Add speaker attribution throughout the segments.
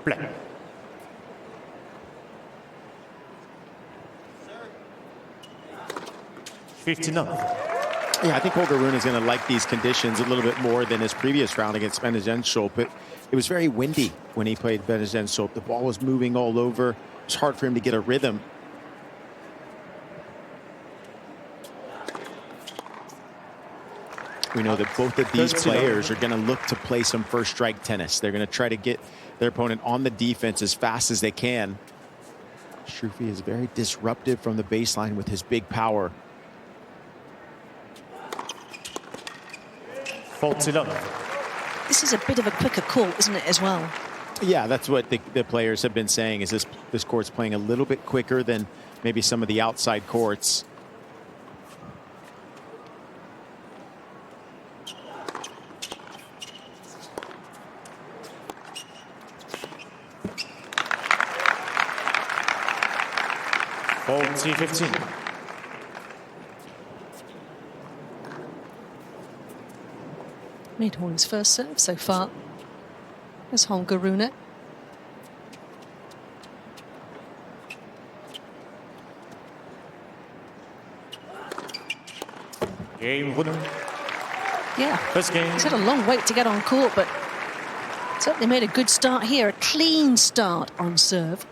Speaker 1: Play.
Speaker 2: Yeah, I think Holger Rune is going to like these conditions a little bit more than his previous round against Struff. But it was very windy when he played Struff. The ball was moving all over. It was hard for him to get a rhythm. We know that both of these players are going to look to play some first strike tennis. They're going to try to get their opponent on the defense as fast as they can. Struff is very disruptive from the baseline with his big power.
Speaker 3: This is a bit of a quicker court, isn't it, as well?
Speaker 2: Yeah, that's what the players have been saying, is this court's playing a little bit quicker than maybe some of the outside courts.
Speaker 1: T15.
Speaker 3: Made-Horn's first serve so far. There's Holger Rune.
Speaker 1: Game winner.
Speaker 3: Yeah,
Speaker 1: First game.
Speaker 3: he's had a long wait to get on court, but certainly made a good start here. A clean start on serve.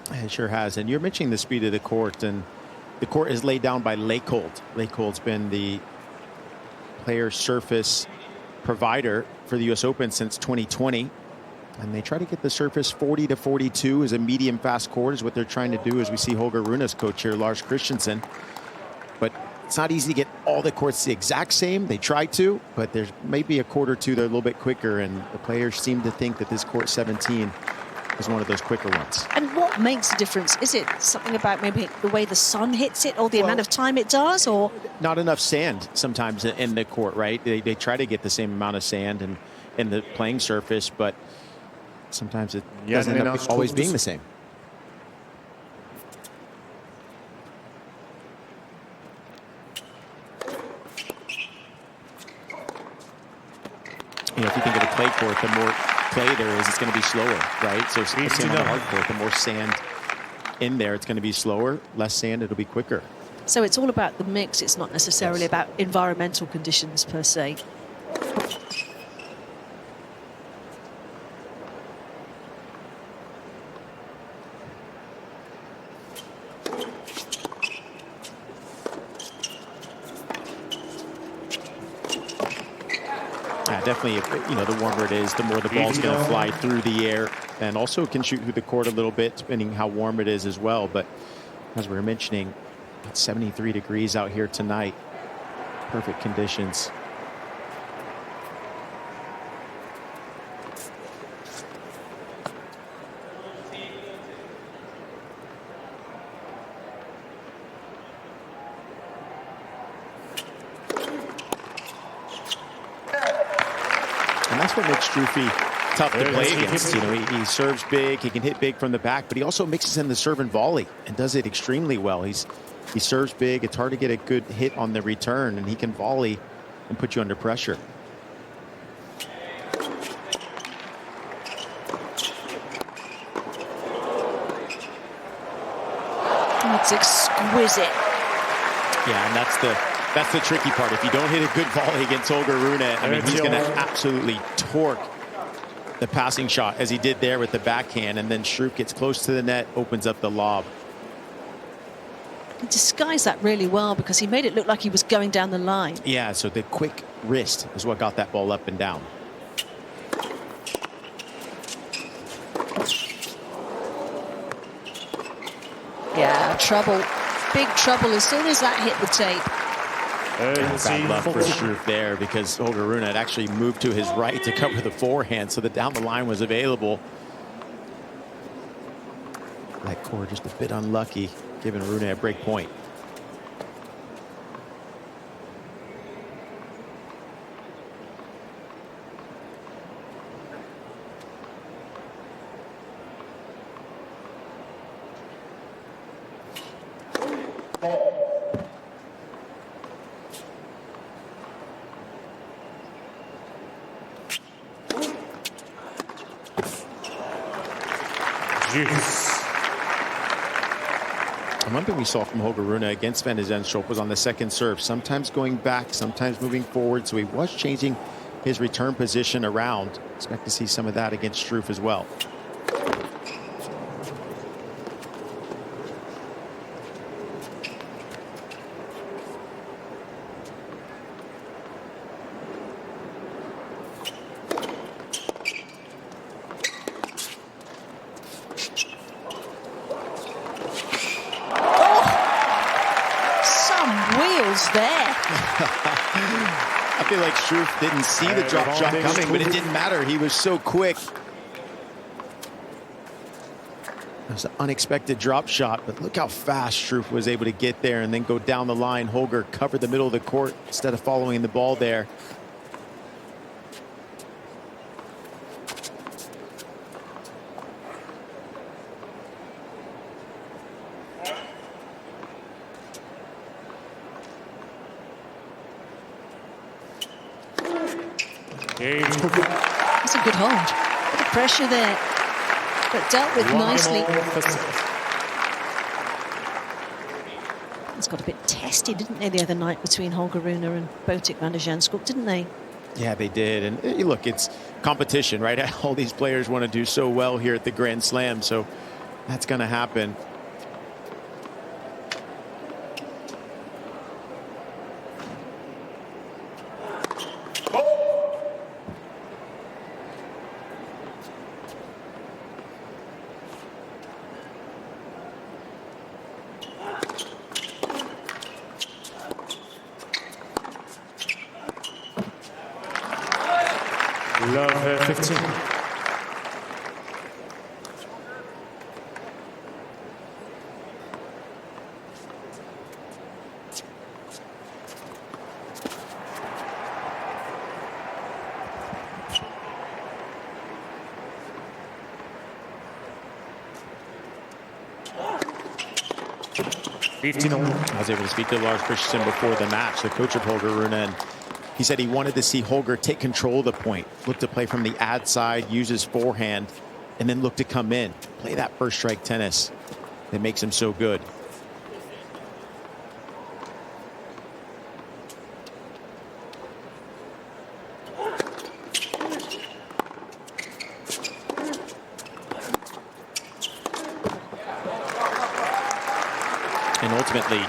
Speaker 2: It sure has. And you're mentioning the speed of the court, and the court is laid down by Leopold. Leopold's been the player surface provider for the US Open since 2020. And they try to get the surface 40 to 42 as a medium fast court is what they're trying to do, as we see Holger Rune's coach here, Lars Christensen. But it's not easy to get all the courts the exact same. They try to, but there's maybe a court or two that are a little bit quicker, and the players seem to think that this court 17 is one of those quicker ones.
Speaker 3: And what makes a difference? Is it something about maybe the way the sun hits it, or the amount of time it does, or
Speaker 2: not enough sand sometimes in the court, right? They try to get the same amount of sand and in the playing surface, but sometimes it doesn't end up always being the same. You know, if you think of a clay court, the more clay there is, it's going to be slower, right? So same on the hard court, the more sand in there, it's going to be slower. Less sand, it'll be quicker.
Speaker 3: so it's all about the mix. It's not necessarily about environmental conditions per se.
Speaker 2: Definitely, you know, the warmer it is, the more the ball's going to fly through the air, and also can shoot through the court a little bit, depending how warm it is as well. But as we were mentioning, it's 73 degrees out here tonight. Perfect conditions. And that's what makes Struff tough to play against. You know, he serves big, he can hit big from the back, but he also mixes in the serve and volley and does it extremely well. He serves big. It's hard to get a good hit on the return, and he can volley and put you under pressure.
Speaker 3: It's exquisite.
Speaker 2: Yeah, and that's the tricky part. If you don't hit a good volley against Holger Rune, I mean, he's going to absolutely torque the passing shot, as he did there with the backhand, and then Struff gets close to the net, opens up the lob.
Speaker 3: He disguised that really well because he made it look like he was going down the line.
Speaker 2: Yeah, so the quick wrist is what got that ball up and down.
Speaker 3: Yeah, trouble. Big trouble as soon as that hit the tape.
Speaker 2: Bad luck for Struff there, because Holger Rune had actually moved to his right to cover the forehand, so the down the line was available. That court just a bit unlucky, giving Rune a break point.
Speaker 1: Juice.
Speaker 2: And one thing we saw from Holger Rune against Jan Struff was on the second serve, sometimes going back, sometimes moving forward. So he was changing his return position around. Expect to see some of that against Struff as well.
Speaker 3: There.
Speaker 2: I feel like Struff didn't see the drop shot coming, but it didn't matter. He was so quick. It was an unexpected drop shot, but look how fast Struff was able to get there and then go down the line. Holger covered the middle of the court instead of following the ball there.
Speaker 3: That's a good hold. A bit of pressure there, but dealt with nicely. It's got a bit testy, didn't they, the other night between Holger Rune and Botic van der Zandschulp, didn't they?
Speaker 2: Yeah, they did. And look, it's competition, right? All these players want to do so well here at the Grand Slam, so that's going to happen.
Speaker 1: Love 15.
Speaker 2: I was able to speak to Lars Christensen before the match, the coach of Holger Rune, and he said he wanted to see Holger take control of the point, look to play from the ad side, use his forehand, and then look to come in, play that first strike tennis that makes him so good. And ultimately,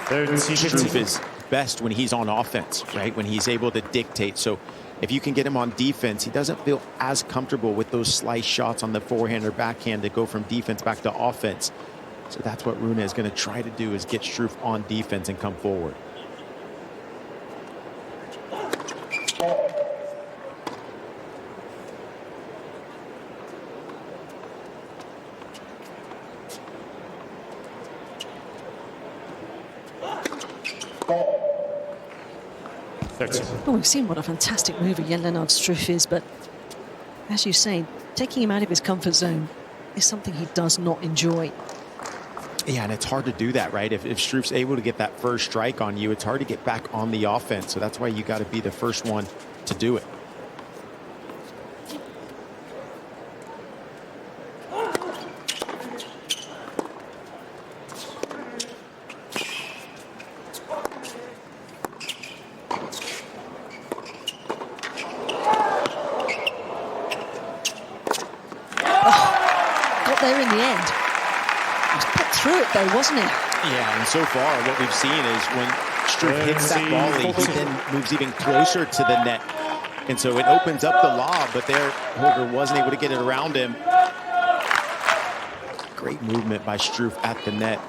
Speaker 2: Struff is best when he's on offense, right? When he's able to dictate. So if you can get him on defense, he doesn't feel as comfortable with those slice shots on the forehand or backhand to go from defense back to offense. So that's what Rune is going to try to do, is get Struff on defense and come forward.
Speaker 3: Well, we've seen what a fantastic mover Jan Lennard Struff is, but as you say, taking him out of his comfort zone is something he does not enjoy.
Speaker 2: Yeah, and it's hard to do that, right? If Struff's able to get that first strike on you, it's hard to get back on the offense. So that's why you got to be the first one to do it.
Speaker 3: There in the end. He was put through it though, wasn't he?
Speaker 2: Yeah, and so far what we've seen is when Struff hits that volley, he then moves even closer to the net. And so it opens up the lob, but there Holger wasn't able to get it around him. Great movement by Struff at the net.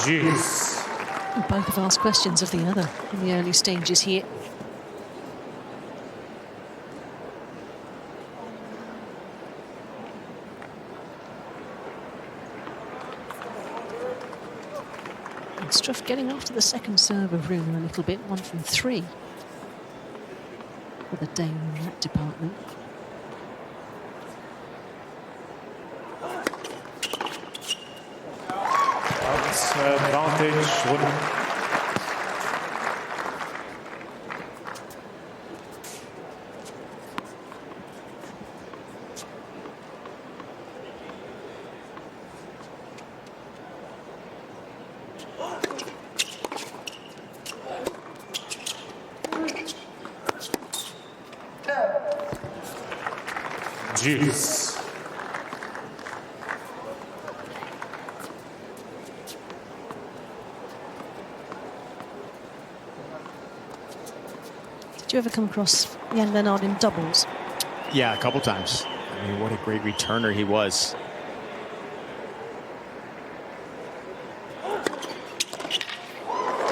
Speaker 1: Juice.
Speaker 3: Both have asked questions of the other in the early stages here. Struff getting after the second serve of Rune a little bit, 1 from 3 for the Dane in that department.
Speaker 1: That's advantage, Rune. Juice.
Speaker 3: Did you ever come across Jan Lennard in doubles?
Speaker 2: Yeah, a couple times. I mean, what a great returner he was.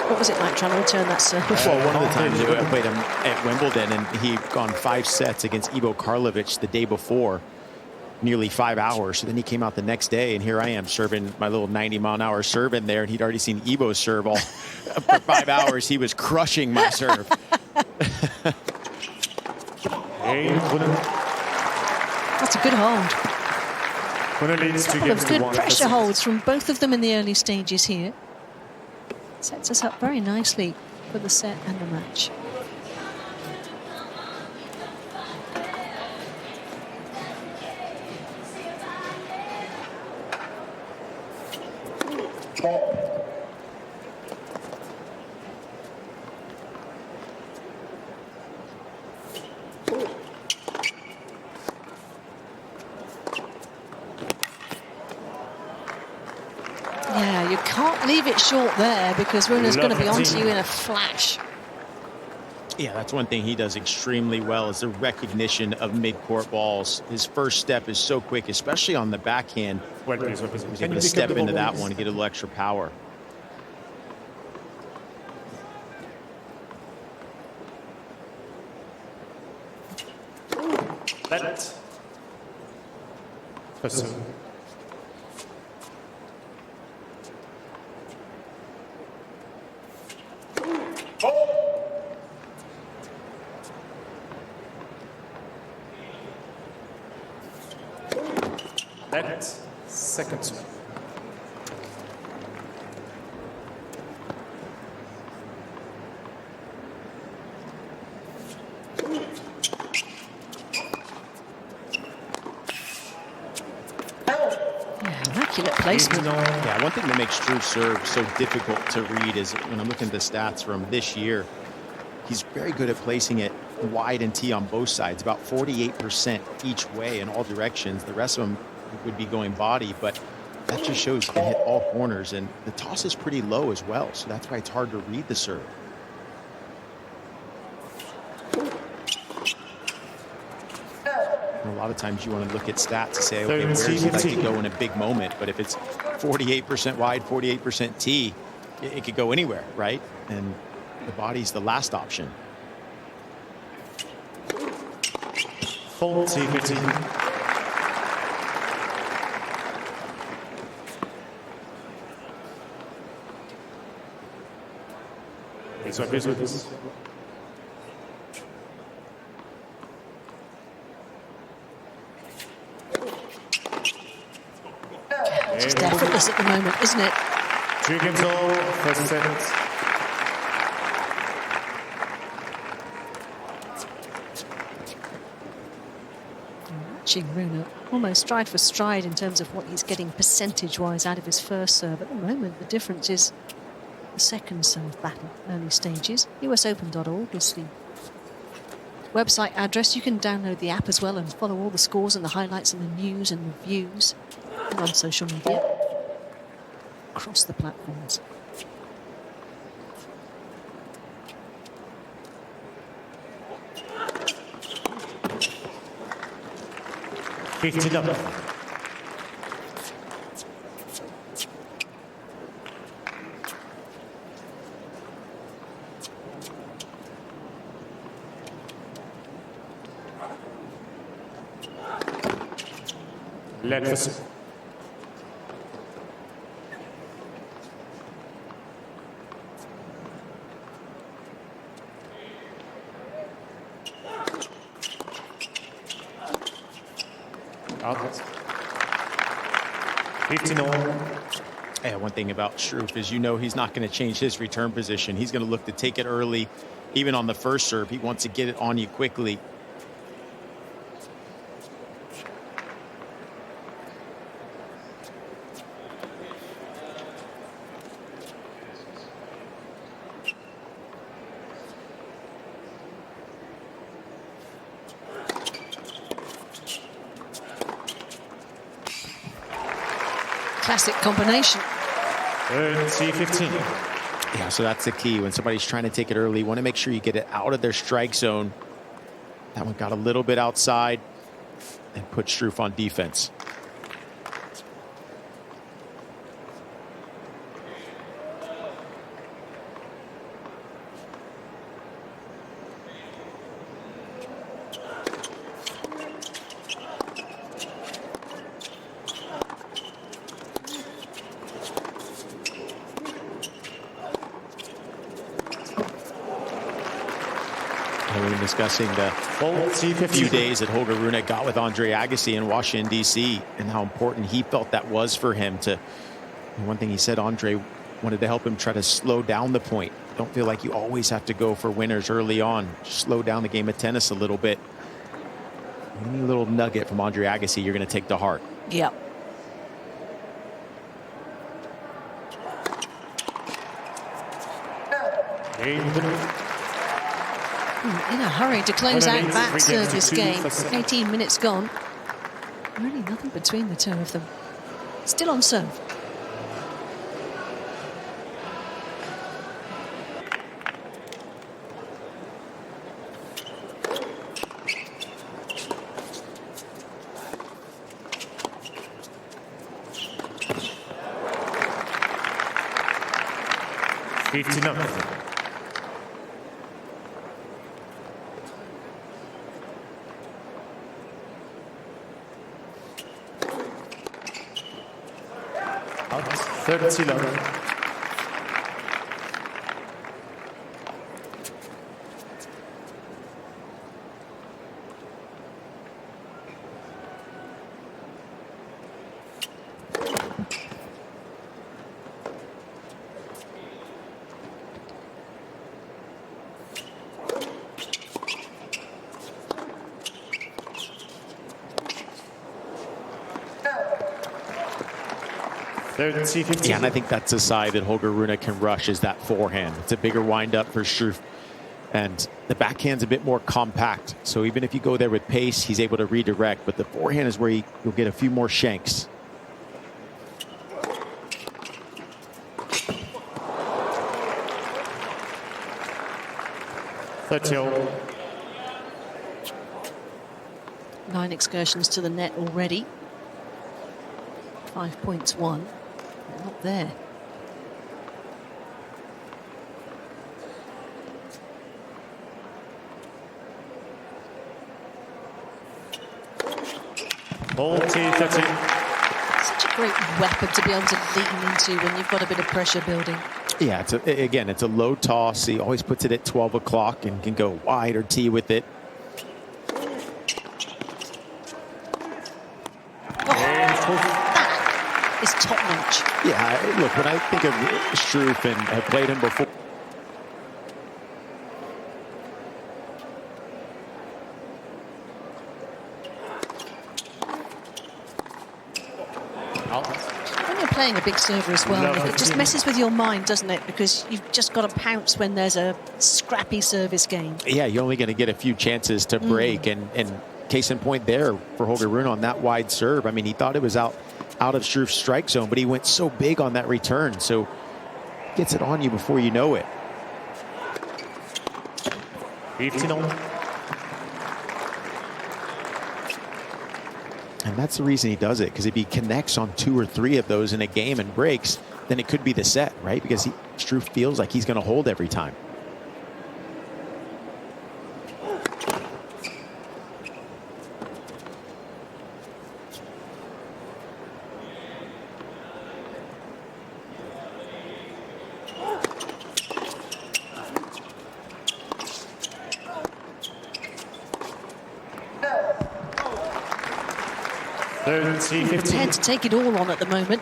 Speaker 3: What was it like trying to return that serve?
Speaker 2: Well, one of the times I played him at Wimbledon, and he'd gone 5 sets against Ivo Karlovic the day before, nearly 5 hours. So then he came out the next day, and here I am serving my little 90-mile-an-hour serve in there, and he'd already seen Ivo serve all for 5 hours. He was crushing my serve.
Speaker 3: That's a good hold.
Speaker 1: Leads
Speaker 3: A couple of good pressure holds from both of them in the early stages here. Sets us up very nicely for the set and the match. Yeah, you can't leave it short there because Rune's going to be onto you in a flash.
Speaker 2: Yeah, that's one thing he does extremely well is the recognition of mid-court balls. His first step is so quick, especially on the backhand.
Speaker 1: Well, please,
Speaker 2: He's able to step into that one and get a little extra power.
Speaker 1: Let. First. Let. Second serve.
Speaker 3: Immaculate placement.
Speaker 2: Yeah, one thing that makes Struff's serve so difficult to read is when I'm looking at the stats from this year, he's very good at placing it wide and tee on both sides, about 48% each way in all directions. The rest of them would be going body, but that just shows he can hit all corners, and the toss is pretty low as well, so that's why it's hard to read the serve. And a lot of times you want to look at stats and say, okay, where does he like to go in a big moment? But if it's 48% wide, 48% tee, it could go anywhere, right? And the body's the last option.
Speaker 1: 40-15. It's our business.
Speaker 3: Just effortless at the moment, isn't it?
Speaker 1: 2 games all, first set.
Speaker 3: Watching Rune almost stride for stride in terms of what he's getting percentage-wise out of his first serve. At the moment, the difference is the second serve battle, early stages. usopen.org is the website address. You can download the app as well and follow all the scores and the highlights and the news and reviews, and on social media across the platforms.
Speaker 1: Let us. Out. 15 all.
Speaker 2: Yeah, one thing about Struff is he's not going to change his return position. He's going to look to take it early, even on the first serve. He wants to get it on you quickly.
Speaker 3: Classic combination.
Speaker 1: 30-15.
Speaker 2: Yeah, so that's the key. When somebody's trying to take it early, you want to make sure you get it out of their strike zone. That one got a little bit outside and put Struff on defense. We were discussing the few days that Holger Rune got with Andre Agassi in Washington, D.C., and how important he felt that was for him to. And one thing he said, Andre wanted to help him try to slow down the point. Don't feel like you always have to go for winners early on. Slow down the game of tennis a little bit. Any little nugget from Andre Agassi, you're going to take to heart.
Speaker 3: Yep. In a hurry to close out that service game. 18 minutes gone. Really nothing between the two of them. Still on serve.
Speaker 1: Out. 30-11.
Speaker 2: Yeah, and I think that's a side that Holger Rune can rush, is that forehand. It's a bigger windup for Struff, and the backhand's a bit more compact. So even if you go there with pace, he's able to redirect. But the forehand is where you'll get a few more shanks.
Speaker 3: Nine excursions to the net already. 5 points won. Not there. Such a great weapon to be able to lean into when you've got a bit of pressure building.
Speaker 2: Yeah, it's a low toss. He always puts it at 12 o'clock and can go wide or tee with it.
Speaker 3: Is top notch.
Speaker 2: Yeah, look, when I think of Struff and have played him before.
Speaker 3: When you're playing a big server as well, it just messes with your mind, doesn't it? Because you've just got to pounce when there's a scrappy service game.
Speaker 2: Yeah, you're only going to get a few chances to break. And case in point there for Holger Rune on that wide serve. I mean, he thought it was out of Struff's strike zone, but he went so big on that return. So gets it on you before you know it.
Speaker 1: 15 all.
Speaker 2: And that's the reason he does it, because if he connects on 2 or 3 of those in a game and breaks, then it could be the set, right? Because Struff feels like he's going to hold every time.
Speaker 1: 30,
Speaker 3: Prepared
Speaker 1: 15.
Speaker 3: to take it all on at the moment.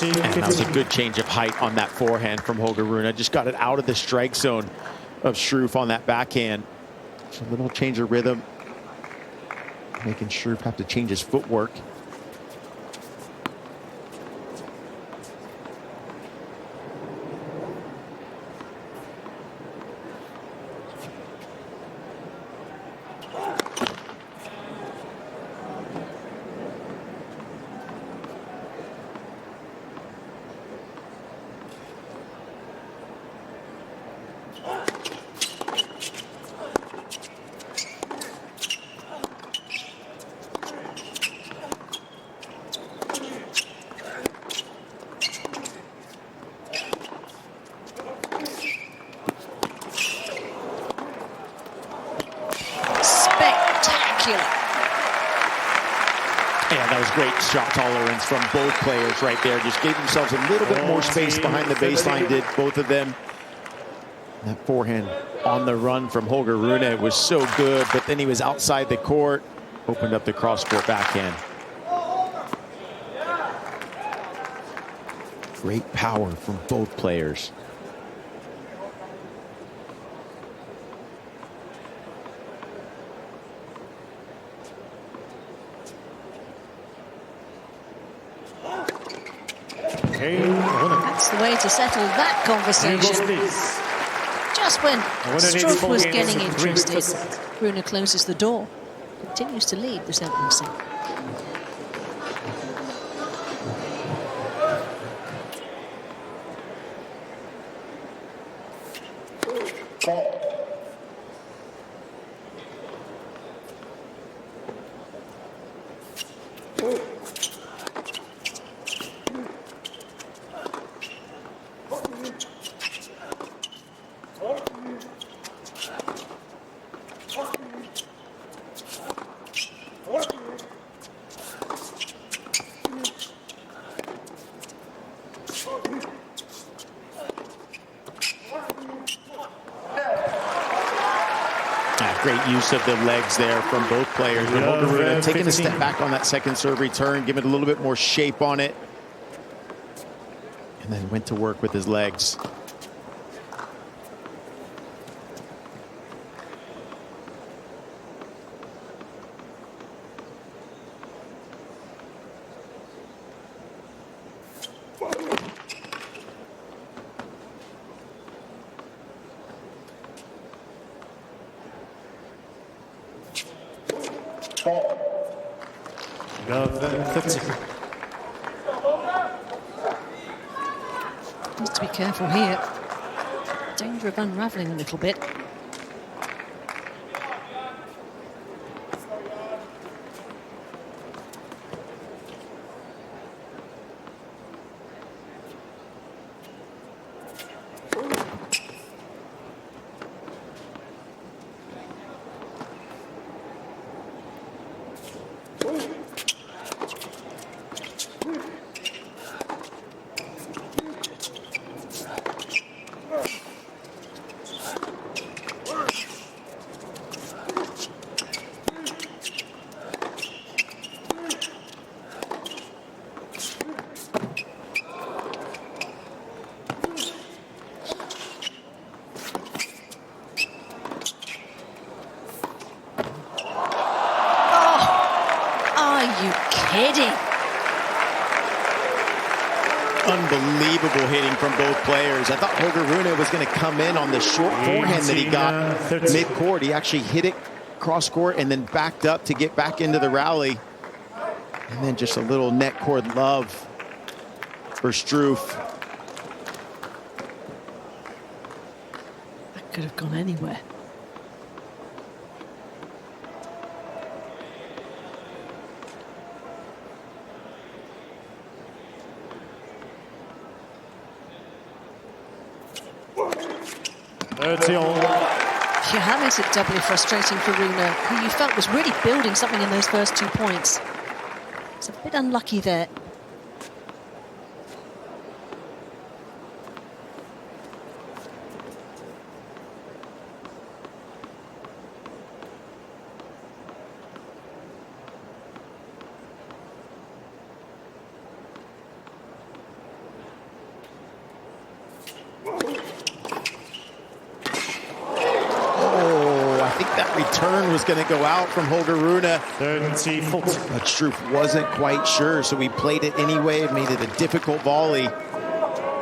Speaker 2: And that was a good change of height on that forehand from Holger Rune. Just got it out of the strike zone of Struff on that backhand. Just a little change of rhythm, making Struff have to change his footwork. Yeah, that was great shot tolerance from both players right there. Just gave themselves a little bit more space behind the baseline, did both of them. That forehand on the run from Holger Rune was so good, but then he was outside the court, opened up the cross-court backhand. Great power from both players.
Speaker 3: That's the way to settle that conversation. Just when Struff was getting interested, Rune closes the door. Continues to lead this opening set.
Speaker 2: Great use of the legs there from both players. But Holger Rune taking a step back on that second serve return, giving it a little bit more shape on it. And then went to work with his legs.
Speaker 3: Needs to be careful here. Danger of unravelling a little bit.
Speaker 2: Unbelievable hitting from both players. I thought Holger Rune was going to come in on the short forehand that he got mid-court. He actually hit it cross-court and then backed up to get back into the rally. And then just a little net court love for Struff.
Speaker 3: That could have gone anywhere.
Speaker 1: 30 all.
Speaker 3: Yeah, that makes it doubly frustrating for Rune, who you felt was really building something in those first 2 points. It's a bit unlucky there.
Speaker 2: Return was going to go out from Holger Rune.
Speaker 1: 30-40.
Speaker 2: But Struff wasn't quite sure, so he played it anyway. It made it a difficult volley.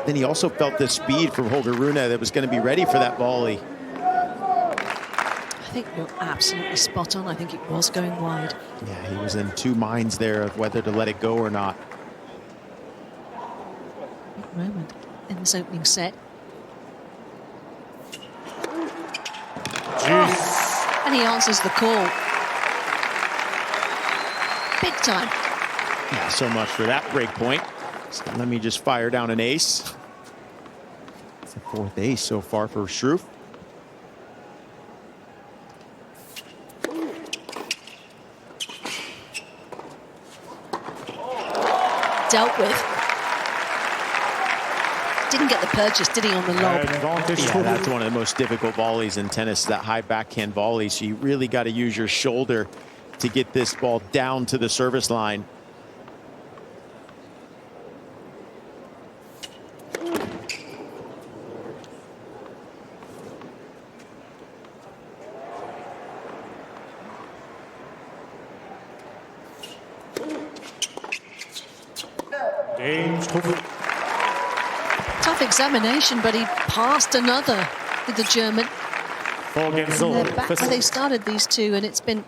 Speaker 2: Then he also felt the speed from Holger Rune that was going to be ready for that volley.
Speaker 3: I think you're absolutely spot on. I think it was going wide.
Speaker 2: Yeah, he was in two minds there of whether to let it go or not.
Speaker 3: Big moment in this opening set.
Speaker 1: Juice.
Speaker 3: And he answers the call. Big time.
Speaker 2: Yeah, so much for that break point. So let me just fire down an ace. It's the fourth ace so far for Struff.
Speaker 3: Dealt with. Didn't get the purchase, did he, on the lob?
Speaker 2: Yeah, that's one of the most difficult volleys in tennis, that high backhand volley. So you really got to use your shoulder to get this ball down to the service line.
Speaker 3: Tough examination, but he passed another with the German. They're back where they started, these two, and it's been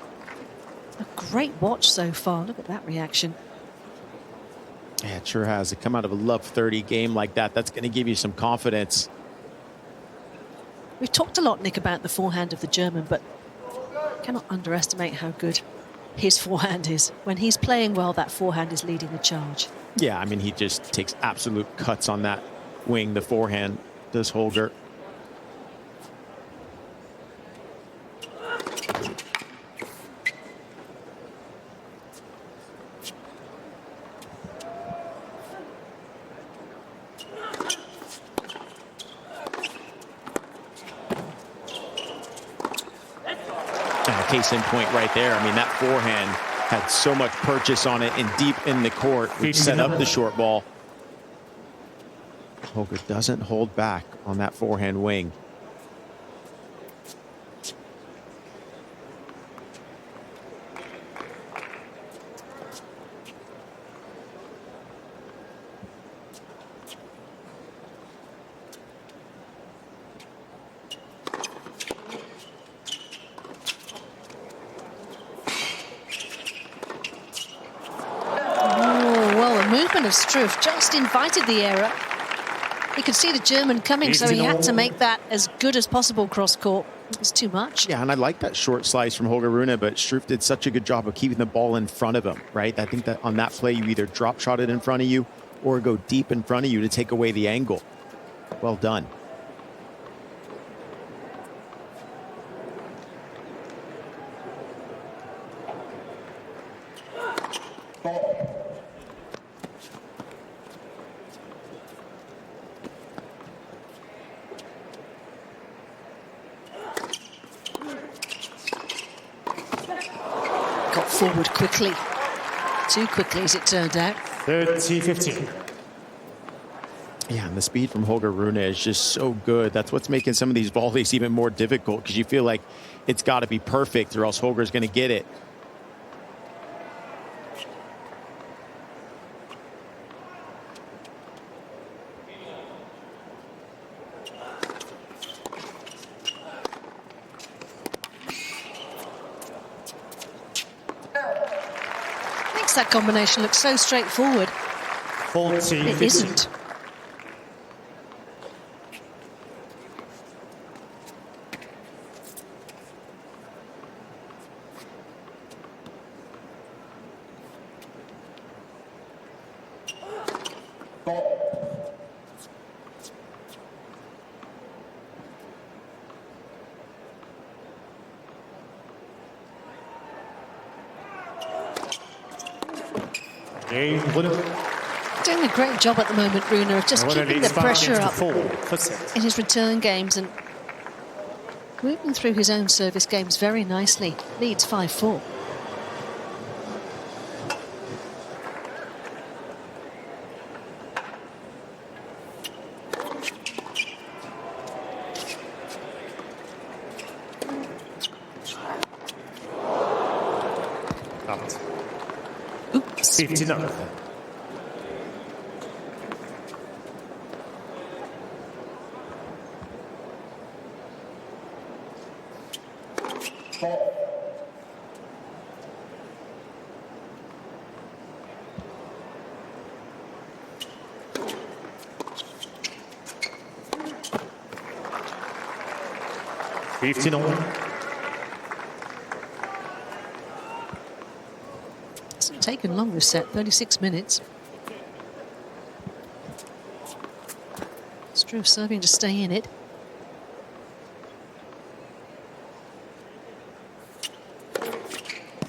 Speaker 3: a great watch so far. Look at that reaction.
Speaker 2: Yeah, it sure has. To come out of a love 30 game like that, that's going to give you some confidence.
Speaker 3: We've talked a lot, Nick, about the forehand of the German, but cannot underestimate how good his forehand is. When he's playing well, that forehand is leading the charge.
Speaker 2: Yeah, I mean, he just takes absolute cuts on that wing, the forehand, does Holger. Case in point right there. I mean, that forehand had so much purchase on it and deep in the court, which set up the short ball. Holger doesn't hold back on that forehand wing.
Speaker 3: Of Struff just invited the error. He could see the German coming, so he had to make that as good as possible cross court. It was too much.
Speaker 2: Yeah, and I like that short slice from Holger Rune, but Struff did such a good job of keeping the ball in front of him, right? I think that on that play, you either drop shot it in front of you or go deep in front of you to take away the angle. Well done.
Speaker 3: Forward quickly. Too quickly, as it turned out.
Speaker 1: 30-15.
Speaker 2: Yeah, and the speed from Holger Rune is just so good. That's what's making some of these volleys even more difficult, because you feel like it's got to be perfect or else Holger's going to get it.
Speaker 3: That combination looks so straightforward.
Speaker 1: 40,
Speaker 3: it isn't.
Speaker 1: Game winner.
Speaker 3: Doing a great job at the moment, Rune, of just
Speaker 1: Winner
Speaker 3: keeping the
Speaker 1: leads 5
Speaker 3: pressure
Speaker 1: games to
Speaker 3: up
Speaker 1: 4 for set.
Speaker 3: in his return games and moving through his own service games very nicely. Leads 5-4.
Speaker 1: Out.
Speaker 3: Oops.
Speaker 1: 59.
Speaker 3: Hasn't taken long this set, 36 minutes. Struff serving to stay in it.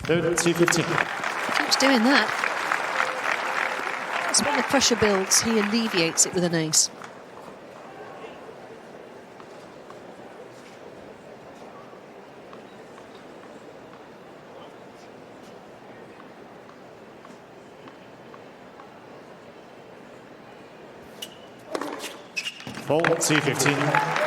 Speaker 1: Keeps
Speaker 3: Keeps doing that. That's when the pressure builds, he alleviates it with an ace.
Speaker 1: Full C15.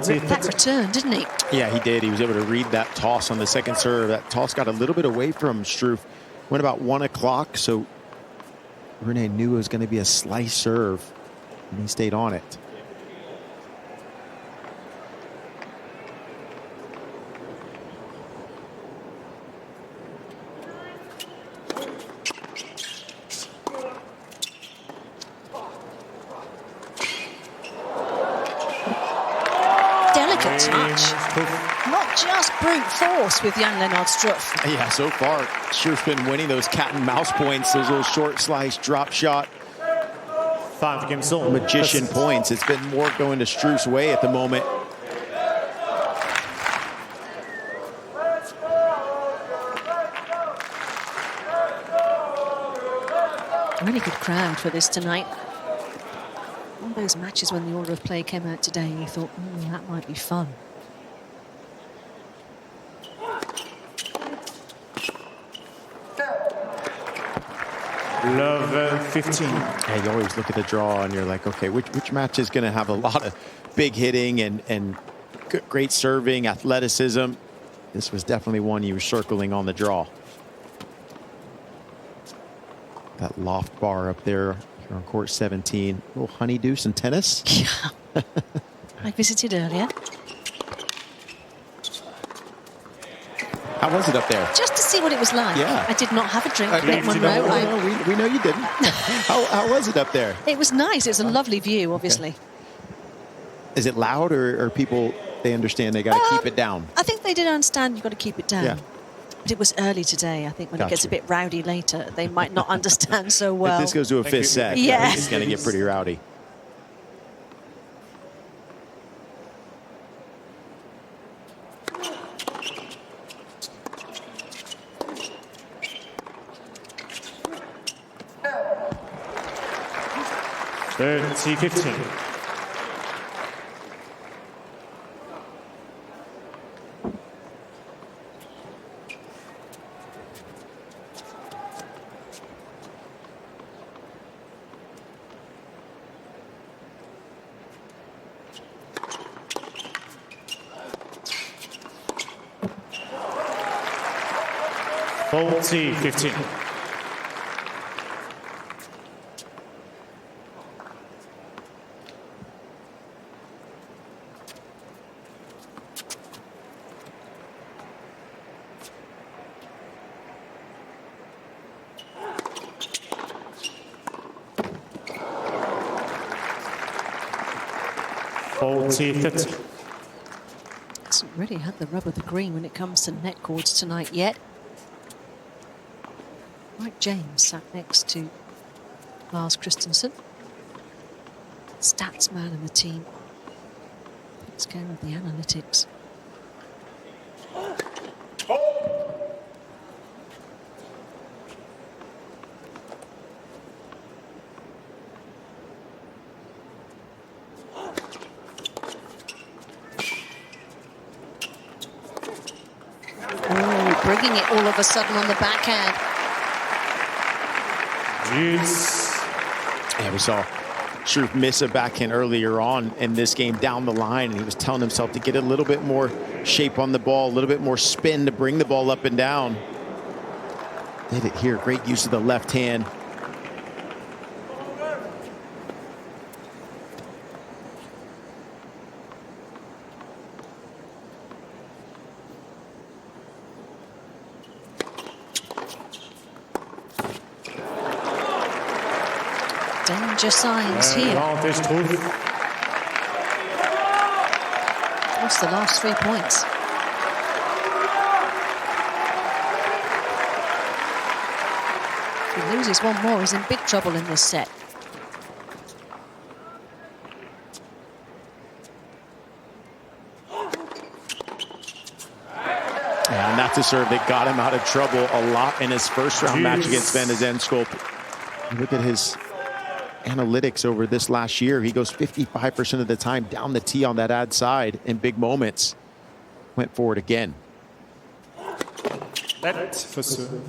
Speaker 3: Ripped that return, didn't he?
Speaker 2: Yeah, he did. He was able to read that toss on the second serve. That toss got a little bit away from Struff. Went about 1 o'clock, so Rune knew it was going to be a slice serve, and he stayed on it.
Speaker 3: Delicate touch. Not just brute force with Jan Lennard Struff.
Speaker 2: Yeah, so far, Struff's been winning those cat and mouse points, those little short slice, drop shot,
Speaker 1: 5 games all.
Speaker 2: magician points. It's been more going to Struff's way at the moment.
Speaker 3: Really good crowd for this tonight. One of those matches when the order of play came out today, you thought, that might be fun.
Speaker 1: Love 15.
Speaker 2: Yeah, you always look at the draw and you're like, okay, which match is going to have a lot of big hitting and great serving, athleticism? This was definitely one you were circling on the draw. That loft bar up there here on court 17. A little honeydew and tennis.
Speaker 3: Yeah. I visited earlier.
Speaker 2: How was it up there?
Speaker 3: Just to see what it was like.
Speaker 2: Yeah.
Speaker 3: I did not have a drink
Speaker 2: Okay.
Speaker 3: at Monroe.
Speaker 2: No, we know you didn't. How was it up there?
Speaker 3: It was nice. It was a lovely view, obviously.
Speaker 2: Okay. Is it loud, or people, they understand they got to keep it down?
Speaker 3: I think they did understand you've got to keep it down.
Speaker 2: Yeah.
Speaker 3: But it was early today. I think when it gets a
Speaker 2: Gotcha.
Speaker 3: bit rowdy later, they might not understand so well.
Speaker 2: If this goes to a
Speaker 1: Thank
Speaker 2: fifth
Speaker 1: you.
Speaker 2: set,
Speaker 3: Yeah.
Speaker 2: it's going to get pretty rowdy.
Speaker 1: C15. Full C15. 40-30.
Speaker 3: Hasn't really had the rub of the green when it comes to net cords tonight yet. Mike James sat next to Lars Christensen, stats man in the team. Takes care of the analytics. Oh, bringing it all of a sudden on the backhand.
Speaker 1: Deuce.
Speaker 2: Yeah, we saw Struff miss a backhand earlier on in this game down the line, and he was telling himself to get a little bit more shape on the ball, a little bit more spin to bring the ball up and down. Did it here. Great use of the left hand.
Speaker 3: Danger signs here.
Speaker 1: Advantage Struff.
Speaker 3: What's the last 3 points? If he loses one more, he's in big trouble in this set.
Speaker 2: And that's a serve that got him out of trouble a lot in his first round match against Van de Zandschulp. Look at his analytics over this last year. He goes 55% of the time down the tee on that ad side in big moments. Went forward again.
Speaker 1: Net for serve.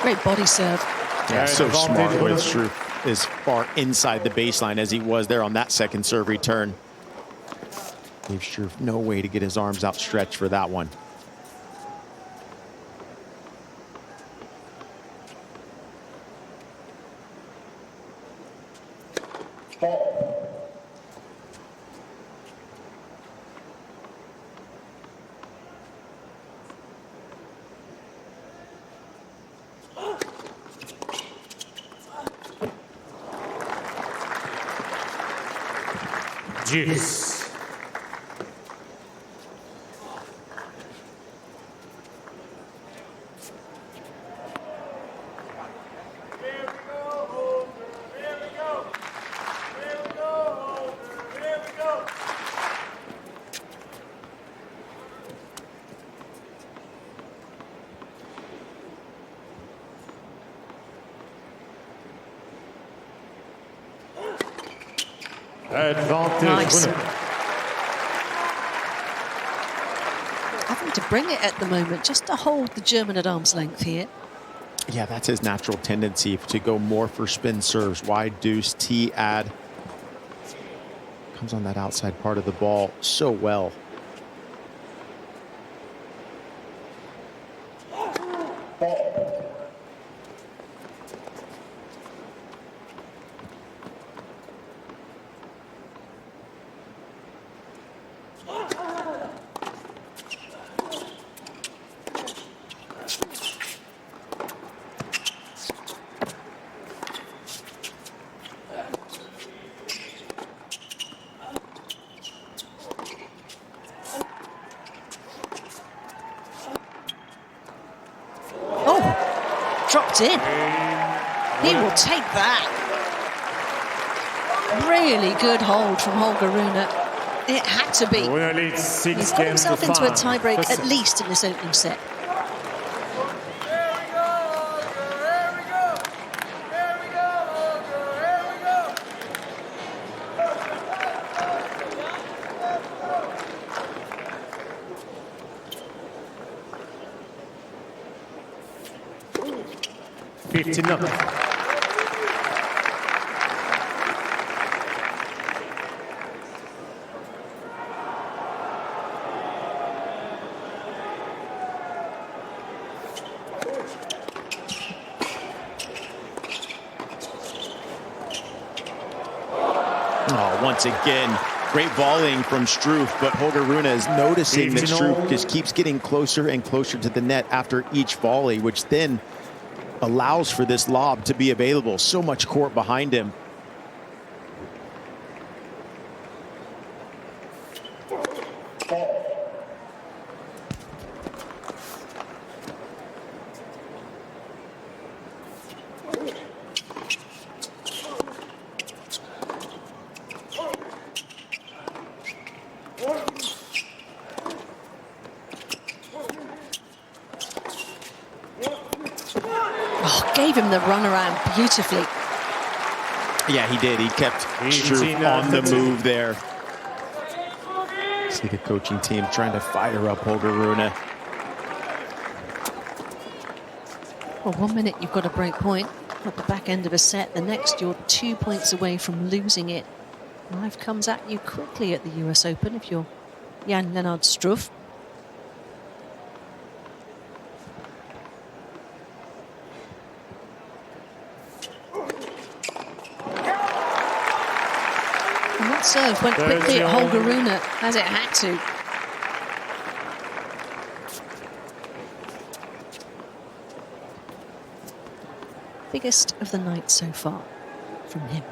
Speaker 3: Great body serve.
Speaker 2: Yeah, so
Speaker 1: advantage
Speaker 2: smart with
Speaker 1: winner.
Speaker 2: Struff as far inside the baseline as he was there on that second serve return. Gave Struff no way to get his arms outstretched for that one.
Speaker 1: Deuce. Advantage
Speaker 3: Nice.
Speaker 1: winner.
Speaker 3: Having to bring it at the moment just to hold the German at arm's length here.
Speaker 2: Yeah, that's his natural tendency to go more for spin serves. Wide deuce, T ad. Comes on that outside part of the ball so well.
Speaker 3: Dropped in. He will take that. Really good hold from Holger Rune. It had to be.
Speaker 1: The winner leads 6
Speaker 3: He's got
Speaker 1: games to
Speaker 3: himself into a
Speaker 1: 5.
Speaker 3: tiebreak
Speaker 1: That's
Speaker 3: at least in this opening set.
Speaker 1: it. 15-0.
Speaker 2: Oh, once again, great volleying from Struff, but Holger Rune is noticing that Struff just keeps getting closer and closer to the net after each volley, which then allows for this lob to be available. So much court behind him.
Speaker 3: Gave him the runaround beautifully.
Speaker 2: Yeah, he did. He kept Struff on the move there. See the coaching team trying to fire up Holger Rune.
Speaker 3: Well, 1 minute you've got a break point at the back end of a set. The next, you're 2 points away from losing it. Life comes at you quickly at the US Open if you're Jan Lennard Struff. And that serve went quickly at Holger Rune, as it had to. Biggest of the night so far from him.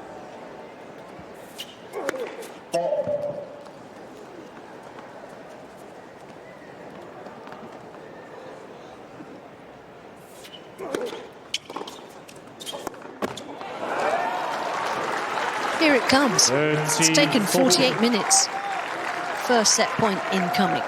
Speaker 3: Here it comes. It's taken 48 minutes. First set point incoming.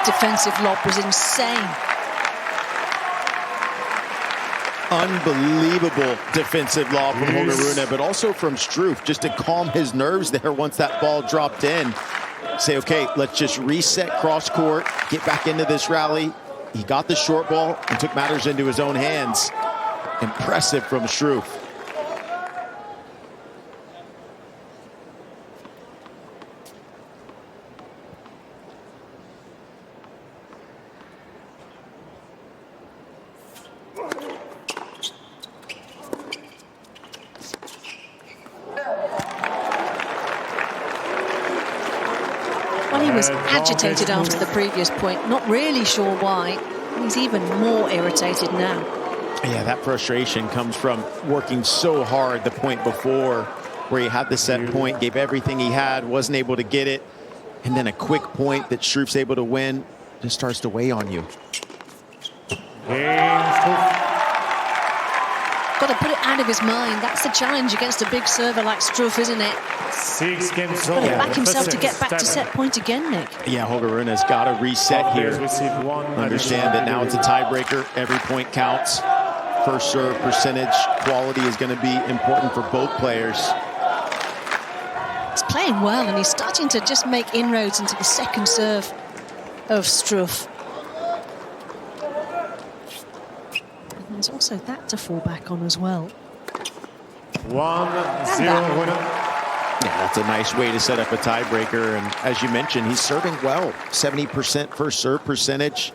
Speaker 3: Defensive lob was insane.
Speaker 2: Unbelievable defensive lob from Holger Rune, but also from Struff, just to calm his nerves there once that ball dropped in. Say, okay, let's just reset cross court, get back into this rally. He got the short ball and took matters into his own hands. Impressive from Struff.
Speaker 3: Well, he was agitated after the previous point. Not really sure why. He's even more irritated now.
Speaker 2: Yeah, that frustration comes from working so hard the point before, where he had the set point, gave everything he had, wasn't able to get it, and then a quick point that Struff's able to win just starts to weigh on you.
Speaker 3: Got to put it out of his mind. That's the challenge against a big server like Struff, isn't it?
Speaker 1: 6 games.
Speaker 3: Got to back himself to get back to set point again, Nick.
Speaker 2: Yeah, Holger Rune has got to reset here. Understand that now it's a tiebreaker. Every point counts. First serve percentage quality is going to be important for both players.
Speaker 3: He's playing well, and he's starting to just make inroads into the second serve of Struff. And there's also that to fall back on as well.
Speaker 1: 1-0 winner.
Speaker 2: Yeah, that's a nice way to set up a tiebreaker. And as you mentioned, he's serving well. 70% first serve percentage.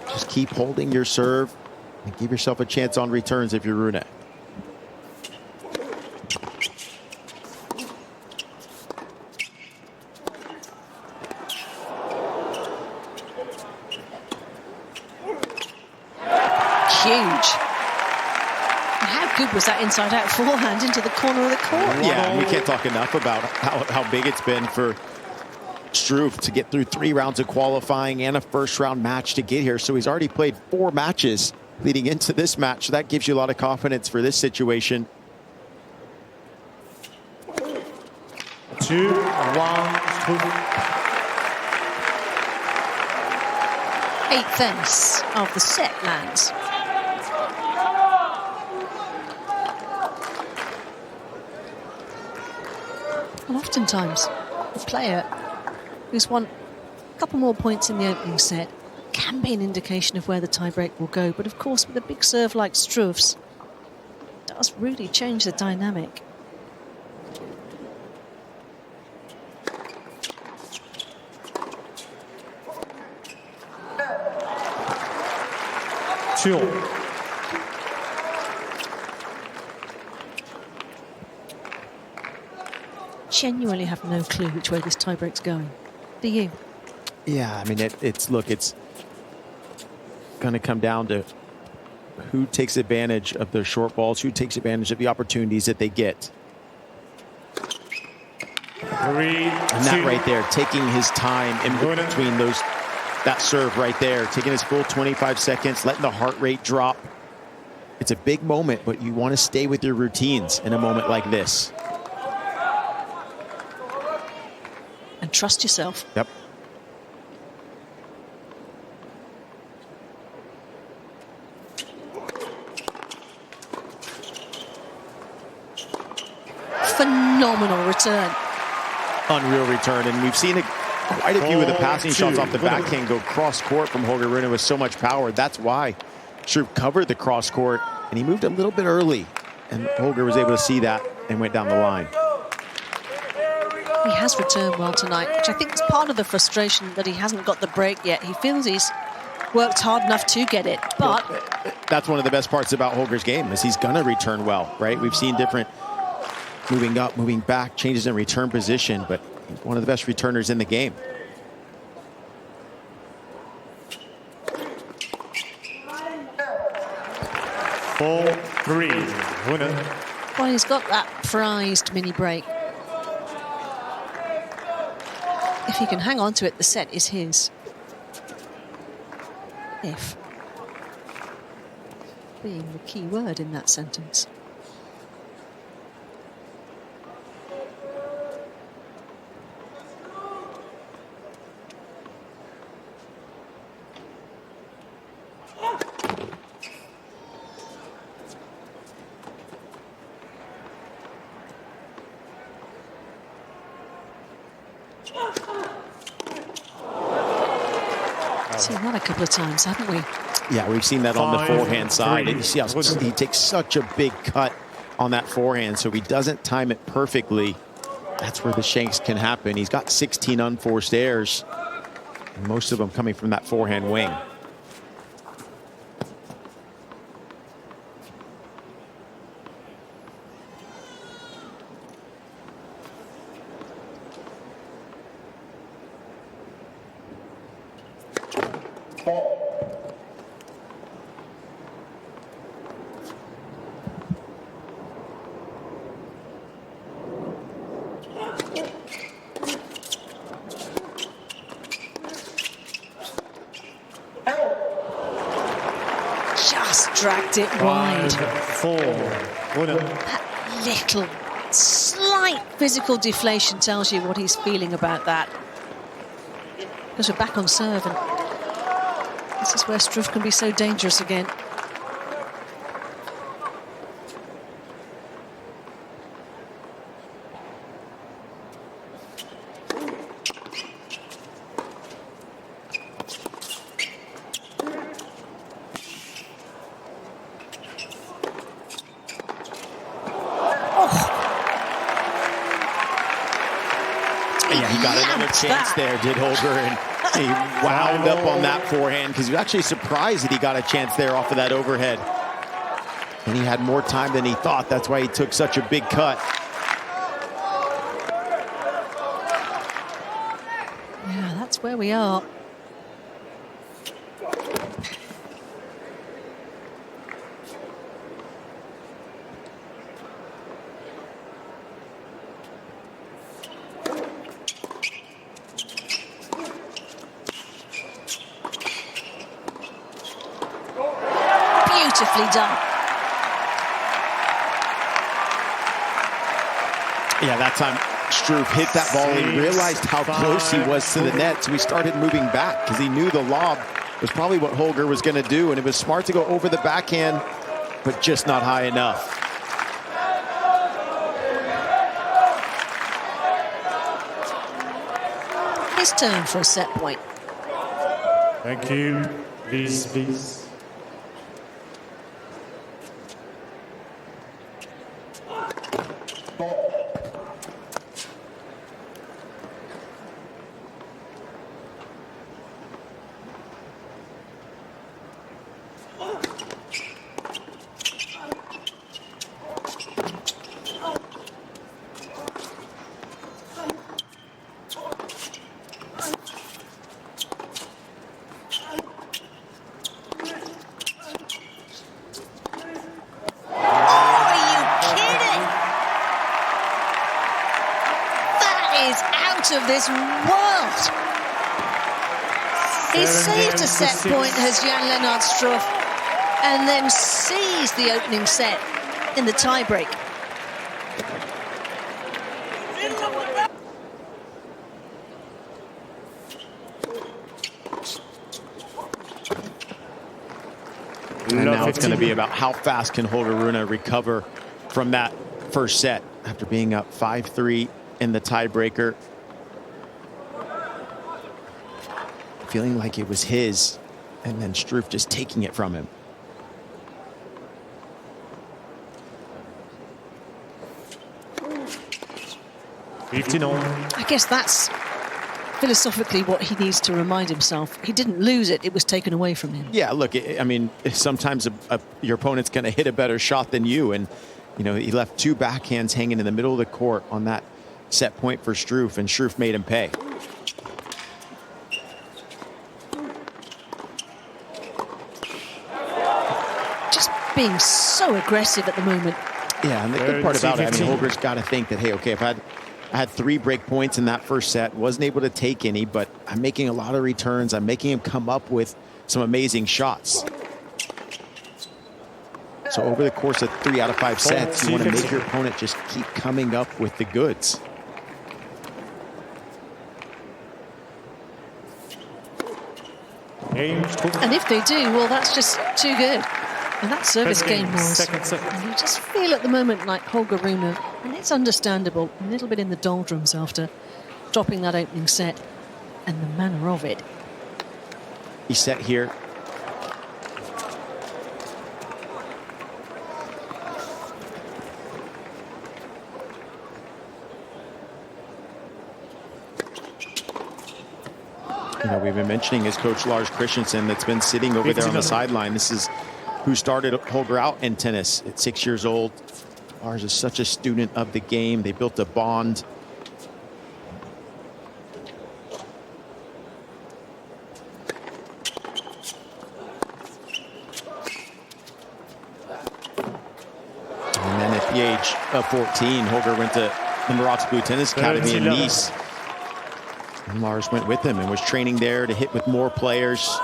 Speaker 2: Just keep holding your serve and give yourself a chance on returns if you're Rune.
Speaker 3: Huge. How good was that inside-out forehand into the corner of the court?
Speaker 2: Yeah, we can't talk enough about how big it's been for Struff to get through 3 rounds of qualifying and a first-round match to get here. So he's already played 4 matches leading into this match. So that gives you a lot of confidence for this situation.
Speaker 1: 2-1 Struff.
Speaker 3: 8th ace of the set lands. Well, oftentimes a player who's won a couple more points in the opening set can be an indication of where the tiebreak will go. But of course, with a big serve like Struff's, it does really change the dynamic.
Speaker 1: Two.
Speaker 3: Genuinely have no clue which way this tiebreak's going. Do you?
Speaker 2: Yeah, I mean, it's going to come down to who takes advantage of their short balls, who takes advantage of the opportunities that they get.
Speaker 1: 3,
Speaker 2: And that right there, taking his time in between that serve right there, taking his full 25 seconds, letting the heart rate drop. It's a big moment, but you want to stay with your routines in a moment like this.
Speaker 3: And trust yourself.
Speaker 2: Yep.
Speaker 3: Phenomenal return.
Speaker 2: Unreal return, and we've seen quite a few of the passing shots off the backhand go cross court from Holger Rune with so much power. That's why Struff covered the cross court, and he moved a little bit early, and Holger was able to see that and went down the line.
Speaker 3: He has returned well tonight, which I think is part of the frustration that he hasn't got the break yet. He feels he's worked hard enough to get it, but
Speaker 2: that's one of the best parts about Holger's game, is he's gonna return well, right? We've seen different moving up, moving back, changes in return position, but one of the best returners in the game.
Speaker 1: Four, 3, Rune.
Speaker 3: well, he's got that prized mini break. If he can hang on to it, the set is his. If being the key word in that sentence. Seen that a couple of times, haven't we?
Speaker 2: Yeah, we've seen that on the
Speaker 1: 5,
Speaker 2: forehand side.
Speaker 1: 3,
Speaker 2: And you see how he takes such a big cut on that forehand, so if he doesn't time it perfectly, that's where the shanks can happen. He's got 16 unforced errors, and most of them coming from that forehand wing.
Speaker 3: Just dragged it wide.
Speaker 1: 4, Rune.
Speaker 3: That little slight physical deflation tells you what he's feeling about that. Because we're back on serve, and this is where Struff can be so dangerous again.
Speaker 2: Yeah, he got another chance there, did Holger, and he wound up on that forehand because he was actually surprised that he got a chance there off of that overhead. And he had more time than he thought. That's why he took such a big cut.
Speaker 3: Yeah, that's where we are. Beautifully done.
Speaker 2: Yeah, that time Struff hit that ball and realized how close he was to the net, so he started moving back because he knew the lob was probably what Holger was going to do, and it was smart to go over the backhand, but just not high enough.
Speaker 3: his turn for a set point.
Speaker 1: Thank you. Please, please.
Speaker 3: Of this world. He saved a set point as Jan Lennard Struff and then seized the opening set in the tiebreak.
Speaker 2: And now it's going to be about how fast can Holger Rune recover from that first set after being up 5-3 in the tiebreaker. Feeling like it was his, and then Struff just taking it from him.
Speaker 3: I guess that's philosophically what he needs to remind himself. He didn't lose it, it was taken away from him.
Speaker 2: Yeah, look, I mean, sometimes your opponent's going to hit a better shot than you, and you know, he left two backhands hanging in the middle of the court on that set point for Struff, and Struff made him pay.
Speaker 3: Being so aggressive at the moment.
Speaker 2: Yeah, and the good part about it, I mean, Holger's got to think that, hey, okay, if I had 3 break points in that first set, wasn't able to take any, but I'm making a lot of returns. I'm making him come up with some amazing shots. So over the course of 3 out of 5 sets, you want to make your opponent just keep coming up with the goods.
Speaker 3: And if they do, well, that's just too good. And that service game was. And you just feel at the moment like Holger Rune, and it's understandable, a little bit in the doldrums after dropping that opening set and the manner of it.
Speaker 2: He set here. You know, we've been mentioning his coach Lars Christensen that's been sitting over there on the sideline. This is who started Holger out in tennis at 6 years old. Lars is such a student of the game. They built a bond. And then at the age of 14, Holger went to the Maroc Blue Tennis Academy in Nice. And Lars went with him and was training there to hit with more players.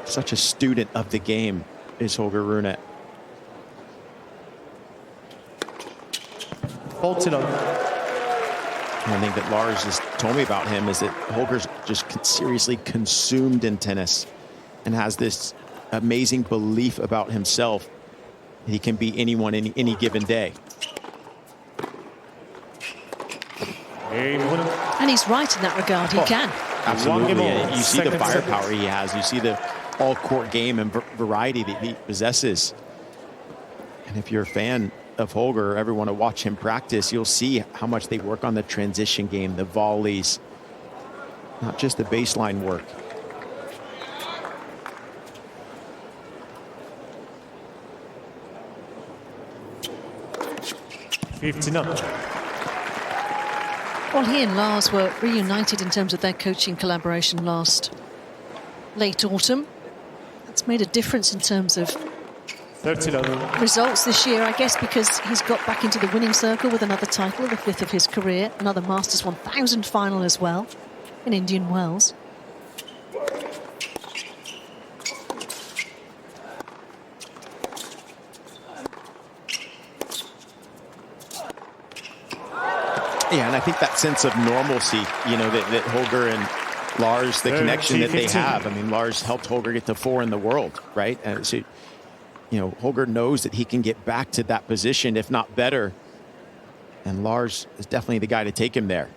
Speaker 2: Such a student of the game is Holger Rune.
Speaker 1: I
Speaker 2: think that Lars has told me about him is that Holger's just seriously consumed in tennis and has this amazing belief about himself. He can be anyone any given day.
Speaker 3: And he's right in that regard. He can.
Speaker 2: Absolutely. You see the firepower he has. You see the all-court game and variety that he possesses. And if you're a fan of Holger or ever want to watch him practice, you'll see how much they work on the transition game, the volleys, not just the baseline work.
Speaker 3: Well, he and Lars were reunited in terms of their coaching collaboration last late autumn. That's made a difference in terms of results this year, I guess, because he's got back into the winning circle with another title, the 5th of his career, another Masters 1000 final as well in Indian Wells.
Speaker 2: Yeah, and I think that sense of normalcy, you know, that Holger and Lars, the connection that they have. I mean, Lars helped Holger get to 4 in the world, right? And so, you know, Holger knows that he can get back to that position, if not better. And Lars is definitely the guy to take him there.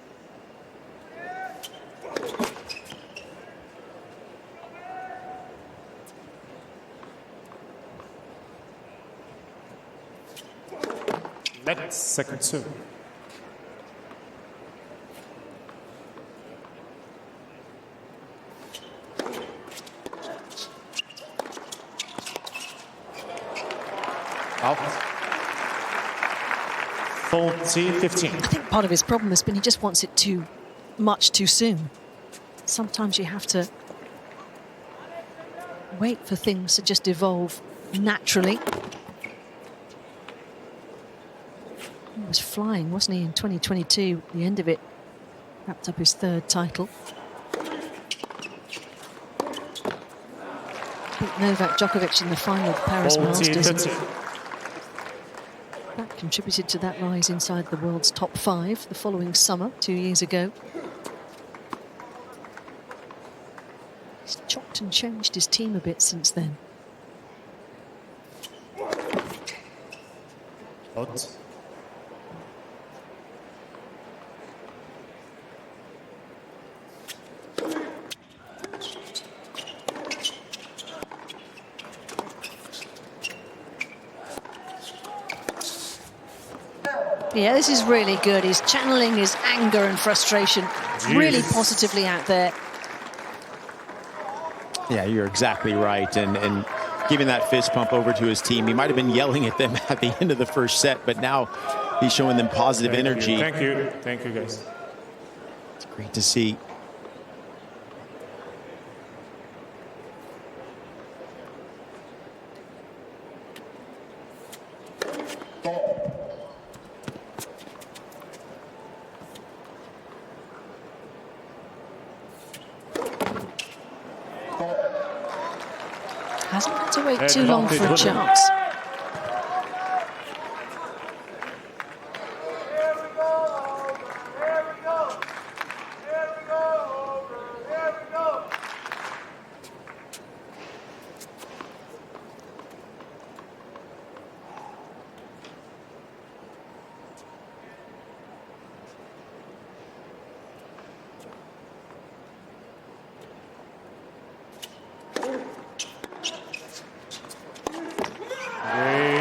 Speaker 1: Let, second serve. Out. 40-15.
Speaker 3: I think part of his problem has been he just wants it too much too soon. Sometimes you have to wait for things to just evolve naturally. He was flying, wasn't he, in 2022? The end of it, wrapped up his third title. Beat Novak Djokovic in the final of the Paris Masters.
Speaker 1: 40-30.
Speaker 3: That contributed to that rise inside the world's top 5 the following summer, 2 years ago. He's chopped and changed his team a bit since then.
Speaker 1: Out.
Speaker 3: Yeah, this is really good. He's channeling his anger and frustration really positively out there.
Speaker 2: Yeah, you're exactly right. And giving that fist pump over to his team. He might have been yelling at them at the end of the first set, but now he's showing them positive energy.
Speaker 1: Thank you. Thank you, guys.
Speaker 2: It's great to see.
Speaker 3: Hasn't had to wait too long for a chance.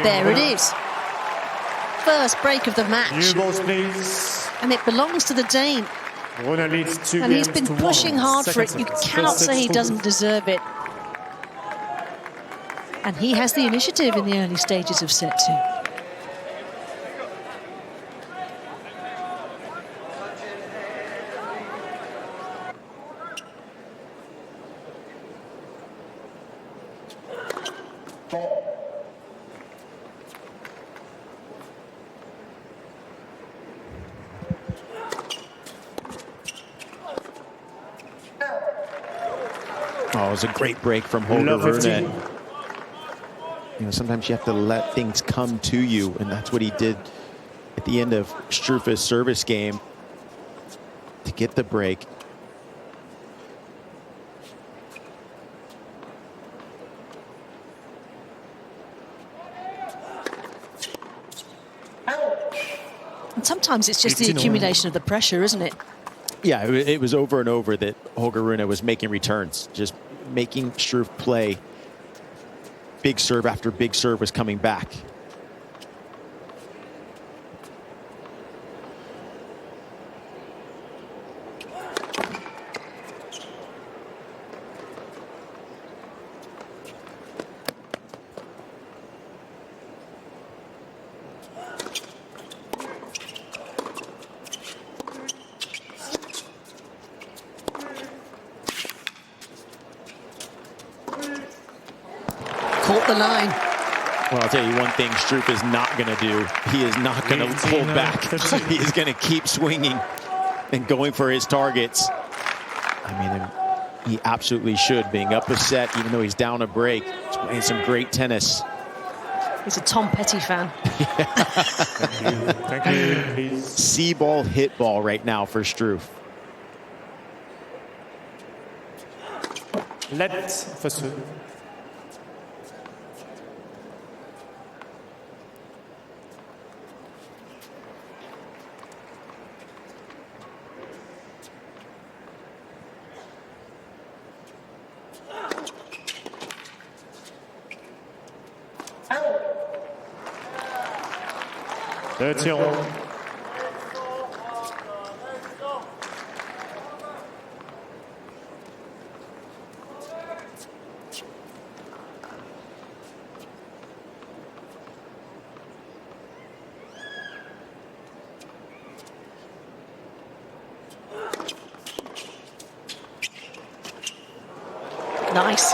Speaker 3: There it is. First break of the match.
Speaker 1: New balls, please.
Speaker 3: And it belongs to the Dane.
Speaker 1: Rune leads 2
Speaker 3: And he's
Speaker 1: games
Speaker 3: been
Speaker 1: to
Speaker 3: pushing
Speaker 1: 1.
Speaker 3: hard for it.
Speaker 1: Second
Speaker 3: You
Speaker 1: set.
Speaker 3: cannot
Speaker 1: First
Speaker 3: say he
Speaker 1: set
Speaker 3: doesn't deserve it. And he has the initiative in the early stages of set 2.
Speaker 2: Oh, it was a great break from Holger Rune. You know, sometimes you have to let things come to you, and that's what he did at the end of Struff's service game to get the break.
Speaker 3: And sometimes it's just the accumulation of the pressure, isn't it?
Speaker 2: Yeah, it was over and over that Holger Rune was making returns, just making Struff play. Big serve after big serve was coming back.
Speaker 3: Caught the line.
Speaker 2: Well, I'll tell you one thing Struff is not going to do. He is not going to pull back. He is going to keep swinging and going for his targets. I mean, he absolutely should, being up a set, even though he's down a break. He's playing some great tennis.
Speaker 3: He's a Tom Petty fan.
Speaker 1: Thank you, please.
Speaker 2: See ball, hit ball right now for Struff.
Speaker 1: Let, first serve. 30 all.
Speaker 3: Nice.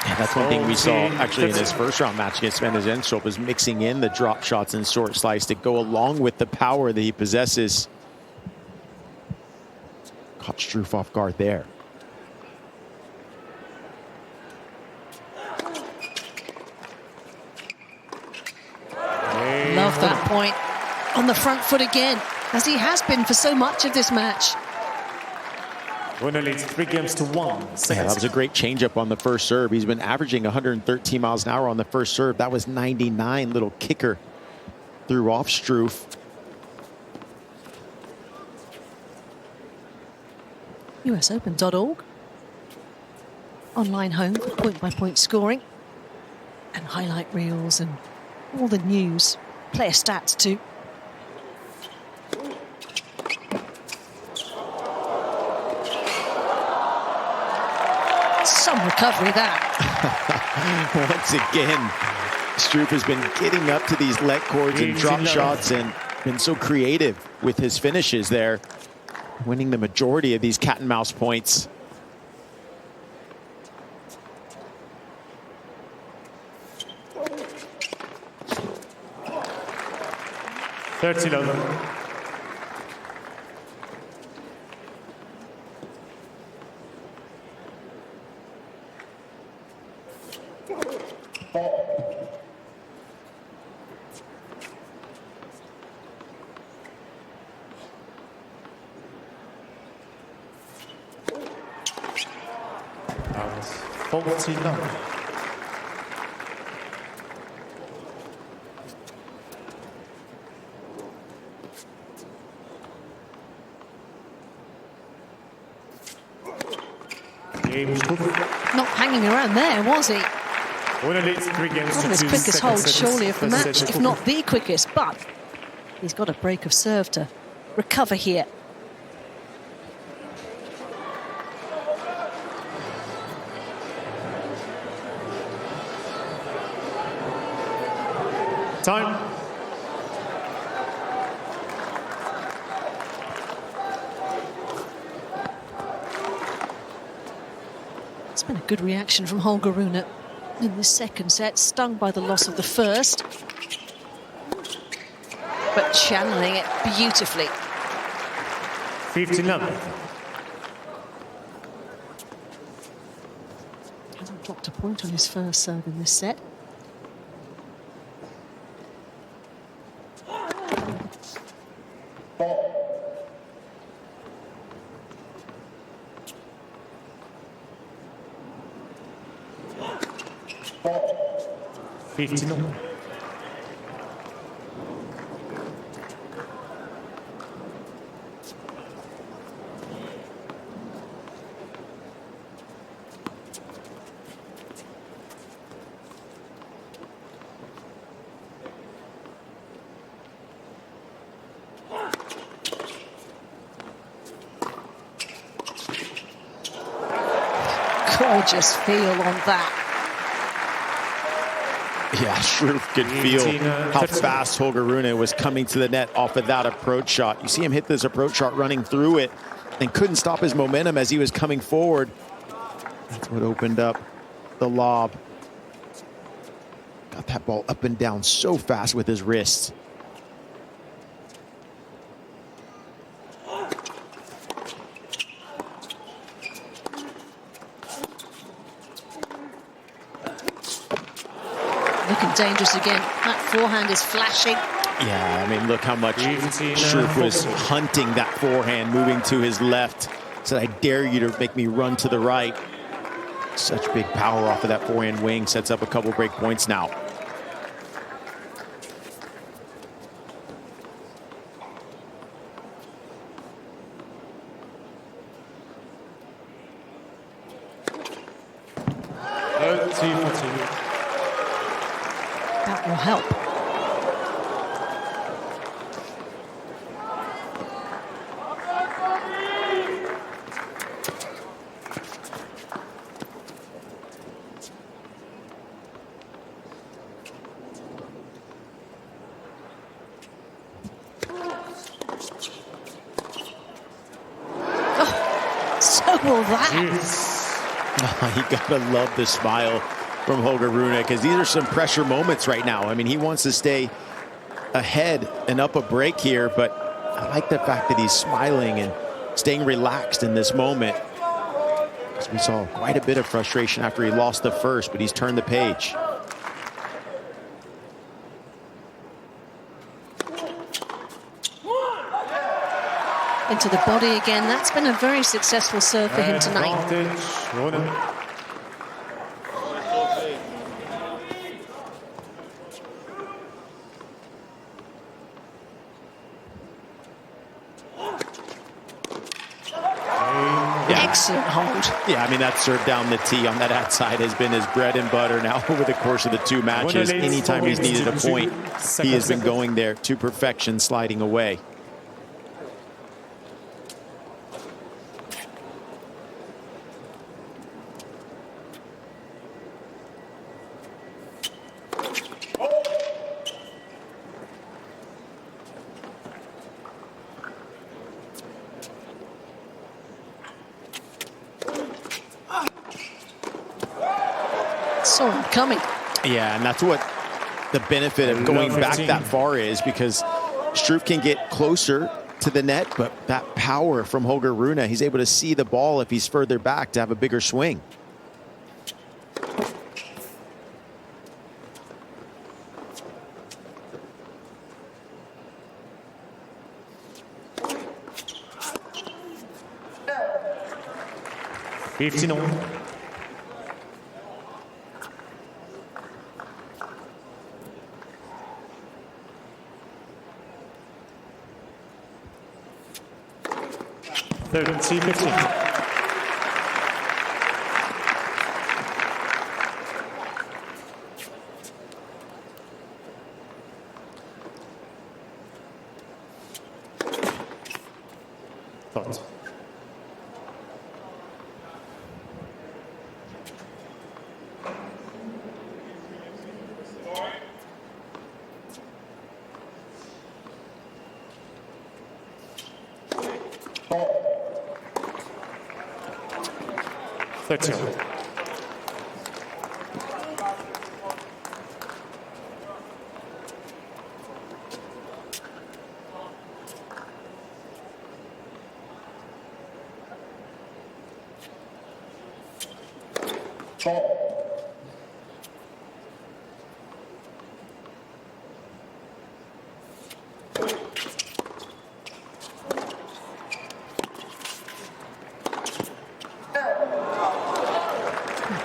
Speaker 2: Yeah, that's one thing we saw actually in his first round match against Jan Lennard Struff, was mixing in the drop shots and short slice to go along with the power that he possesses. Caught Struff off guard there.
Speaker 3: Love that point. On the front foot again, as he has been for so much of this match.
Speaker 1: Rune leads 3 games to 1.
Speaker 2: Yeah, that was a great changeup on the first serve. He's been averaging 113 miles an hour on the first serve. That was 99, little kicker threw off Struff.
Speaker 3: USOpen.org. Online home for point-by-point scoring and highlight reels and all the news. Player stats too. Some recovery that.
Speaker 2: Once again, Struff has been getting up to these let cords and drop shots and been so creative with his finishes there, winning the majority of these cat and mouse points.
Speaker 1: $30. $40.
Speaker 3: Not hanging around there, was he?
Speaker 1: Rune leads 3 games
Speaker 3: One
Speaker 1: to
Speaker 3: of his
Speaker 1: 2.
Speaker 3: quickest holds,
Speaker 1: Second
Speaker 3: surely, of the
Speaker 1: set.
Speaker 3: match, if not the quickest. But he's got a break of serve to recover here.
Speaker 1: Time.
Speaker 3: It's been a good reaction from Holger Rune in this second set, stung by the loss of the first, but channeling it beautifully.
Speaker 1: 59.
Speaker 3: Hasn't dropped a point on his first serve in this set.
Speaker 1: $50.
Speaker 3: Gorgeous feel on that.
Speaker 2: Yeah, Struff could feel how fast Holger Rune was coming to the net off of that approach shot. You see him hit this approach shot running through it and couldn't stop his momentum as he was coming forward. That's what opened up the lob. Got that ball up and down so fast with his wrists.
Speaker 3: Looking dangerous again. That forehand is flashing.
Speaker 2: Yeah, I mean, look how much Struff was hunting that forehand, moving to his left. Said, I dare you to make me run to the right. Such big power off of that forehand wing. Sets up a couple break points now.
Speaker 3: or help. So will that.
Speaker 2: You gotta love the smile from Holger Rune, because these are some pressure moments right now. I mean, he wants to stay ahead and up a break here, but I like the fact that he's smiling and staying relaxed in this moment. As we saw quite a bit of frustration after he lost the first, but he's turned the page.
Speaker 3: Into the body again. That's been a very successful serve for him tonight.
Speaker 1: Advantage, Rune.
Speaker 3: Excellent hold.
Speaker 2: Yeah, I mean, that serve down the tee on that outside has been his bread and butter now over the course of the two matches. Anytime he's needed a point, he has been going there to perfection, sliding away.
Speaker 3: Saw him coming.
Speaker 2: Yeah, and that's what the benefit of going back that far is, because Struff can get closer to the net, but that power from Holger Rune, he's able to see the ball if he's further back to have a bigger swing.
Speaker 1: Thoughts? That's it.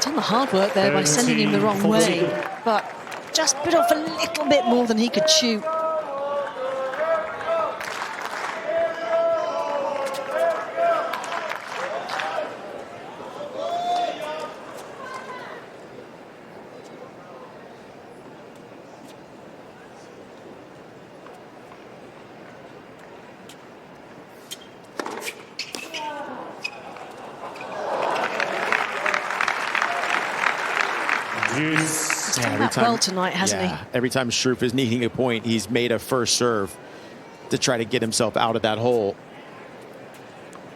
Speaker 3: Done the hard work there by sending him the wrong way, but just bit off a little bit more than he could chew. He's done that well tonight, hasn't he?
Speaker 2: Every time Struff is needing a point, he's made a first serve to try to get himself out of that hole.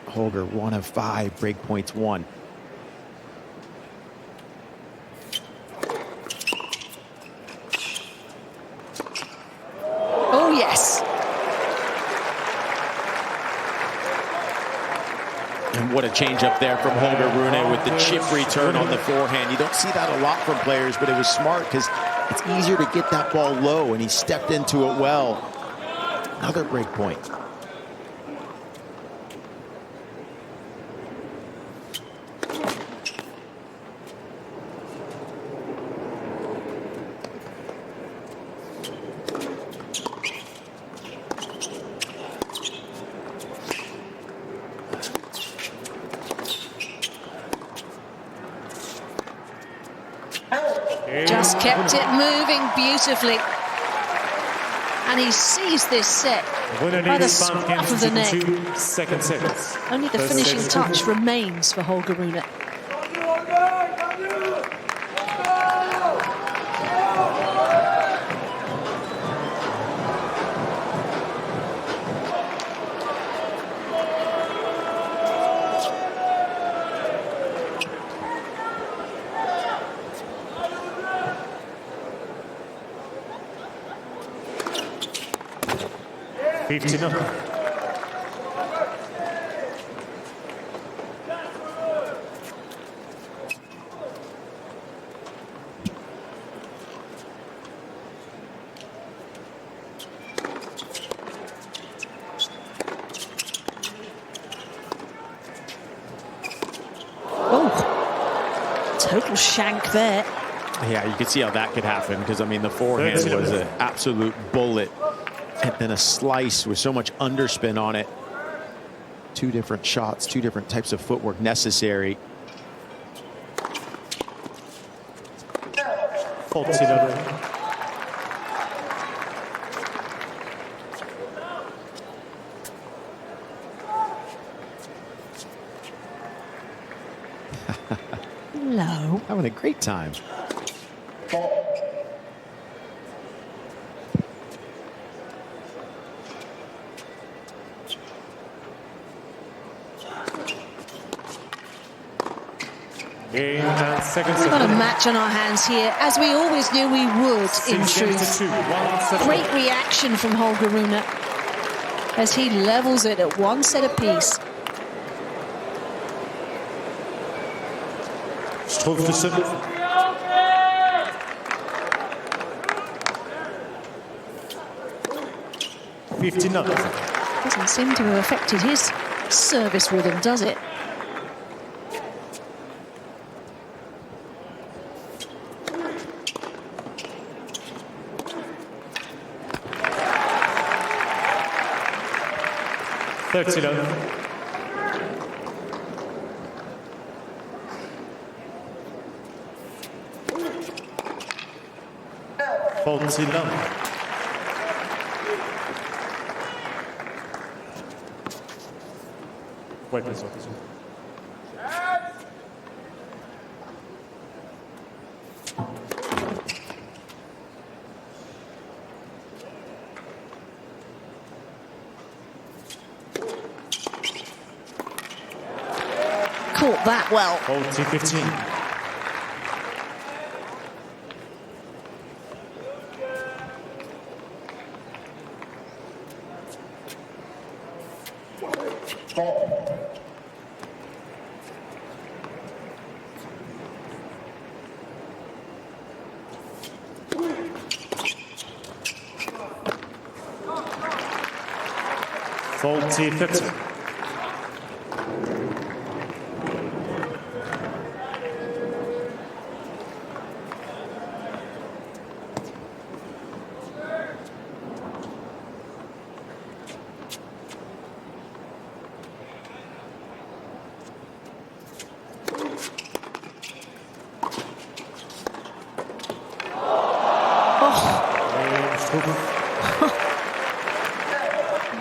Speaker 2: Holger, 1 of 5, break points 1.
Speaker 3: Oh, yes.
Speaker 2: And what a change up there from Holger Rune with the chip return on the forehand. You don't see that a lot from players, but it was smart because it's easier to get that ball low, and he stepped into it well. Another break point.
Speaker 3: He's kept it moving beautifully. And he sees this set
Speaker 1: Winner
Speaker 3: by the
Speaker 1: leads 5
Speaker 3: scruff
Speaker 1: games
Speaker 3: of the
Speaker 1: to
Speaker 3: neck.
Speaker 1: 2 second sets.
Speaker 3: Only the
Speaker 1: First
Speaker 3: finishing
Speaker 1: set.
Speaker 3: touch remains for Holger Rune. Oh, total shank there.
Speaker 2: Yeah, you can see how that could happen because, I mean, the forehand was an absolute bullet. And then a slice with so much underspin on it. 2 different shots, 2 different types of footwork necessary.
Speaker 1: 40.
Speaker 3: Low.
Speaker 2: Having a great time.
Speaker 1: Game and second
Speaker 3: We've got a
Speaker 1: set.
Speaker 3: match on our hands here, as we always knew we would, in
Speaker 1: 6 games
Speaker 3: truth.
Speaker 1: to 2. 1 set.
Speaker 3: Great reaction from Holger Rune as he levels it at 1 set apiece.
Speaker 1: Struff to serve.
Speaker 3: Doesn't seem to have affected his service rhythm, does it? Caught that well.
Speaker 1: 40-15.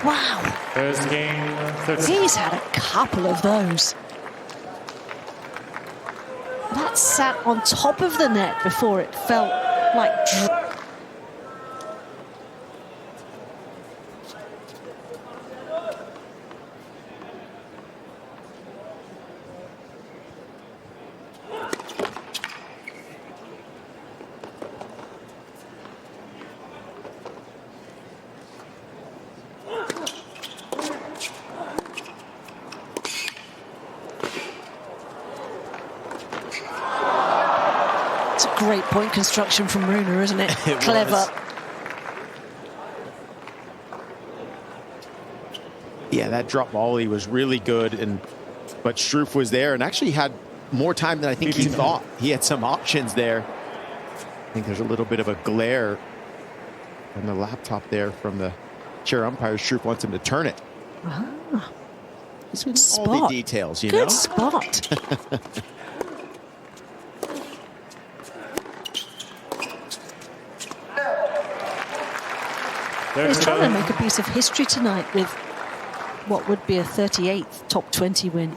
Speaker 3: Wow.
Speaker 1: First game, 30.
Speaker 3: He's had a couple of those. That sat on top of the net before it felt like... Great point construction from Rune, isn't it?
Speaker 2: It
Speaker 3: Clever.
Speaker 2: was. Yeah, that drop volley was really good, but Struff was there and actually had more time than I think he thought. He had some options there. I think there's a little bit of a glare on the laptop there from the chair umpire. Struff wants him to turn it.
Speaker 3: Ah,
Speaker 2: Good
Speaker 3: spot.
Speaker 2: All the details, you
Speaker 3: Good
Speaker 2: know?
Speaker 3: spot. He's trying to make a piece of history tonight with what would be a 38th top 20 win,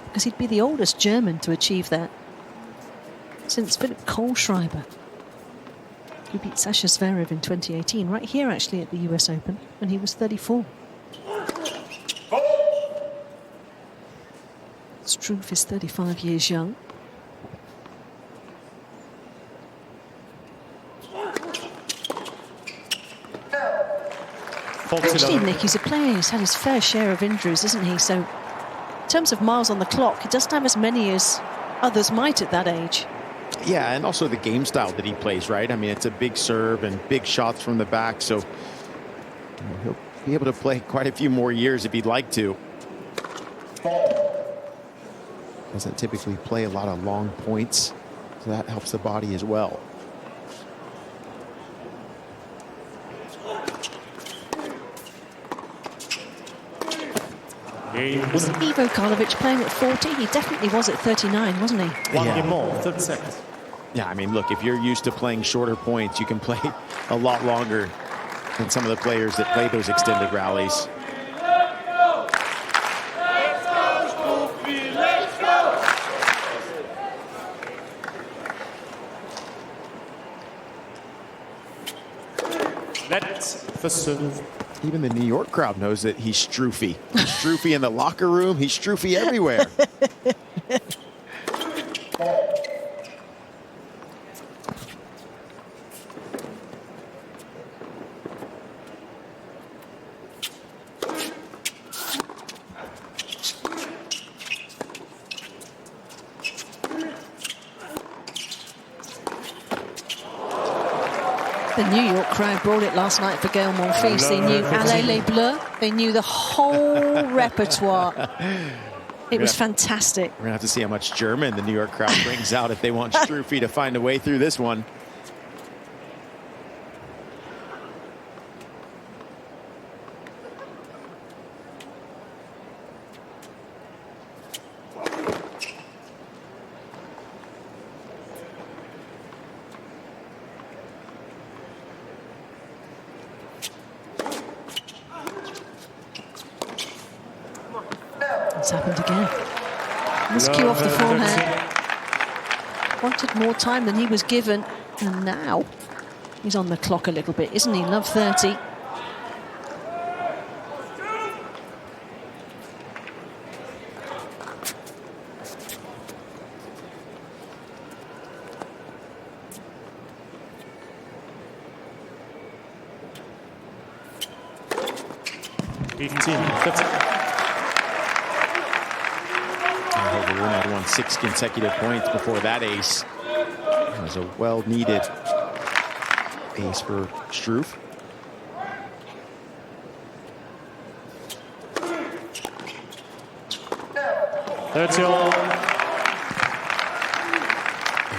Speaker 3: because he'd be the oldest German to achieve that since Philipp Kohlschreiber, who beat Sasha Zverev in 2018, right here actually at the US Open when he was 34. Struff is 35 years young. Actually, Nick, he's a player who's had his fair share of injuries, isn't he? So, in terms of miles on the clock, he doesn't have as many as others might at that age.
Speaker 2: Yeah, and also the game style that he plays, right? I mean, it's a big serve and big shots from the back, so he'll be able to play quite a few more years if he'd like to. Doesn't typically play a lot of long points, so that helps the body as well.
Speaker 3: Was Ivo Karlovic playing at 40? He definitely was at 39, wasn't he?
Speaker 1: One game more, 30 seconds.
Speaker 2: Yeah, I mean, look, if you're used to playing shorter points, you can play a lot longer than some of the players that play those extended rallies.
Speaker 1: That's the serve.
Speaker 2: Even the New York crowd knows that he's Struffy. He's Struffy in the locker room. He's Struffy everywhere.
Speaker 3: The New York crowd brought it last night for Gaël Monfils. They knew Allez les Bleus. They knew the whole repertoire. It was fantastic.
Speaker 2: We're going to have to see how much German the New York crowd brings out if they want Struffy to find a way through this one.
Speaker 3: It's happened again. Miscue off the forehand. Wanted more time than he was given, and now he's on the clock a little bit, isn't he? Love 30.
Speaker 2: Holger Rune had won 6 consecutive points before that ace. It was a well-needed ace for Struff. And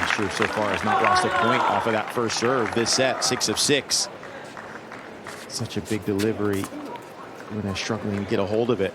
Speaker 2: Struff so far has not lost a point off of that first serve this set, 6 of 6. Such a big delivery. Rune struggling to get a hold of it.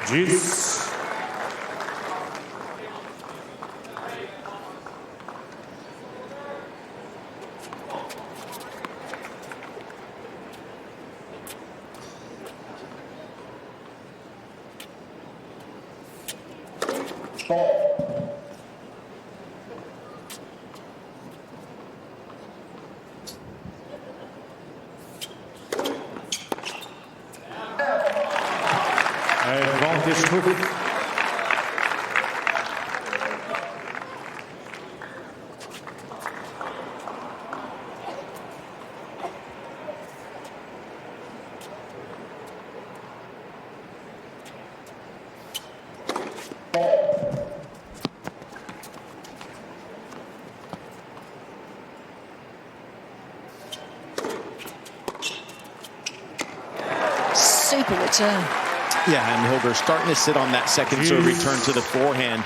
Speaker 1: Juice. Advantage Struff.
Speaker 3: super return.
Speaker 2: Yeah, and Holger starting to sit on that second serve return to the forehand.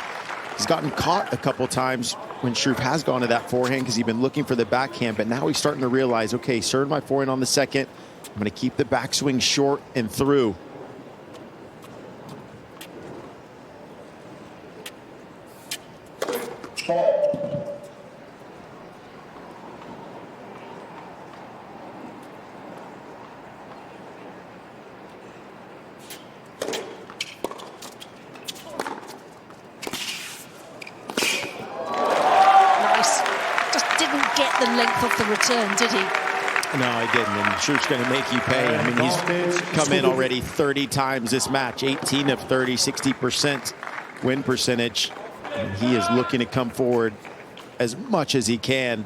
Speaker 2: He's gotten caught a couple times when Struff has gone to that forehand because he's been looking for the backhand, but now he's starting to realize, okay, serve my forehand on the second. I'm going to keep the backswing short and through.
Speaker 3: The length of the return, did he?
Speaker 2: No, he didn't, and Struff's going to make you pay. I mean, he's come in already 30 times this match, 18 of 30, 60% win percentage. And he is looking to come forward as much as he can.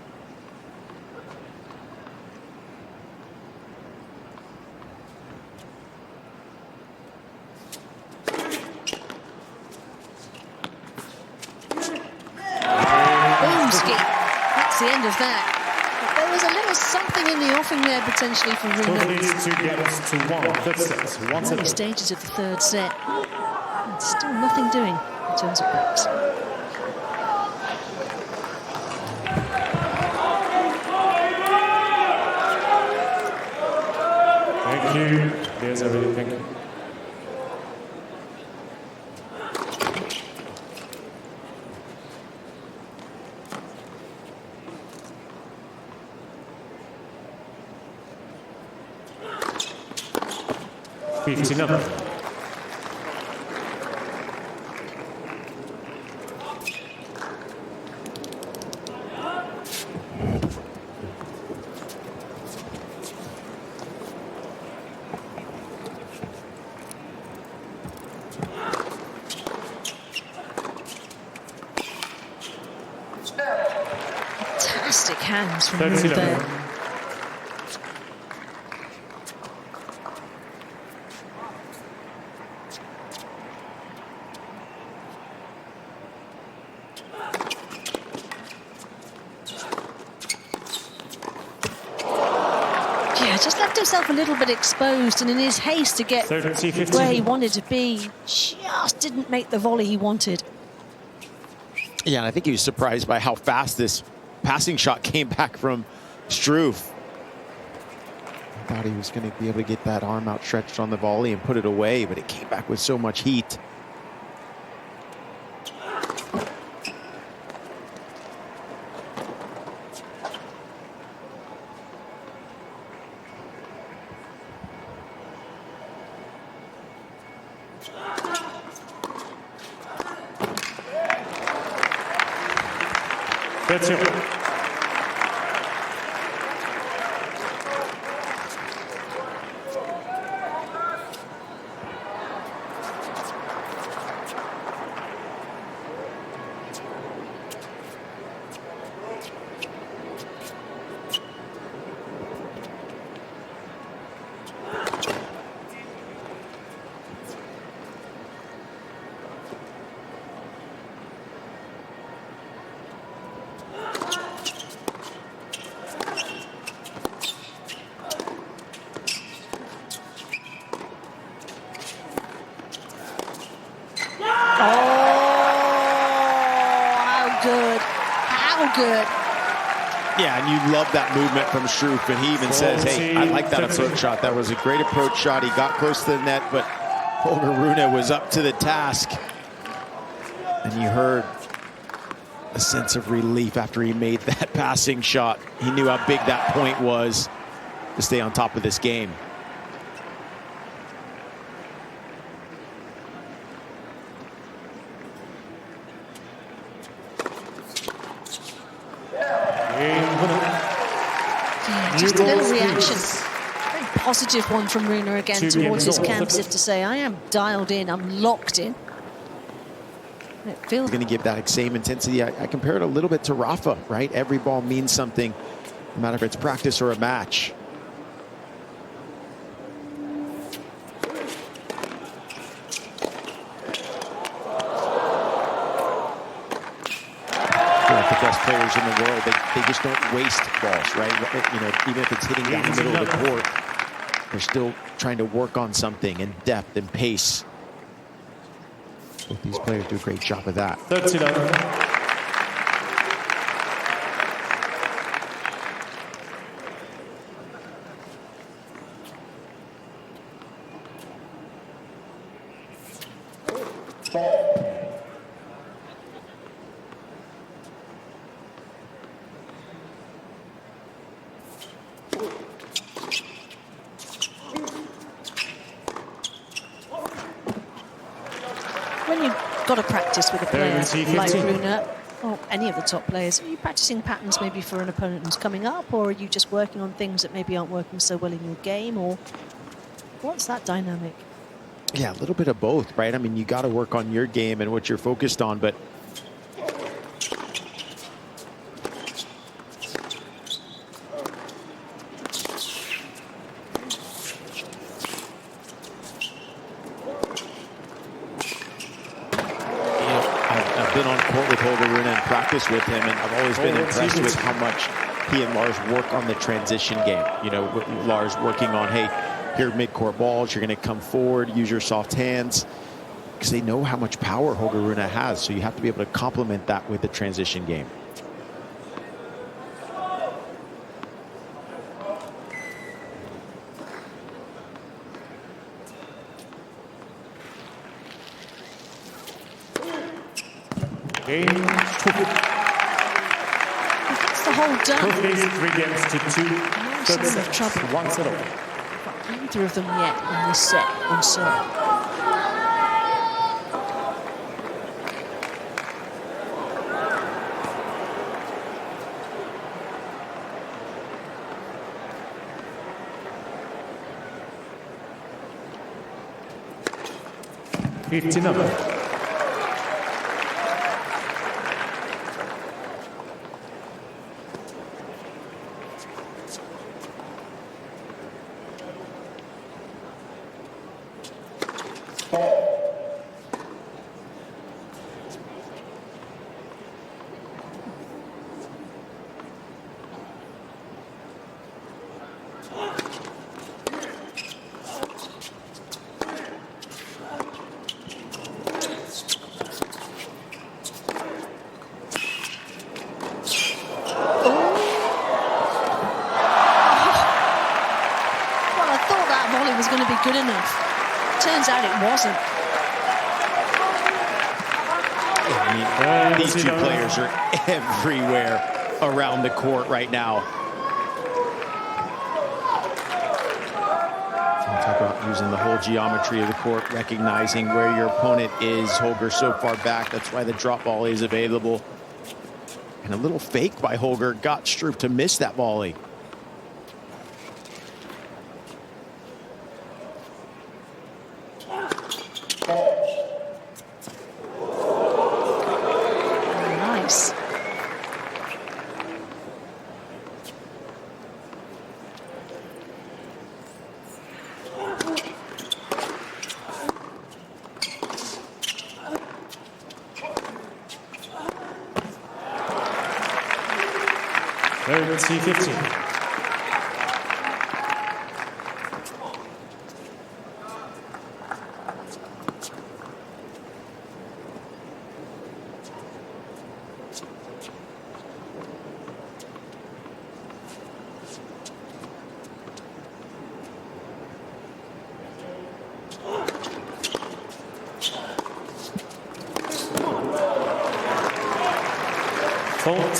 Speaker 3: The end of that. But there was a little something in the offing there potentially for Rune.
Speaker 1: Needs to get us to one.
Speaker 3: Early stages of the third set. And still nothing doing in terms of breaks.
Speaker 1: Thank you. There's everything. Thank you. Number.
Speaker 3: Fantastic hands from Rune there. Just left himself a little bit exposed, and in his haste to get where he wanted to be, just didn't make the volley he wanted.
Speaker 2: Yeah, and I think he was surprised by how fast this passing shot came back from Struff. I thought he was going to be able to get that arm outstretched on the volley and put it away, but it came back with so much heat.
Speaker 1: That's it.
Speaker 3: Good.
Speaker 2: Yeah, and you love that movement from Struff, and he even says, hey, I like that approach shot. That was a great approach shot. He got close to the net, but Holger Rune was up to the task. And you heard a sense of relief after he made that passing shot. He knew how big that point was to stay on top of this game.
Speaker 3: Just a little reaction. Very positive one from Rune again towards his camp, as if to say, I am dialed in, I'm locked in. It feels
Speaker 2: going to give that same intensity. I compare it a little bit to Rafa, right? Every ball means something, no matter if it's practice or a match. The best players in the world, they just don't waste balls, right? You know, even if it's hitting down the middle of the court, They're still trying to work on something in depth and pace. Both these players do a great job of that.
Speaker 1: 39.
Speaker 3: When you've got to practice with a player
Speaker 1: Guarantee
Speaker 3: like
Speaker 1: 15.
Speaker 3: Rune, or any of the top players, are you practicing patterns maybe for an opponent who's coming up, or are you just working on things that maybe aren't working so well in your game, or what's that dynamic?
Speaker 2: Yeah, a little bit of both, right? I mean, you got to work on your game and what you're focused on, but I've been on court with Holger Rune and practiced with him, and I've always been impressed with how much he and Lars work on the transition game. You know, with Lars working on, hey, here are mid-court balls, you're going to come forward, use your soft hands, because they know how much power Holger Rune has, so you have to be able to complement that with the transition game.
Speaker 1: Game 2.
Speaker 3: That's the whole done.
Speaker 1: Both leads 3 games to 2.
Speaker 3: No
Speaker 1: Third
Speaker 3: sign of
Speaker 1: set,
Speaker 3: trouble.
Speaker 1: 1-0.
Speaker 3: Neither of them yet in this set on serve.
Speaker 1: $15.
Speaker 3: Was going to be good enough. Turns out it wasn't.
Speaker 2: I mean, these two players are everywhere around the court right now. Talk about using the whole geometry of the court, recognizing where your opponent is. Holger so far back, that's why the drop volley is available. And a little fake by Holger got Struff to miss that volley.
Speaker 3: Nice.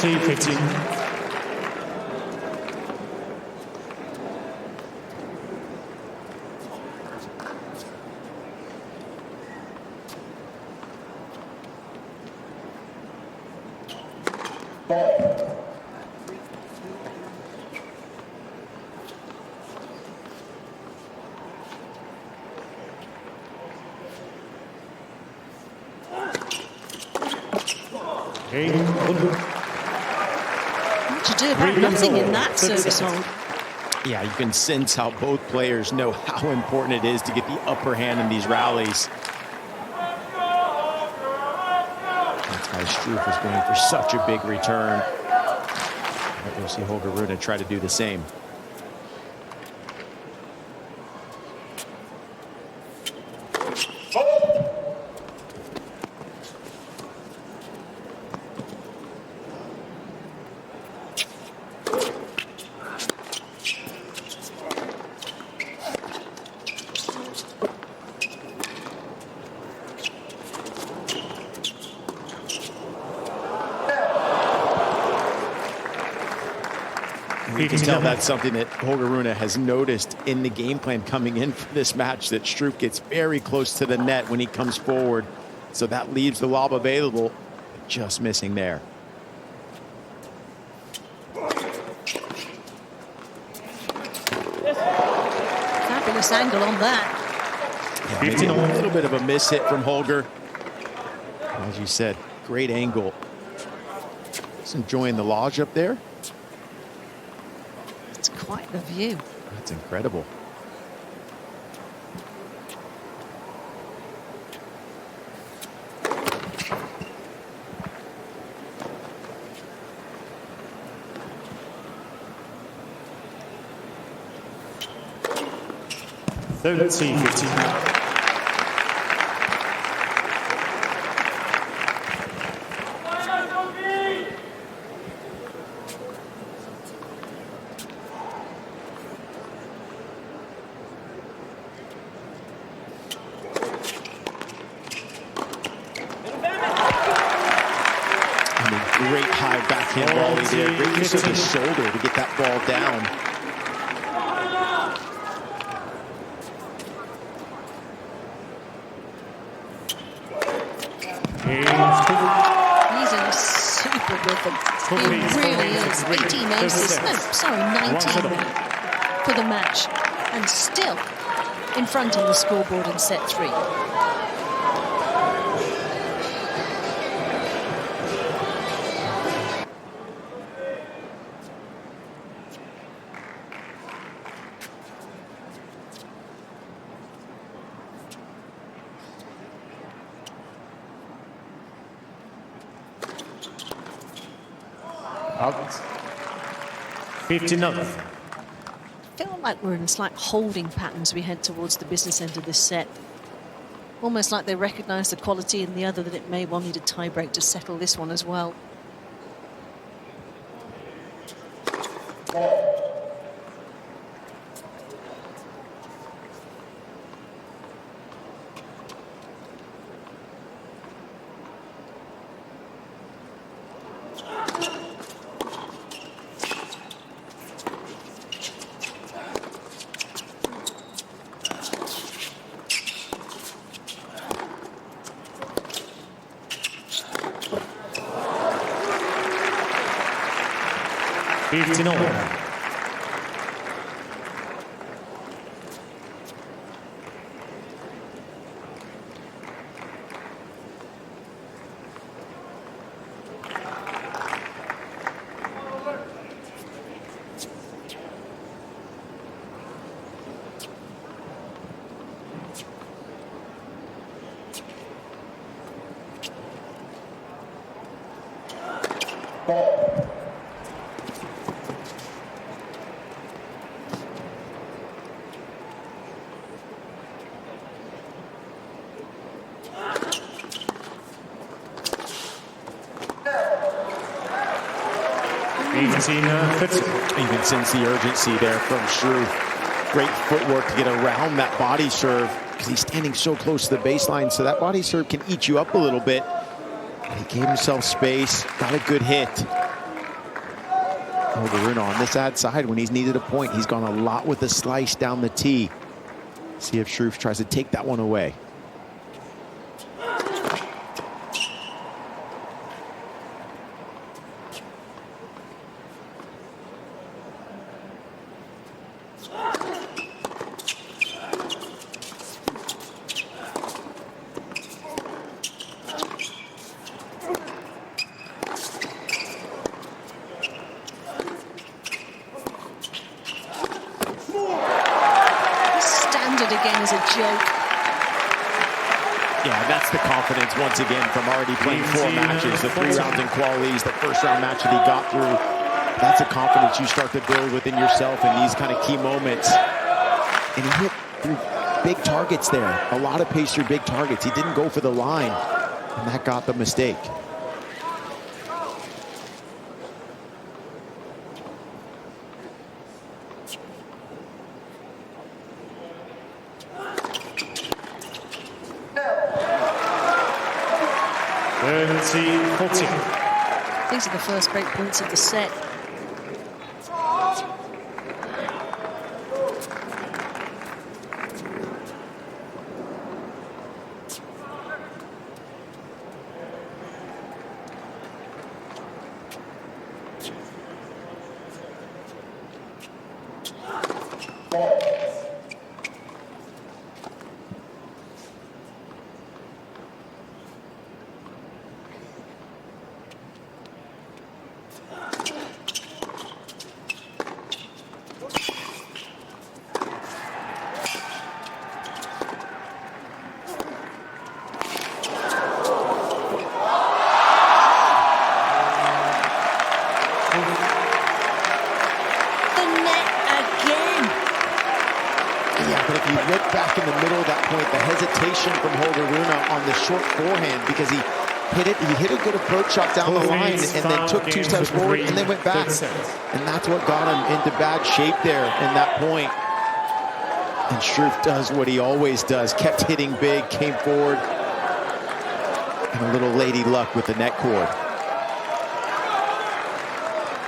Speaker 1: $15.
Speaker 3: What to do about nothing in that service hold.
Speaker 2: Yeah, you can sense how both players know how important it is to get the upper hand in these rallies. That's why Struff is going for such a big return. But we'll see Holger Rune try to do the same. You can tell that's something that Holger Rune has noticed in the game plan coming in for this match, that Struff gets very close to the net when he comes forward. So that leaves the lob available, just missing there.
Speaker 3: Fabulous angle on that.
Speaker 2: Yeah, maybe a little bit of a miss hit from Holger. As you said, great angle. Just enjoying the lodge up there.
Speaker 3: It's quite the view.
Speaker 2: That's incredible. Great high backhand volley there. Great use of the shoulder to get that ball down.
Speaker 3: He's in a super rhythm. He really is. 18 aces. No, sorry, 19 for the match. And still in front on the scoreboard in set 3.
Speaker 1: Out. 15-0.
Speaker 3: I feel like we're in a slight holding pattern as we head towards the business end of this set. Almost like they recognise the quality in the other, that it may well need a tiebreak to settle this one as well. You can sense the urgency there from Struff. Great footwork to get around that body serve, because he's standing so close to the baseline, so that body serve can eat you up a little bit. And he gave himself space, got a good hit. Holger Rune on this ad side, when he's needed a point, he's gone a lot with the slice down the tee. See if Struff tries to take that one away. Once again, from already playing 4 matches, the 3 rounds in qualies, the first round match that he got through, that's a confidence you start to build within yourself in these kind of key moments. And he hit through big targets there, a lot of pace through big targets. He didn't go for the line, and that got the mistake. These are the first break points of the set.
Speaker 2: Yeah, but if you look back in the middle of that point, the hesitation from Holger Rune on the short forehand, because he hit a good approach shot down the line and then took 2 steps forward and then went back. And that's what got him into bad shape there in that point. And Struff does what he always does, kept hitting big, came forward. And a little lady luck with the net cord.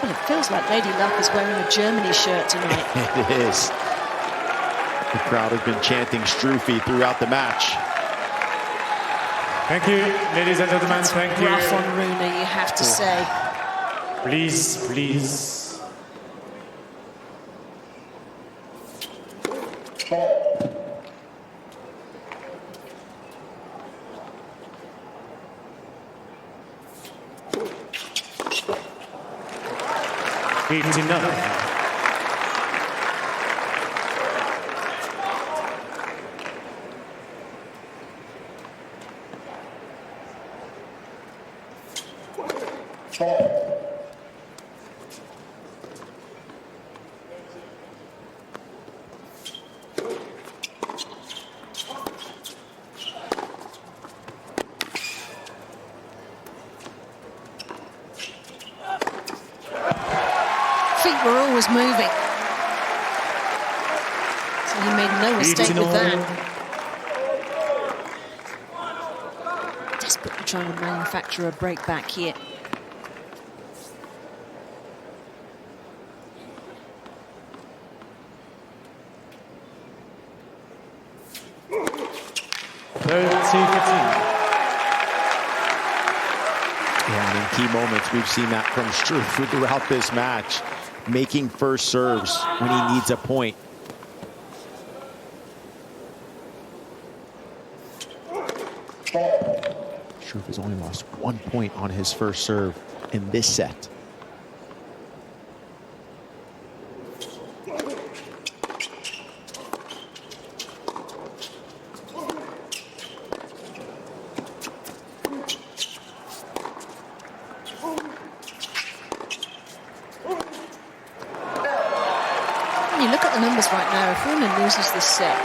Speaker 3: Well, it feels like Lady Luck is wearing a Germany shirt tonight.
Speaker 2: It is. The crowd has been chanting Struffy throughout the match.
Speaker 1: Thank you, ladies and gentlemen. Thank you.
Speaker 3: Rough on Rune, you have to say.
Speaker 1: Please, please.
Speaker 3: Feet were always moving. So he made no mistake with that. Desperately trying to manufacture a break back here.
Speaker 2: Yeah, and in key moments, we've seen that from Struff throughout this match, making first serves when he needs a point. Struff has only lost 1 point on his first serve in this set.
Speaker 3: You look at the numbers right now. If Rune loses this set,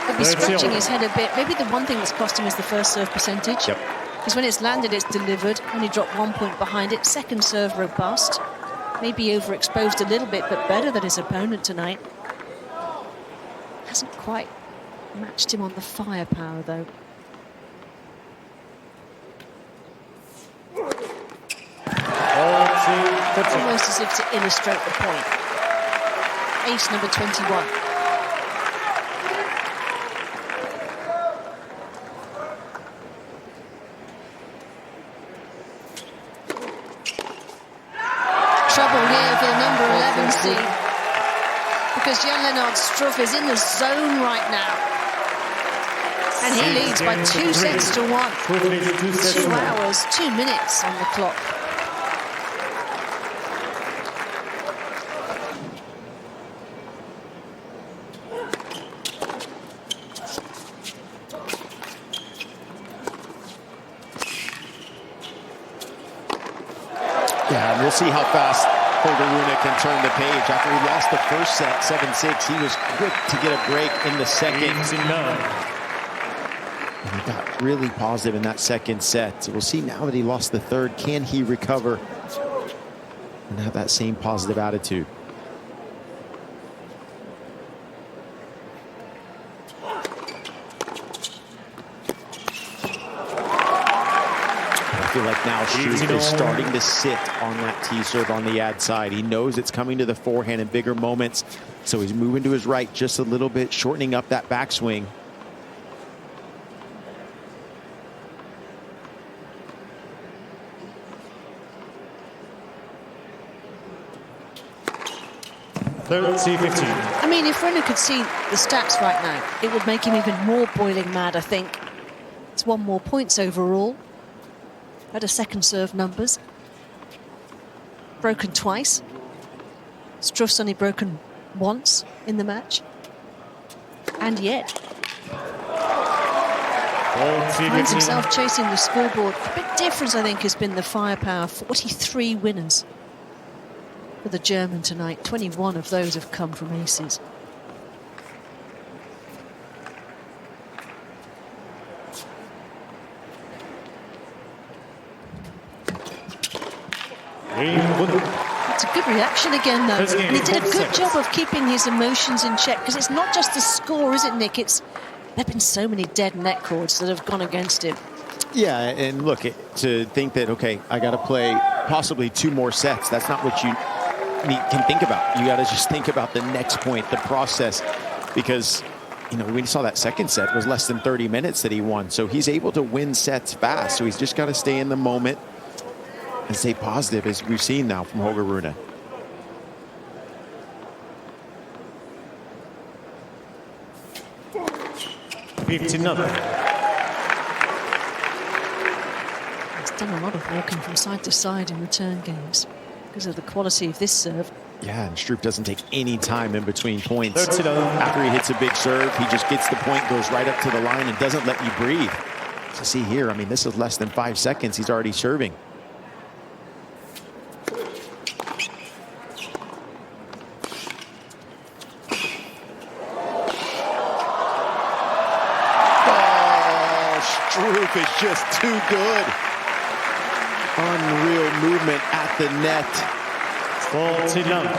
Speaker 3: he'll be scratching his head a bit. Maybe the one thing that's cost him is the first serve percentage.
Speaker 2: Yep.
Speaker 3: Because when it's landed, it's delivered. Only dropped 1 point behind it. Second serve robust. Maybe overexposed a little bit, but better than his opponent tonight. Hasn't quite matched him on the firepower, though. Almost as if to illustrate the point. Ace number 21. Trouble here for the number 11 seed, because Jan Lennard Struff is in the zone right now. And he leads by 2 sets to 1. 2 hours, 2 minutes on the clock.
Speaker 2: Yeah, and we'll see how fast Holger Rune can turn the page. After he lost the first set, 7-6, he was quick to get a break in the second. And he got really positive in that second set. So we'll see now that he lost the third, can he recover and have that same positive attitude? I feel like now Struff is starting to sit on that tee serve on the ad side. He knows it's coming to the forehand in bigger moments, so he's moving to his right just a little bit, shortening up that backswing.
Speaker 3: I mean, if Rune could see the stats right now, it would make him even more boiling mad, I think. It's 1 more points overall. Better second serve numbers. Broken twice. Struff's only broken once in the match. And yet finds himself chasing the scoreboard. The big difference, I think, has been the firepower. 43 winners for the German tonight. 21 of those have come from aces. It's a good reaction again, though.
Speaker 1: First game,
Speaker 3: And he did a good
Speaker 1: 46.
Speaker 3: job of keeping his emotions in check, because it's not just the score, is it, Nick? There have been so many dead net cords that have gone against him.
Speaker 2: Yeah, and look, to think that, okay, I got to play possibly 2 more sets, that's not what you can think about. You got to just think about the next point, the process, because, you know, we saw that second set was less than 30 minutes that he won. So he's able to win sets fast. So he's just got to stay in the moment and stay positive, as we've seen now from Holger Rune.
Speaker 3: He's done a lot of walking from side to side in return games because of the quality of this serve.
Speaker 2: Yeah, and Struff doesn't take any time in between points.
Speaker 1: 30 love.
Speaker 2: After he hits a big serve, he just gets the point, goes right up to the line, and doesn't let you breathe. So see here, I mean, this is less than 5 seconds. He's already serving. Struff is just too good. Unreal movement at the net.
Speaker 1: 40 love.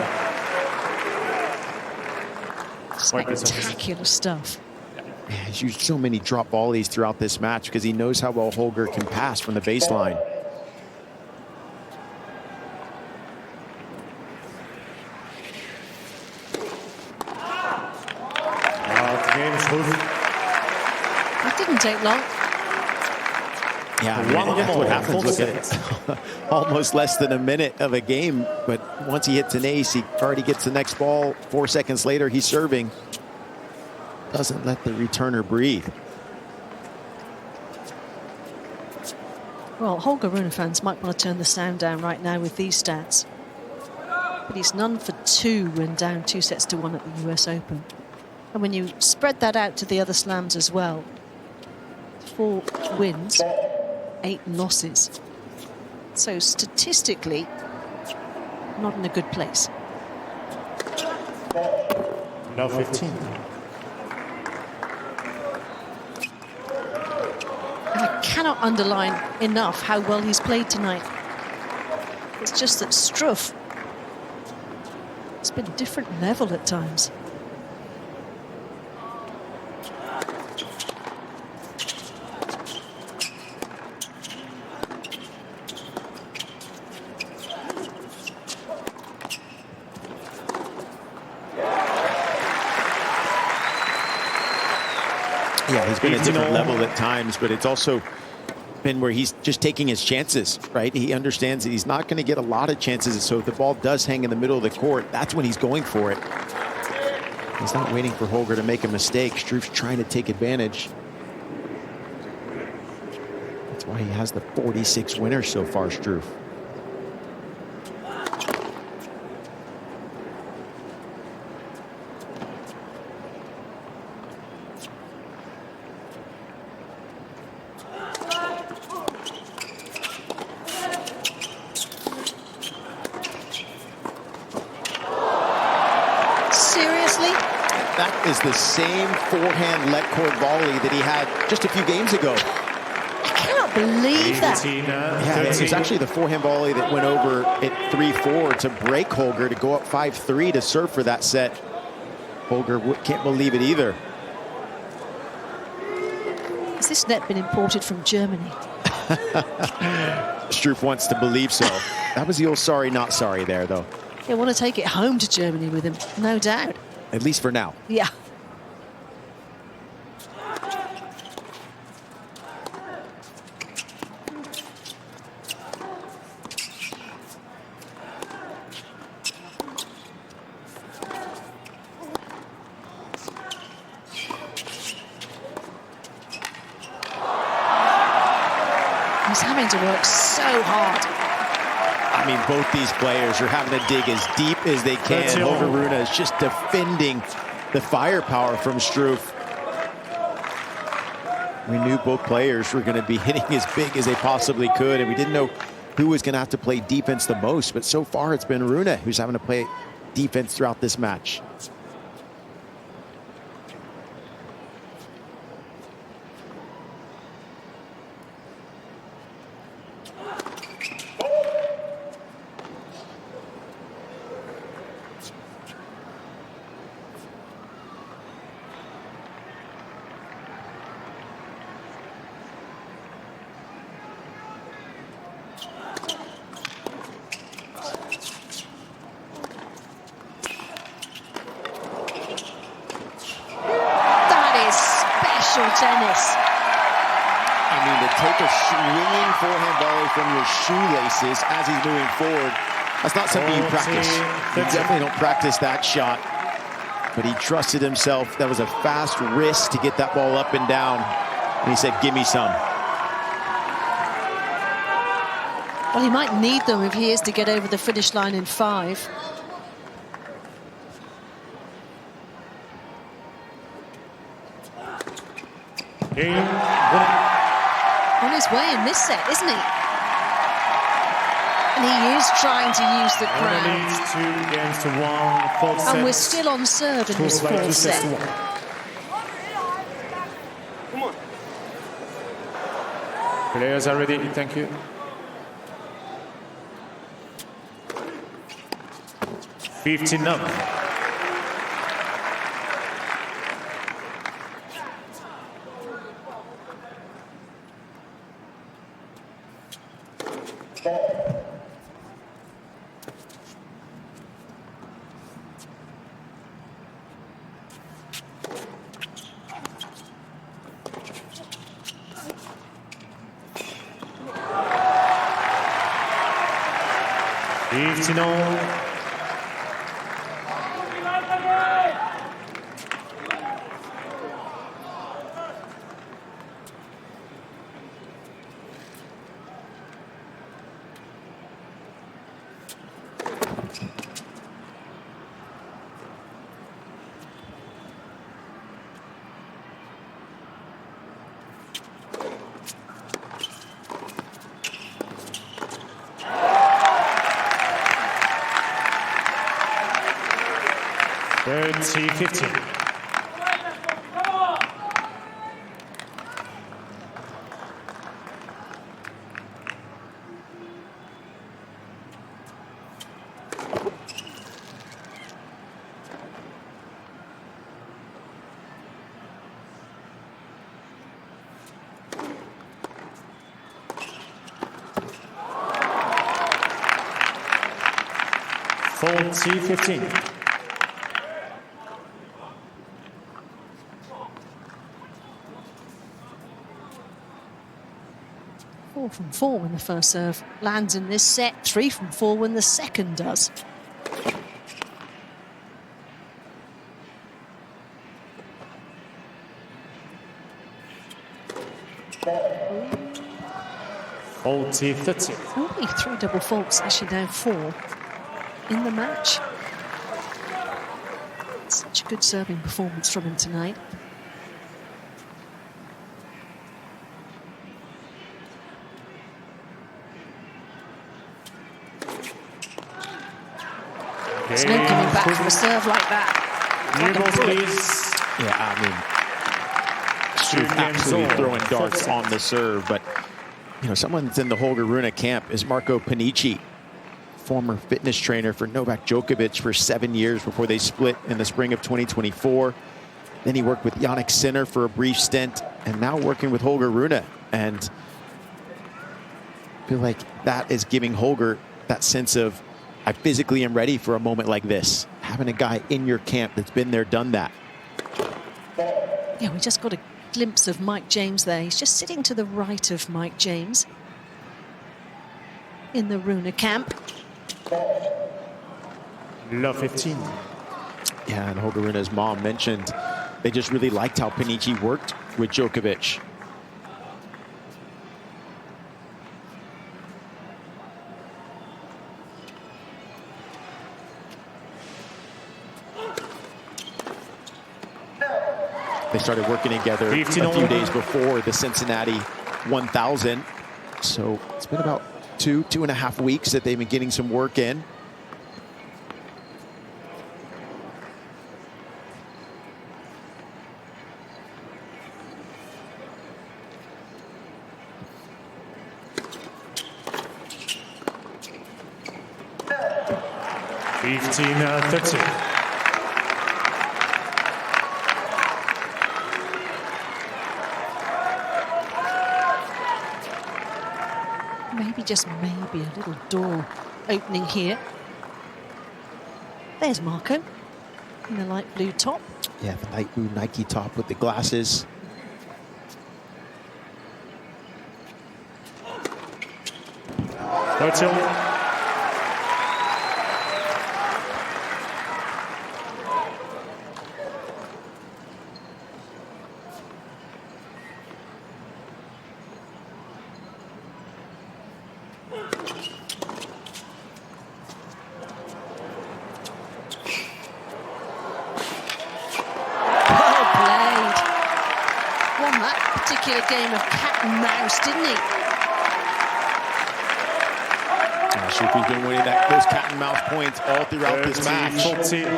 Speaker 3: Spectacular stuff.
Speaker 2: Yeah, he's used so many drop volleys throughout this match because he knows how well Holger can pass from the baseline.
Speaker 3: It didn't take long.
Speaker 2: Yeah, I mean, that's what happens. Look at it. Almost less than a minute of a game, but once he hits an ace, he already gets the next ball. 4 seconds later, he's serving. Doesn't let the returner breathe.
Speaker 3: Well, Holger Rune fans might want to turn the sound down right now with these stats. But he's none for 2 when down 2-1 at the US Open. And when you spread that out to the other slams as well, 4 wins, 8 losses. So statistically, not in a good place.
Speaker 1: No 15.
Speaker 3: And I cannot underline enough how well he's played tonight. It's just that Struff, it's been a different level at times.
Speaker 2: Yeah, he's been a different level at times, but it's also been where he's just taking his chances, right? He understands that he's not going to get a lot of chances, so if the ball does hang in the middle of the court, that's when he's going for it. He's not waiting for Holger to make a mistake. Struff's trying to take advantage. That's why he has the 46 winners so far, Struff. That is the same forehand let court volley that he had just a few games ago.
Speaker 3: I cannot believe that.
Speaker 2: Yeah, it was actually the forehand volley that went over at 3-4 to break Holger to go up 5-3 to serve for that set. Holger can't believe it either.
Speaker 3: Has this net been imported from Germany?
Speaker 2: Struff wants to believe so. That was the old sorry, not sorry there, though.
Speaker 3: He'll want to take it home to Germany with him, no doubt.
Speaker 2: At least for now.
Speaker 3: Yeah. He's having to work so hard.
Speaker 2: I mean, both these players are having to dig as deep as they can. Holger Rune is just defending the firepower from Struff. We knew both players were going to be hitting as big as they possibly could, and we didn't know who was going to have to play defense the most. But so far, it's been Rune who's having to play defense throughout this match.
Speaker 3: Mental tennis.
Speaker 2: I mean, to take a swinging forehand volley from your shoelaces as he's moving forward, that's not something you practice. You definitely don't practice that shot. But he trusted himself. That was a fast wrist to get that ball up and down. And he said, give me some.
Speaker 3: Well, he might need them if he is to get over the finish line in 5. On his way in this set, isn't he? And he is trying to use the crowd. And we're still on serve in this 4th set.
Speaker 1: Players are ready, thank you. $15 up. $30-15. $40-15.
Speaker 3: 4 from 4 when the first serve lands in this set. 3 from 4 when the second does.
Speaker 1: $40-30.
Speaker 3: Only 3 double faults, actually now 4 in the match. Such a good serving performance from him tonight. There's no coming back from a serve like that.
Speaker 1: New balls, please.
Speaker 2: Yeah, I mean, absolutely throwing darts on the serve. But, you know, someone that's in the Holger Rune camp is Marco Panici, former fitness trainer for Novak Djokovic for 7 years before they split in the spring of 2024. Then he worked with Jannik Sinner for a brief stint, and now working with Holger Rune. And I feel like that is giving Holger that sense of, I physically am ready for a moment like this. Having a guy in your camp that's been there, done that.
Speaker 3: Yeah, we just got a glimpse of Mike James there. He's just sitting to the right of Mike James in the Rune camp.
Speaker 1: Love 15.
Speaker 2: Yeah, and Holger Rune's mom mentioned they just really liked how Panici worked with Djokovic. They started working together a few days before the Cincinnati 1000. So it's been about 2.5 weeks that they've been getting some work in.
Speaker 1: $15-13.
Speaker 3: Maybe, just maybe, a little door opening here. There's Marco in the light blue top.
Speaker 2: Yeah, the light blue Nike top with the glasses.
Speaker 1: 30.
Speaker 3: Game of cat and mouse, didn't he?
Speaker 2: Struff has been winning those cat and mouse points all throughout this match.
Speaker 1: 40.
Speaker 2: The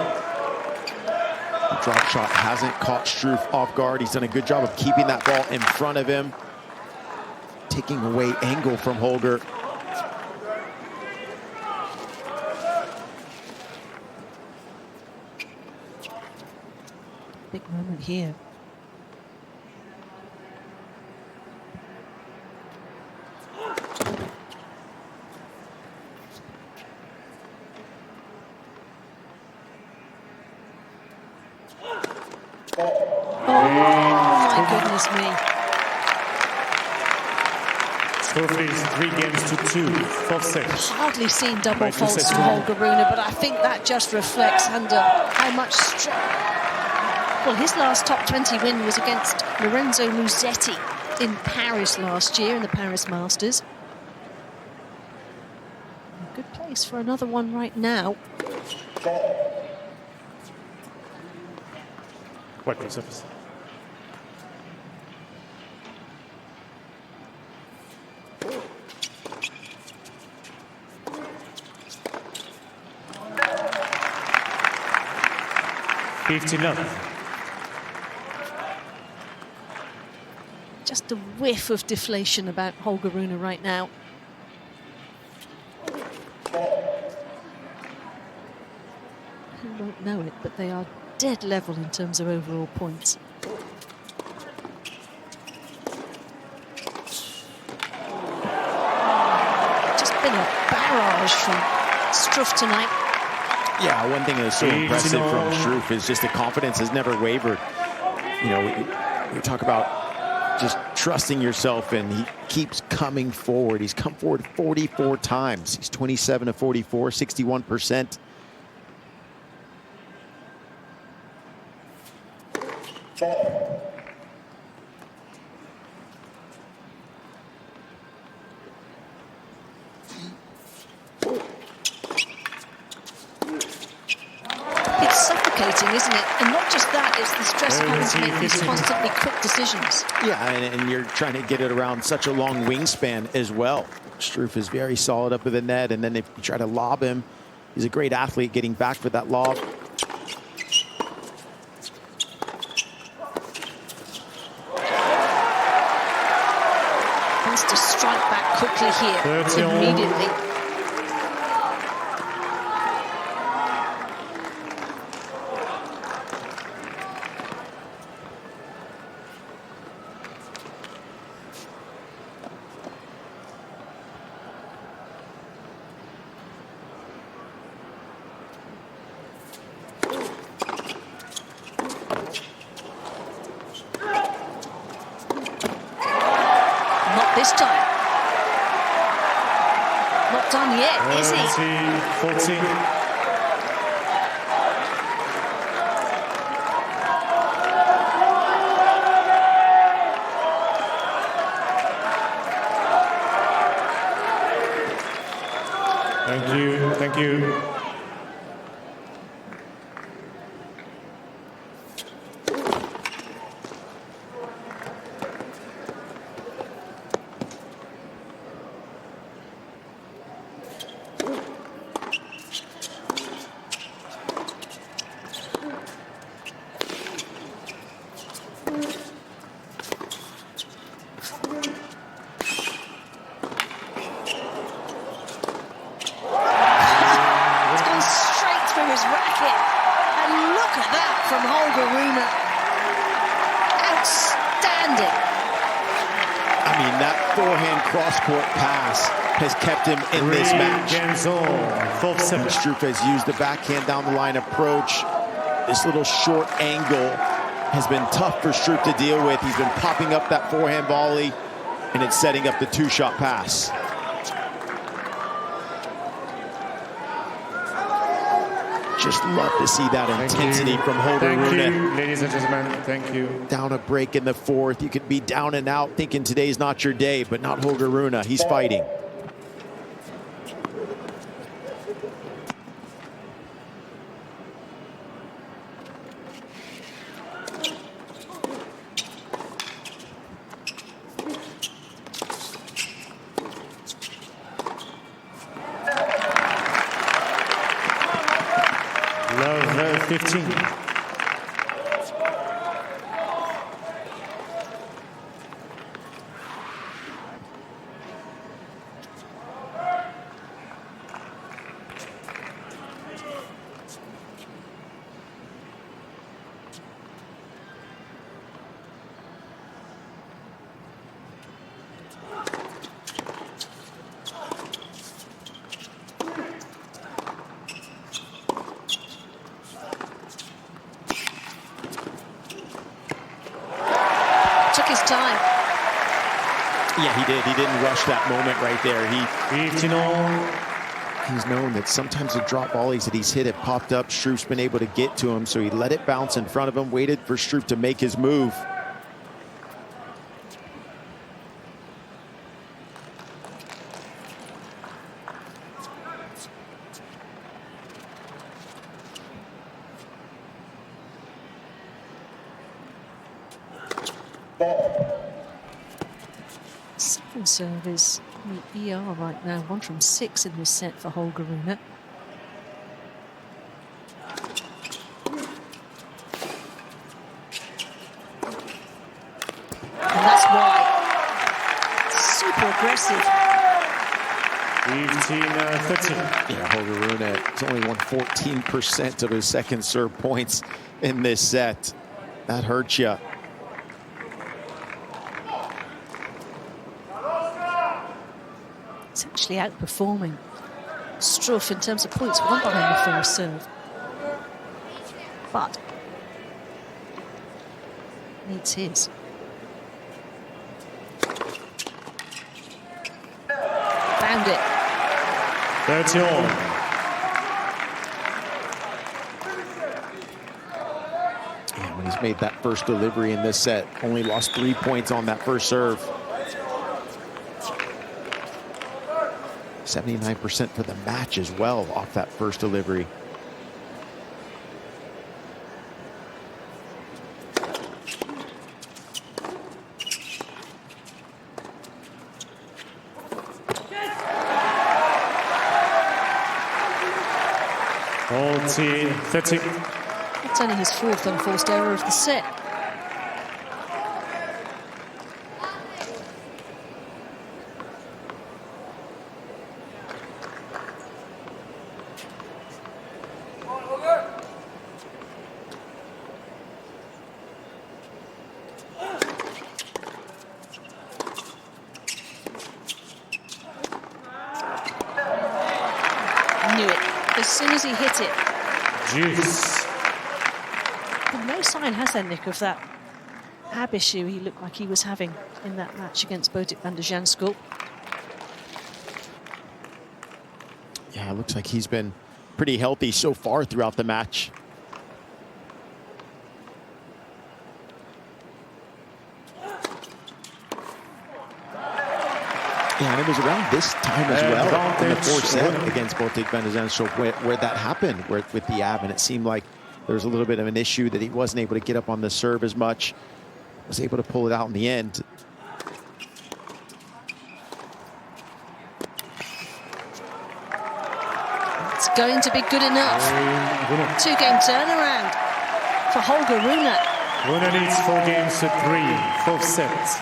Speaker 2: drop shot hasn't caught Struff off guard. He's done a good job of keeping that ball in front of him, taking away angle from Holger.
Speaker 3: Big moment here.
Speaker 1: Trophies 3 games to 2, 4-6.
Speaker 3: Hardly seen double faults from Holger Rune, but I think that just reflects under how much stress. Well, his last top 20 win was against Lorenzo Musetti in Paris last year in the Paris Masters. A good place for another one right now.
Speaker 1: White ball surface.
Speaker 3: Just a whiff of deflation about Holger Rune right now. You won't know it, but they are dead level in terms of overall points. Just been a barrage from Struff tonight.
Speaker 2: Yeah, one thing that's so impressive from Struff is just the confidence has never wavered. You know, we talk about just trusting yourself, and he keeps coming forward. He's come forward 44 times. He's 27 of 44, 61%.
Speaker 3: Isn't it? And not just that, it's the stress of having to make these constantly quick decisions.
Speaker 2: Yeah, and you're trying to get it around such a long wingspan as well. Struff is very solid up with the net, and then if you try to lob him, he's a great athlete getting back for that lob.
Speaker 3: Wants to strike back quickly here, immediately. This time. Not done yet, is he?
Speaker 1: 40. Thank you.
Speaker 3: From Holger Rune. Outstanding.
Speaker 2: I mean, that forehand cross-court pass has kept him in this match. Struff has used the backhand down the line approach. This little short angle has been tough for Struff to deal with. He's been popping up that forehand volley, and it's setting up the two-shot pass. Just love to see that intensity from Holger
Speaker 1: Thank
Speaker 2: Rune.
Speaker 1: you, ladies and gentlemen. Thank you.
Speaker 2: Down a break in the fourth. You could be down and out thinking today's not your day, but not Holger Rune. He's fighting.
Speaker 1: Love 15.
Speaker 3: Took his time.
Speaker 2: Yeah, he did. He didn't rush that moment right there.
Speaker 1: 15 all.
Speaker 2: He's known that sometimes the drop volleys that he's hit have popped up. Struff's been able to get to him, so he let it bounce in front of him, waited for Struff to make his move.
Speaker 3: Second serve is the ER right now. 1 from 6 in this set for Holger Rune. And that's why. Super aggressive.
Speaker 1: 15-13.
Speaker 2: Yeah, Holger Rune has only won 14% of his second serve points in this set. That hurts you.
Speaker 3: He's actually outperforming Struff in terms of points won behind the first serve. But needs his. Found it.
Speaker 1: 30 all.
Speaker 2: Yeah, when he's made that first delivery in this set, only lost 3 points on that first serve. 79% for the match as well off that first delivery.
Speaker 3: It's only his 4th unforced error of the set. Knew it as soon as he hit it.
Speaker 1: Juice.
Speaker 3: But no sign, has there, Nick, of that ab issue he looked like he was having in that match against Botic van der Janskop.
Speaker 2: Yeah, it looks like he's been pretty healthy so far throughout the match. Yeah, and it was around this time as well in the fourth set against Botic van der Janskop where that happened with the ab, and it seemed like there was a little bit of an issue that he wasn't able to get up on the serve as much. Was able to pull it out in the end.
Speaker 3: It's going to be good enough. 2-game turnaround for Holger Rune.
Speaker 1: Rune leads 4 games to 3. Fourth set.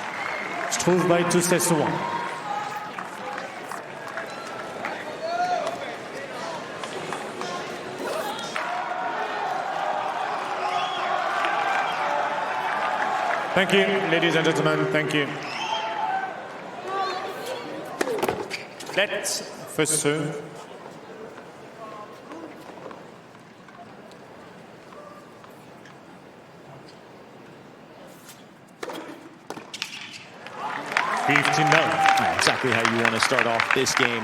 Speaker 1: Struff by 2 sets to 1. Thank you, ladies and gentlemen. Thank you. Let's first serve.
Speaker 2: Exactly how you want to start off this game.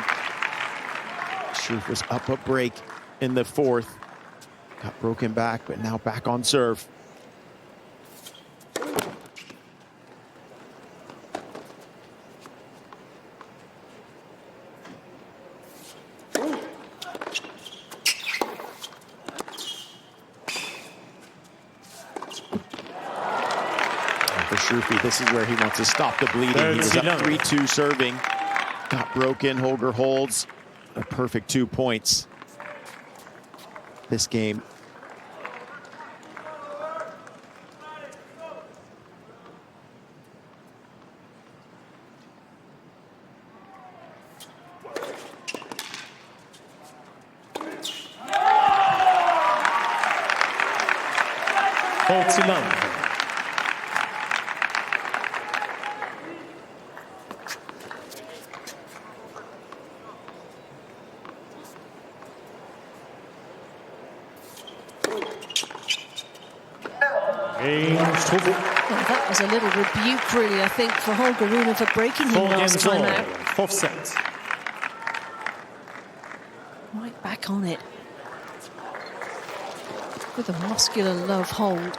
Speaker 2: Struff was up a break in the fourth. Got broken back, but now back on serve. For Struff, this is where he wants to stop the bleeding. He was up 3-2 serving. Got broken. Holger holds a perfect 2 points this game.
Speaker 3: Well, that was a little rebuke, really, I think, for Holger Rune for breaking him last time out.
Speaker 1: 4th set.
Speaker 3: Right back on it. With a muscular love hold.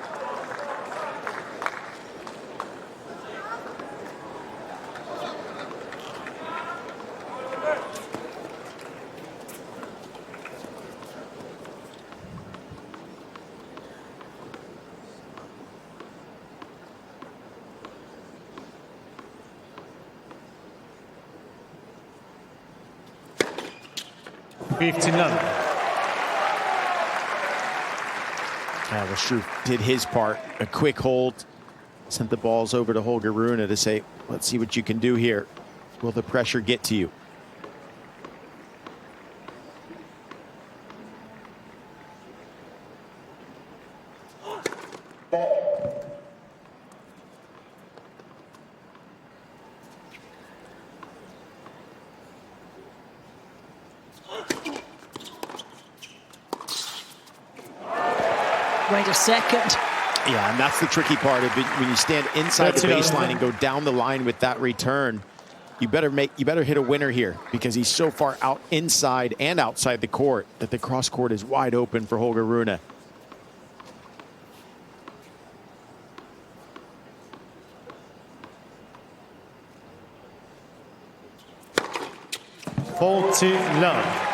Speaker 2: Struff did his part. A quick hold. Sent the balls over to Holger Rune to say, let's see what you can do here. Will the pressure get to you?
Speaker 3: Wait a second.
Speaker 2: Yeah, and that's the tricky part of it. When you stand inside the baseline and go down the line with that return, you better hit a winner here, because he's so far out inside and outside the court that the cross court is wide open for Holger Rune.
Speaker 1: Love.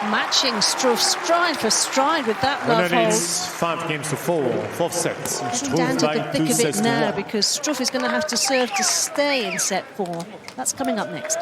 Speaker 3: Matching Struff stride for stride with that love hold.
Speaker 1: 5 games to 4, 4th set.
Speaker 3: Getting down to the thick of it now, because Struff is going to have to serve to stay in set 4. That's coming up next.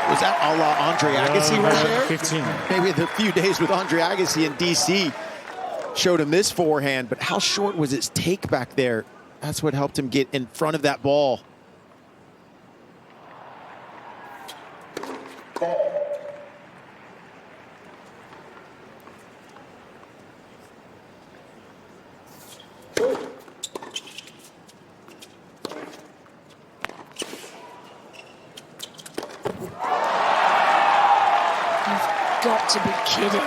Speaker 2: Was that a la Andre Agassi right there?
Speaker 1: 15.
Speaker 2: Maybe the few days with Andre Agassi in DC showed him this forehand, but how short was his take back there? That's what helped him get in front of that ball.
Speaker 3: Got to be kidding.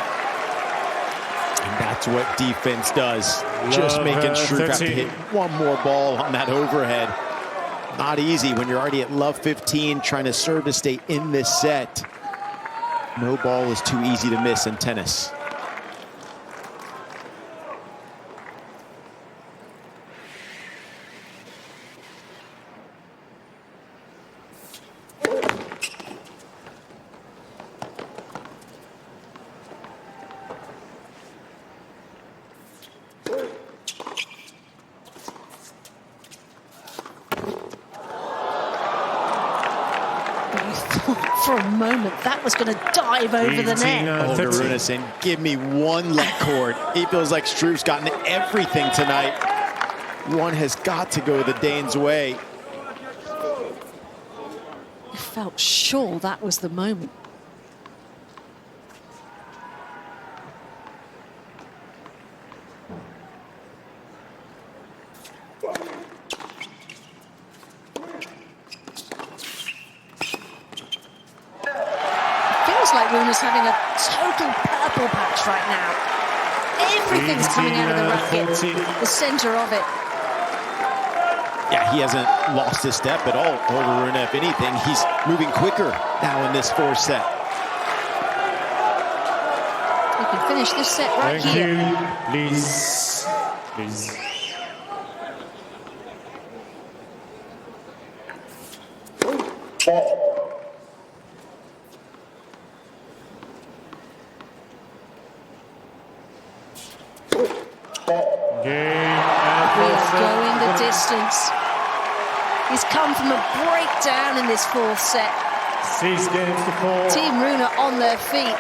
Speaker 2: And that's what defense does. Just making Struff have to hit one more ball on that overhead. Not easy when you're already at love 15, trying to serve to stay in this set. No ball is too easy to miss in tennis.
Speaker 3: for a moment that was going to dive over the net.
Speaker 2: Holger Rune saying, give me one let cord. He feels like Struff's gotten everything tonight. One has got to go the Danes' way.
Speaker 3: I felt sure that was the moment. Like Rune's having a total purple patch right now. Everything's coming out of the racket, the center of it.
Speaker 2: Yeah, he hasn't lost his step at all, Holger Rune. If anything, he's moving quicker now in this fourth set.
Speaker 3: He can finish this set right here.
Speaker 1: Thank you. Please.
Speaker 3: Going the distance. He's come from a breakdown in this fourth set.
Speaker 1: 6 games to 4.
Speaker 3: Team Rune on their feet,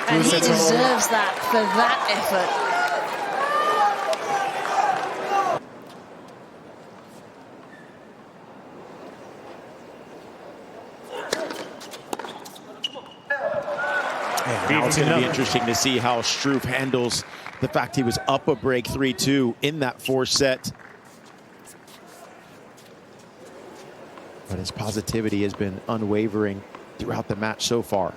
Speaker 3: and he deserves that for that effort.
Speaker 2: Now it's going to be interesting to see how Struff handles the fact he was up a break 3-2 in that fourth set. But his positivity has been unwavering throughout the match so far.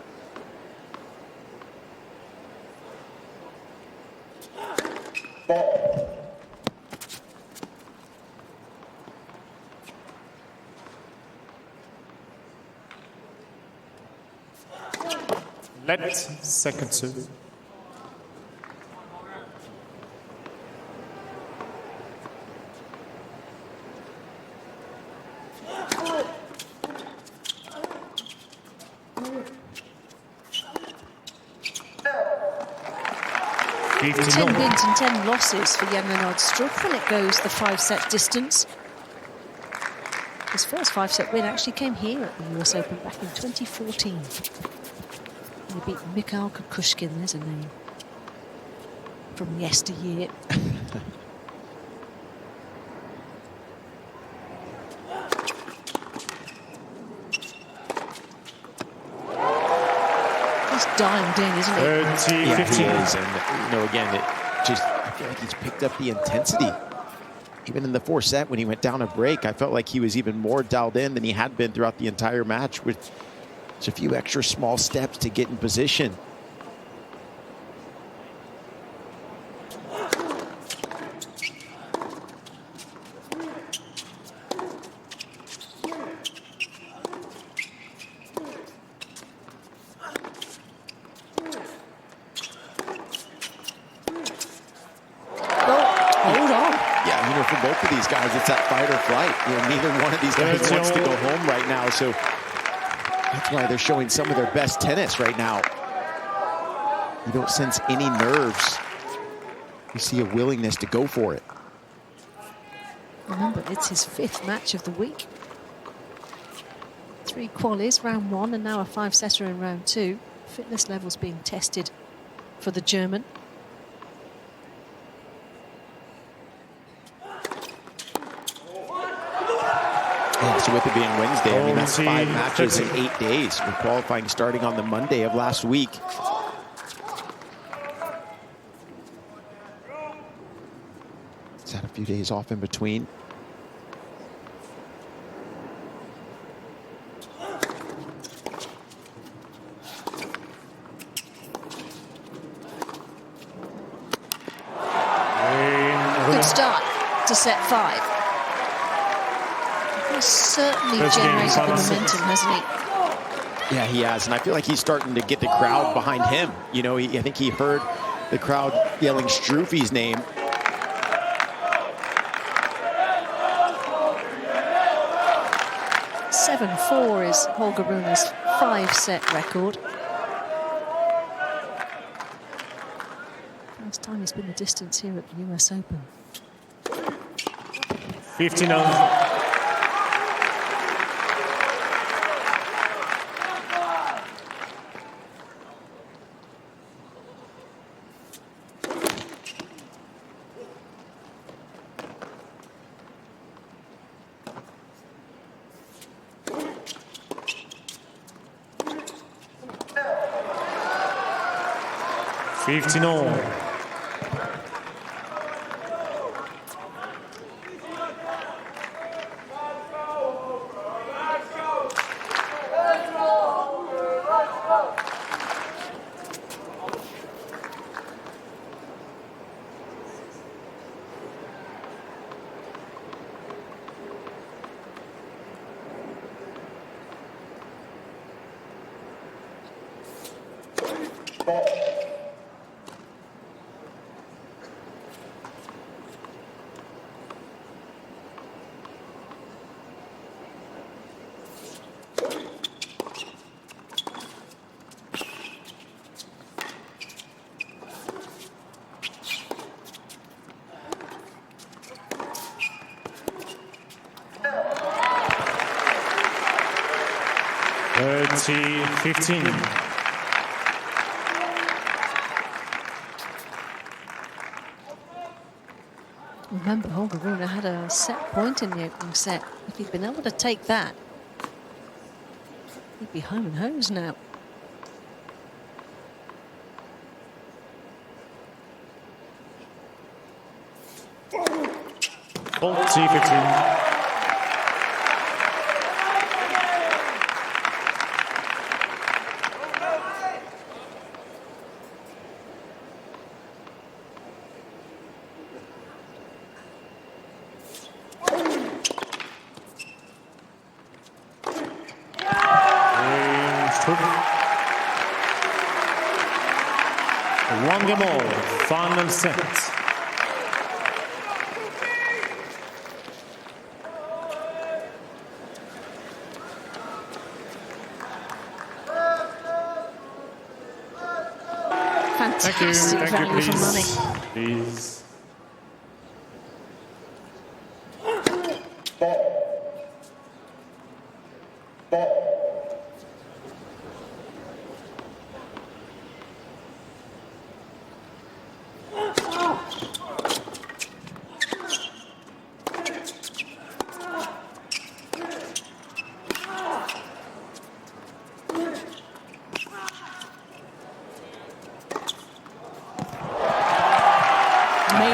Speaker 1: Let second serve.
Speaker 3: Ten wins and 10 losses for Jan Lennard Struff when it goes the 5-set distance. His first 5-set win actually came here at the US Open back in 2014. He beat Mikhail Kukushkin, there's a name from yesteryear. He's dialed in, isn't he?
Speaker 1: 30,
Speaker 2: yeah,
Speaker 1: 15.
Speaker 2: He is. And, again, I feel like he's picked up the intensity. Even in the fourth set, when he went down a break, I felt like he was even more dialed in than he had been throughout the entire match, with just a few extra small steps to get in position. For both of these guys, it's that fight or flight. Neither one of these guys wants to go home right now, so that's why they're showing some of their best tennis right now. You don't sense any nerves. You see a willingness to go for it.
Speaker 3: Remember, it's his 5th match of the week. 3 qualies, round 1, and now a 5-setter in round 2. Fitness levels being tested for the German.
Speaker 2: Yeah, so with it being Wednesday, I mean, that's 5 matches in 8 days. With qualifying starting on the Monday of last week. He's had a few days off in between.
Speaker 3: Good start to set 5. He's certainly generated the momentum, hasn't he?
Speaker 2: Yeah, he has, and I feel like he's starting to get the crowd behind him. I think he heard the crowd yelling Struffy's name.
Speaker 3: (7-4) is Holger Rune's 5-set record. First time he's been the distance here at the US Open.
Speaker 1: 15-0. 15 all. Thirty, 15.
Speaker 3: Remember, Holger Rune had a set point in the opening set. If he'd been able to take that, he'd be home and hosed now.
Speaker 1: Fault, 15. One game all, final set.
Speaker 3: Fantastic value for money.
Speaker 1: Please.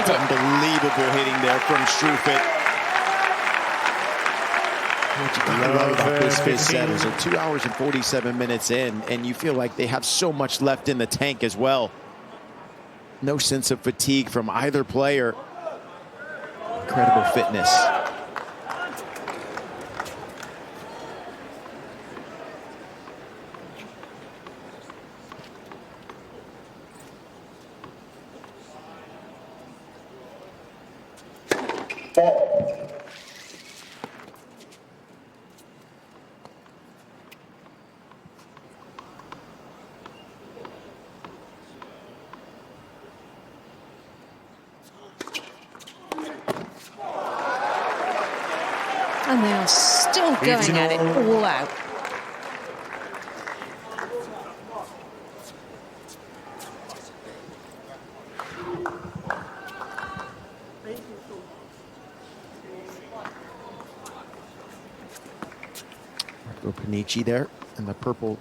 Speaker 2: Unbelievable hitting there from Struff. What you gotta love about this fifth set is they're 2 hours and 47 minutes in, and you feel like they have so much left in the tank as well. No sense of fatigue from either player. Incredible fitness.
Speaker 3: And they are still going at it all out.
Speaker 2: Panici there in the purple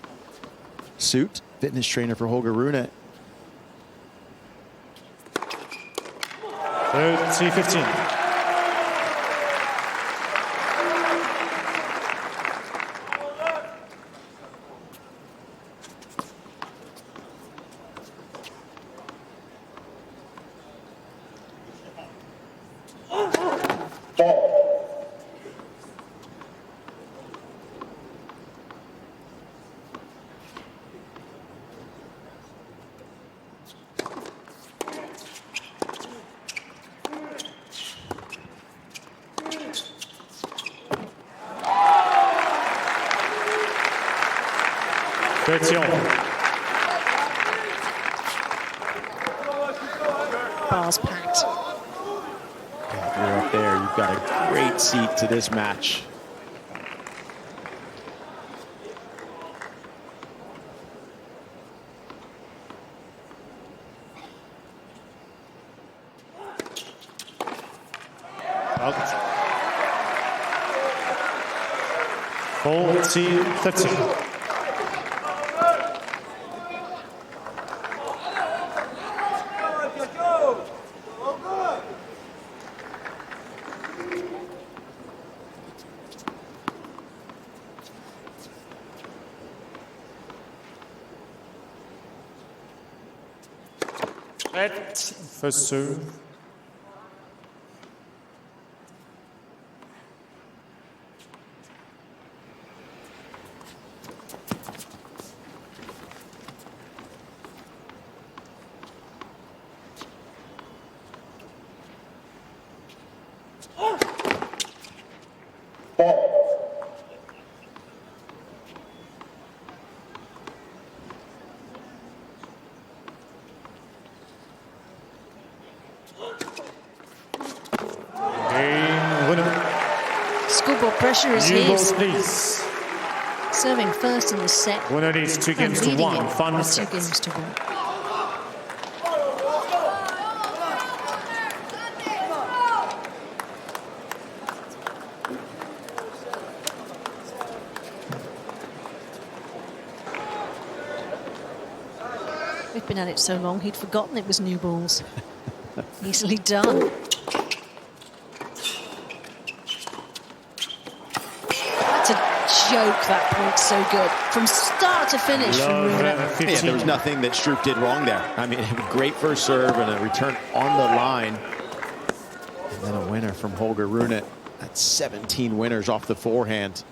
Speaker 2: suit, fitness trainer for Holger Rune.
Speaker 1: 30-15.
Speaker 3: Bars packed.
Speaker 2: If you're up there, you've got a great seat to this match.
Speaker 1: Out. 40-13. Set. First serve. Game winner.
Speaker 3: Scoreboard pressure is
Speaker 1: New
Speaker 3: his.
Speaker 1: balls, please.
Speaker 3: Serving first in the set.
Speaker 1: Winner leads 2 games to
Speaker 3: leading
Speaker 1: 1.
Speaker 3: it
Speaker 1: Final
Speaker 3: by 2
Speaker 1: set.
Speaker 3: games to 1. We've been at it so long, he'd forgotten it was new balls. Easily done. That's a joke, that point, so good. From start to finish from
Speaker 1: Love,
Speaker 3: Rune.
Speaker 2: Yeah,
Speaker 1: 15.
Speaker 2: there was nothing that Struff did wrong there. I mean, great first serve and a return on the line. And then a winner from Holger Rune. That's 17 winners off the forehand.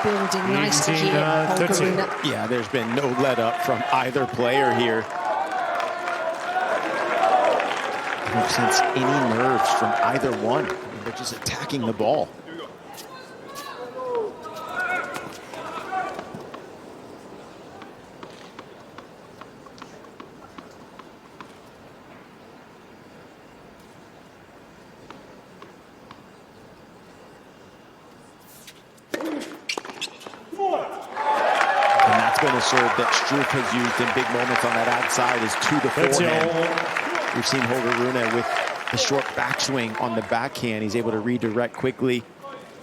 Speaker 3: Building nicely here, Holger
Speaker 1: 13.
Speaker 3: Rune.
Speaker 2: Yeah, there's been no let up from either player here. I don't sense any nerves from either one. I mean, they're just attacking the ball. Been a serve that Struff has used in big moments on that outside is to the forehand. We've seen Holger Rune with the short backswing on the backhand. He's able to redirect quickly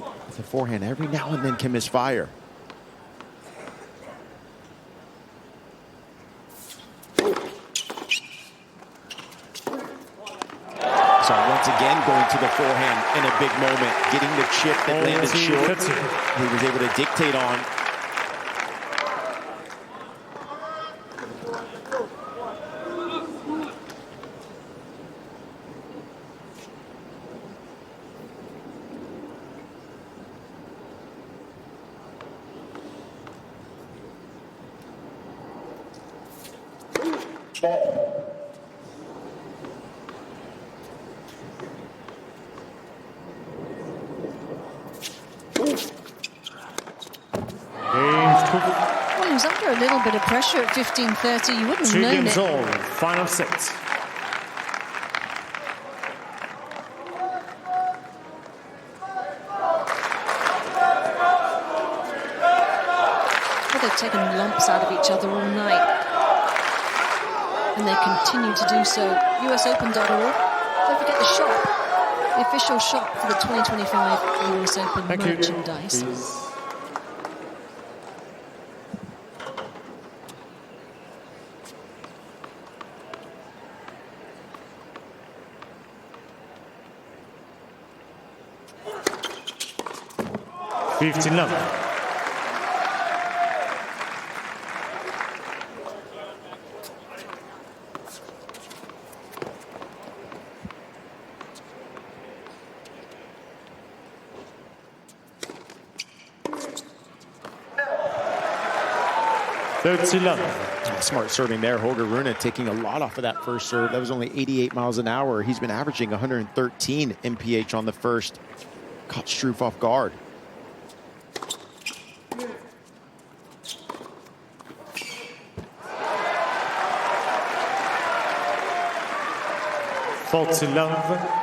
Speaker 2: with the forehand. Every now and then can misfire. So once again going to the forehand in a big moment, getting the chip that landed short. He was able to dictate on.
Speaker 3: Well, he was under a little bit of pressure at 15-30. You wouldn't have
Speaker 1: 2
Speaker 3: known
Speaker 1: games
Speaker 3: it.
Speaker 1: all. Final set.
Speaker 3: Well, they've taken lumps out of each other all night. And they continue to do so. USOpen.org. Don't forget the shop. The official shop for the 2025 US Open
Speaker 1: Thank you.
Speaker 3: merchandise.
Speaker 1: Please. $15.
Speaker 2: Smart serving there. Holger Rune taking a lot off of that first serve. That was only 88 miles an hour. He's been averaging 113 mph on the first. caught Struff off guard.
Speaker 1: Faults in love.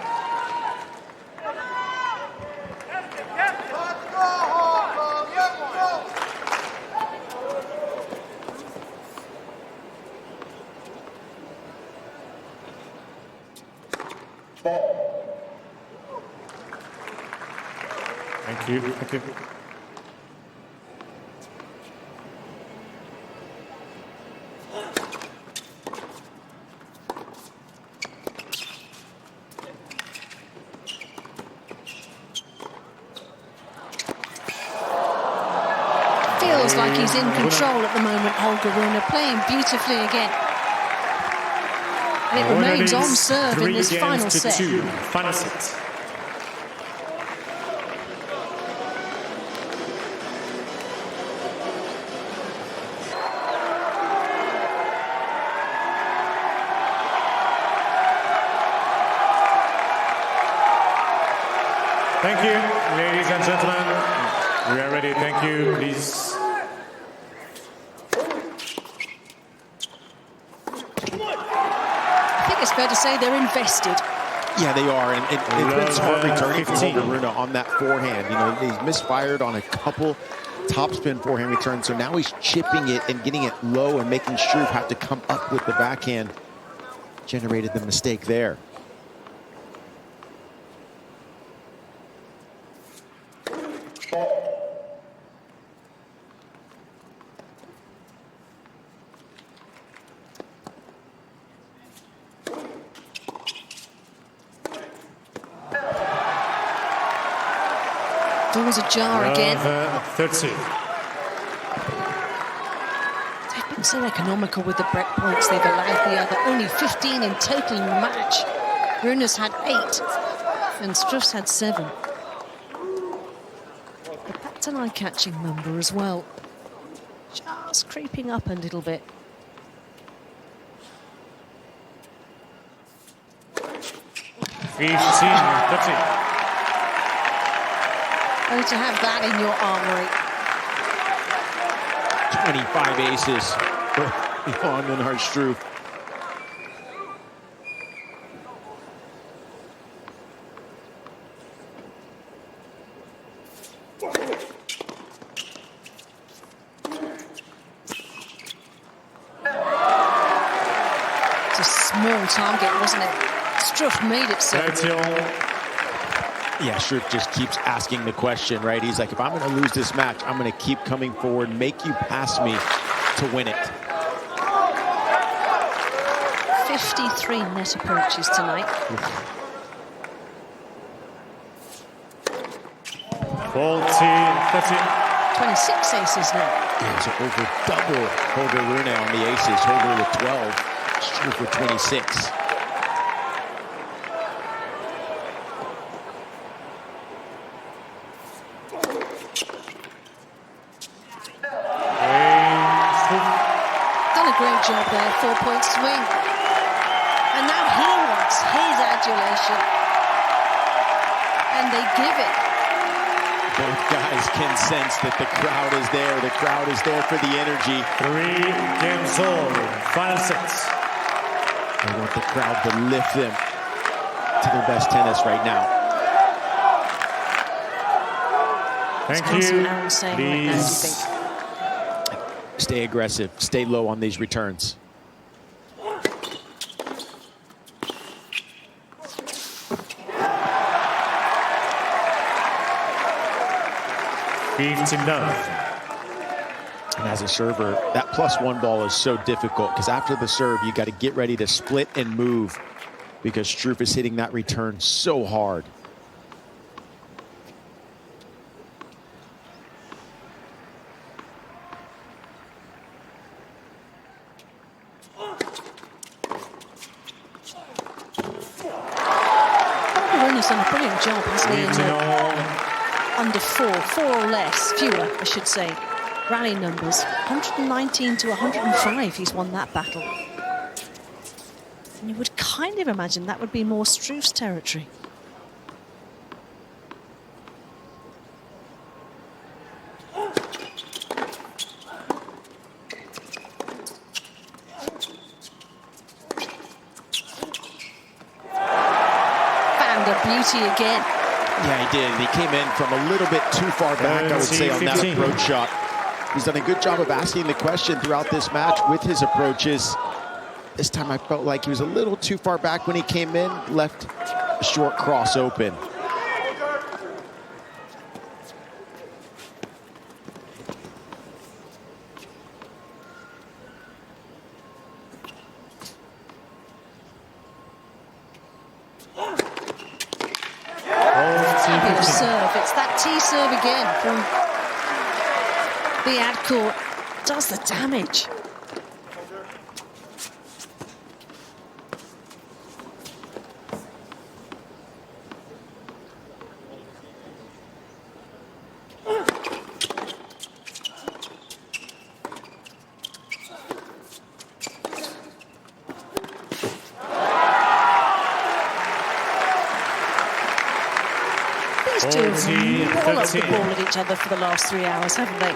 Speaker 1: Thank you. Thank you.
Speaker 3: Feels like he's in control at the moment, Holger Rune, playing beautifully again. And it remains on serve in this final set.
Speaker 1: 3-2. Final set. Thank you, ladies and gentlemen. We are ready. Thank you, please.
Speaker 3: I think it's fair to say they're invested.
Speaker 2: Yeah, they are, and it's been smart returning from Holger Rune on that forehand. You know, he's misfired on a couple topspin forehand returns, so now he's chipping it and getting it low and making Struff have to come up with the backhand. Generated the mistake there.
Speaker 3: Doors ajar again.
Speaker 1: 30.
Speaker 3: They've been so economical with the break points they've allowed the other. Only 15 in total in the match. Rune's had 8 and Struff's had 7. But that's an eye-catching number as well. Just creeping up a little bit.
Speaker 1: 15-30.
Speaker 3: Oh, to have that in your armory.
Speaker 2: 25 aces for Jan Lennard Struff.
Speaker 3: It's a small target, wasn't it? Struff made it so.
Speaker 1: 30.
Speaker 2: Yeah, Struff just keeps asking the question, right? He's like, if I'm going to lose this match, I'm going to keep coming forward, make you pass me to win it.
Speaker 3: 53 net approaches tonight.
Speaker 1: 40-30.
Speaker 3: 26 aces now.
Speaker 2: Yeah, so over double Holger Rune on the aces. Holger with 12, Struff with 26.
Speaker 3: Great job there, 4-point swing. And now he wants his adulation. And they give it.
Speaker 2: Both guys can sense that the crowd is there. The crowd is there for the energy.
Speaker 1: 3 games all. Final sets.
Speaker 2: They want the crowd to lift them to their best tennis right now.
Speaker 1: Thank
Speaker 3: What's
Speaker 1: you.
Speaker 3: Aaron saying right now, do you
Speaker 1: Please.
Speaker 3: think?
Speaker 2: Stay aggressive. Stay low on these returns.
Speaker 1: 15-9.
Speaker 2: And as a server, that +1 ball is so difficult because after the serve, you got to get ready to split and move because Struff is hitting that return so hard.
Speaker 3: Rune's done a brilliant job, hasn't he? Under 4 or less, fewer, I should say. Rally numbers, 119 to 105, he's won that battle. And you would kind of imagine that would be more Struff's territory. beauty again.
Speaker 2: Yeah, he did. He came in from a little bit too far back, I would say, on that
Speaker 1: 15.
Speaker 2: approach shot. He's done a good job of asking the question throughout this match with his approaches. This time I felt like he was a little too far back when he came in, left a short cross open.
Speaker 3: Fabulous serve. It's that T-serve again from the ad court. Does the damage. These two have walloped the ball at each other for the last 3 hours, haven't they?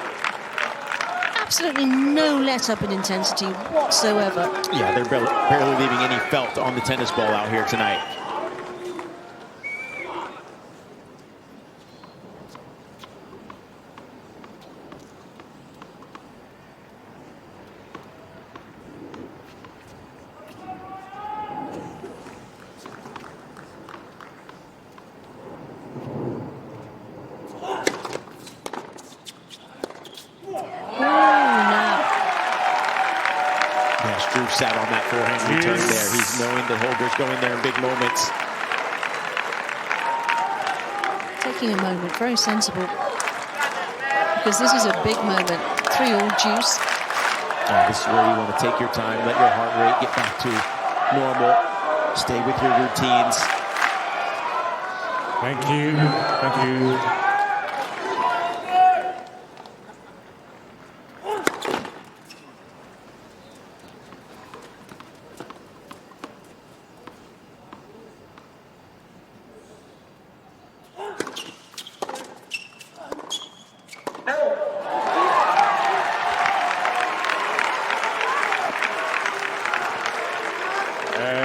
Speaker 3: Absolutely no let-up in intensity whatsoever.
Speaker 2: Yeah, they're barely leaving any felt on the tennis ball out here tonight. Struff sat on that forehand return there. He's knowing that Holger's going there in big moments.
Speaker 3: Taking a moment, very sensible. Because this is a big moment. 3-all juice.
Speaker 2: This is where you want to take your time, let your heart rate get back to normal. Stay with your routines.
Speaker 1: Thank you. Thank you.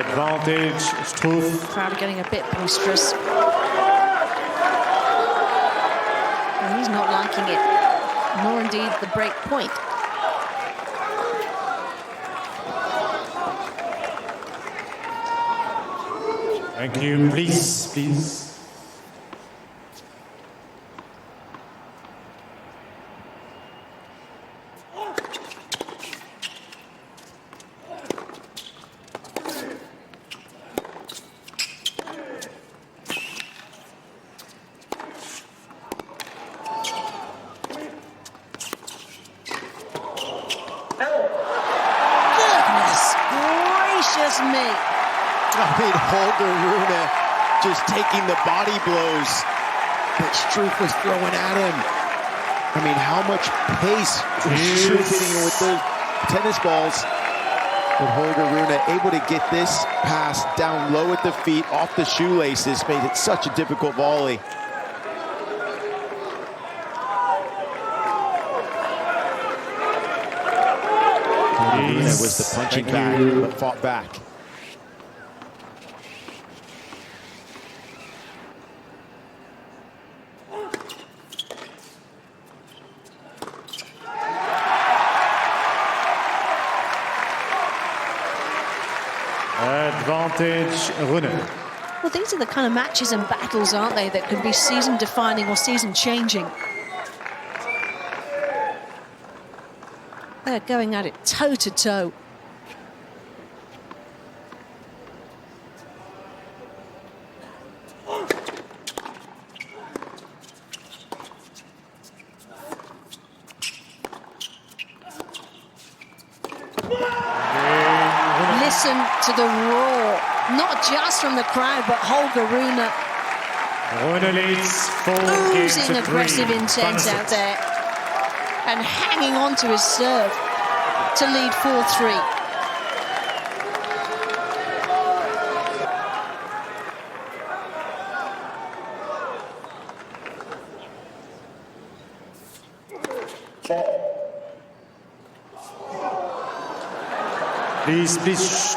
Speaker 1: Advantage, Struff.
Speaker 3: Crowd are getting a bit boisterous. And he's not liking it, nor indeed the break point.
Speaker 1: Thank you. Please, please.
Speaker 3: Me.
Speaker 2: I mean, Holger Rune just taking the body blows that Struff was throwing at him. I mean, how much pace was Struff hitting him with those tennis balls? But Holger Rune able to get this pass down low at the feet, off the shoelaces, made it such a difficult volley. Rune was the punching bag, but fought back.
Speaker 1: Advantage, Rune.
Speaker 3: Well, these are the kind of matches and battles, aren't they, that can be season-defining or season-changing. They're going at it toe-to-toe. Listen to the roar, not just from the crowd, but Holger Rune.
Speaker 1: Rune leads 4 games to 3.
Speaker 3: Aggressive intent out there, and hanging on to his serve to lead 4-3.
Speaker 1: Please, please.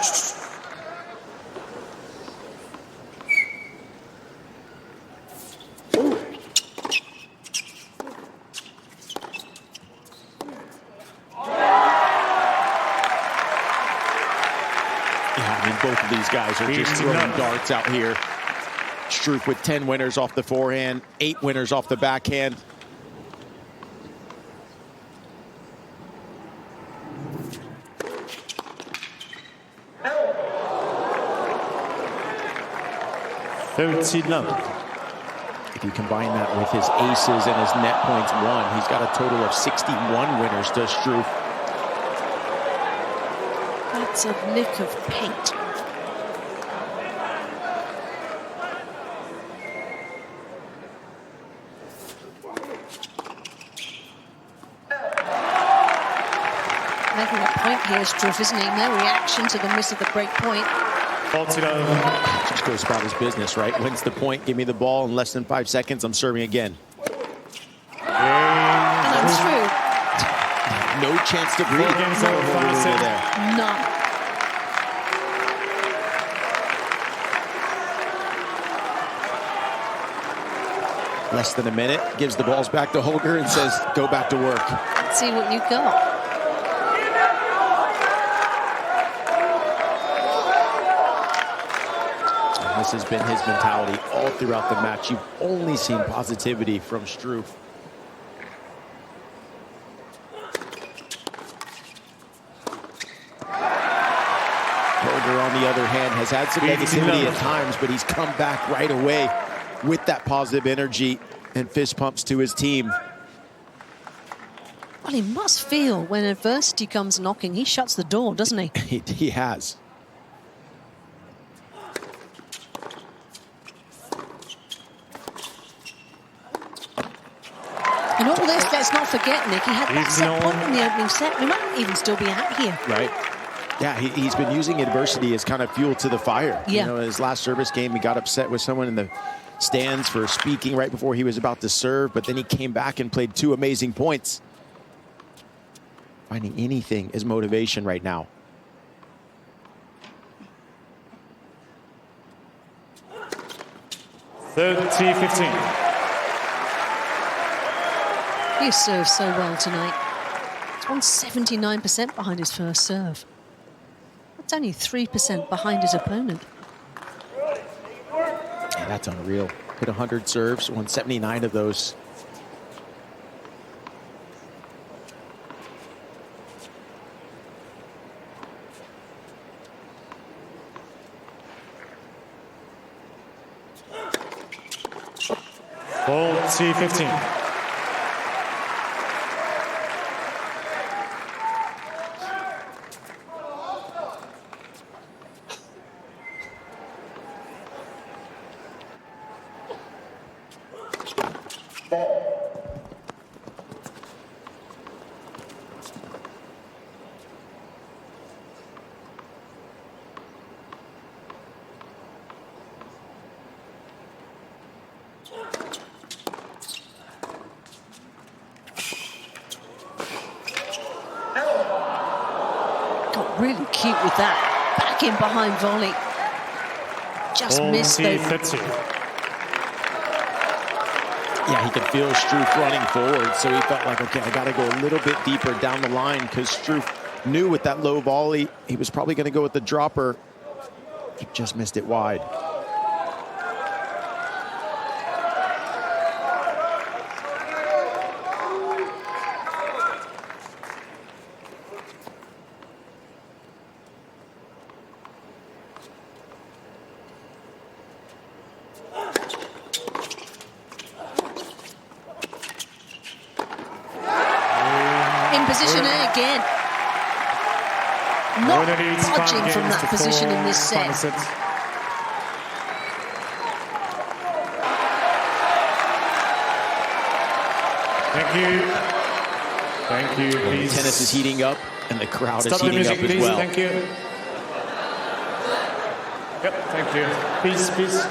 Speaker 2: Yeah, I mean, both of these guys are just throwing darts out here. Struff with 10 winners off the forehand, 8 winners off the backhand. If you combine that with his aces and his net points won, he's got a total of 61 winners, does Struff.
Speaker 3: That's a lick of paint. Making a point here, Struff, isn't he? No reaction to the miss of the break point.
Speaker 2: Just goes about his business, right? Wins the point, give me the ball in less than 5 seconds, I'm serving again.
Speaker 3: And I'm through.
Speaker 2: No chance to breathe. There.
Speaker 3: None.
Speaker 2: Less than a minute, gives the balls back to Holger and says, go back to work.
Speaker 3: Let's see what you got.
Speaker 2: This has been his mentality all throughout the match. You've only seen positivity from Struff. Holger, on the other hand, has had some negativity at times, but he's come back right away with that positive energy and fist pumps to his team.
Speaker 3: Well, he must feel when adversity comes knocking, he shuts the door, doesn't he?
Speaker 2: He has.
Speaker 3: And all this, let's not forget, Nick, he had that set point in the opening set. We might even still be out here.
Speaker 2: Right. Yeah, he's been using adversity as kind of fuel to the fire.
Speaker 3: Yeah.
Speaker 2: You know, in his last service game, he got upset with someone in the stands for speaking right before he was about to serve, but then he came back and played 2 amazing points. Finding anything is motivation right now.
Speaker 3: He serves so well tonight. He's won 79% behind his first serve. That's only 3% behind his opponent.
Speaker 2: Yeah, that's unreal. Hit 100 serves, won 79 of those.
Speaker 1: T15.
Speaker 3: Got really cute with that. Back in behind volley. Just missed though.
Speaker 2: Yeah, he could feel Struff running forward, so he felt like, okay, I got to go a little bit deeper down the line, because Struff knew with that low volley, he was probably going to go with the dropper. He just missed it wide.
Speaker 3: Position A again. Not budging from that position in this set.
Speaker 1: Thank you. Thank you, please.
Speaker 2: Tennis is heating up, and the crowd
Speaker 1: Stop
Speaker 2: is heating
Speaker 1: music,
Speaker 2: up as
Speaker 1: please.
Speaker 2: well.
Speaker 1: Thank you. Yep, thank you. Please, please.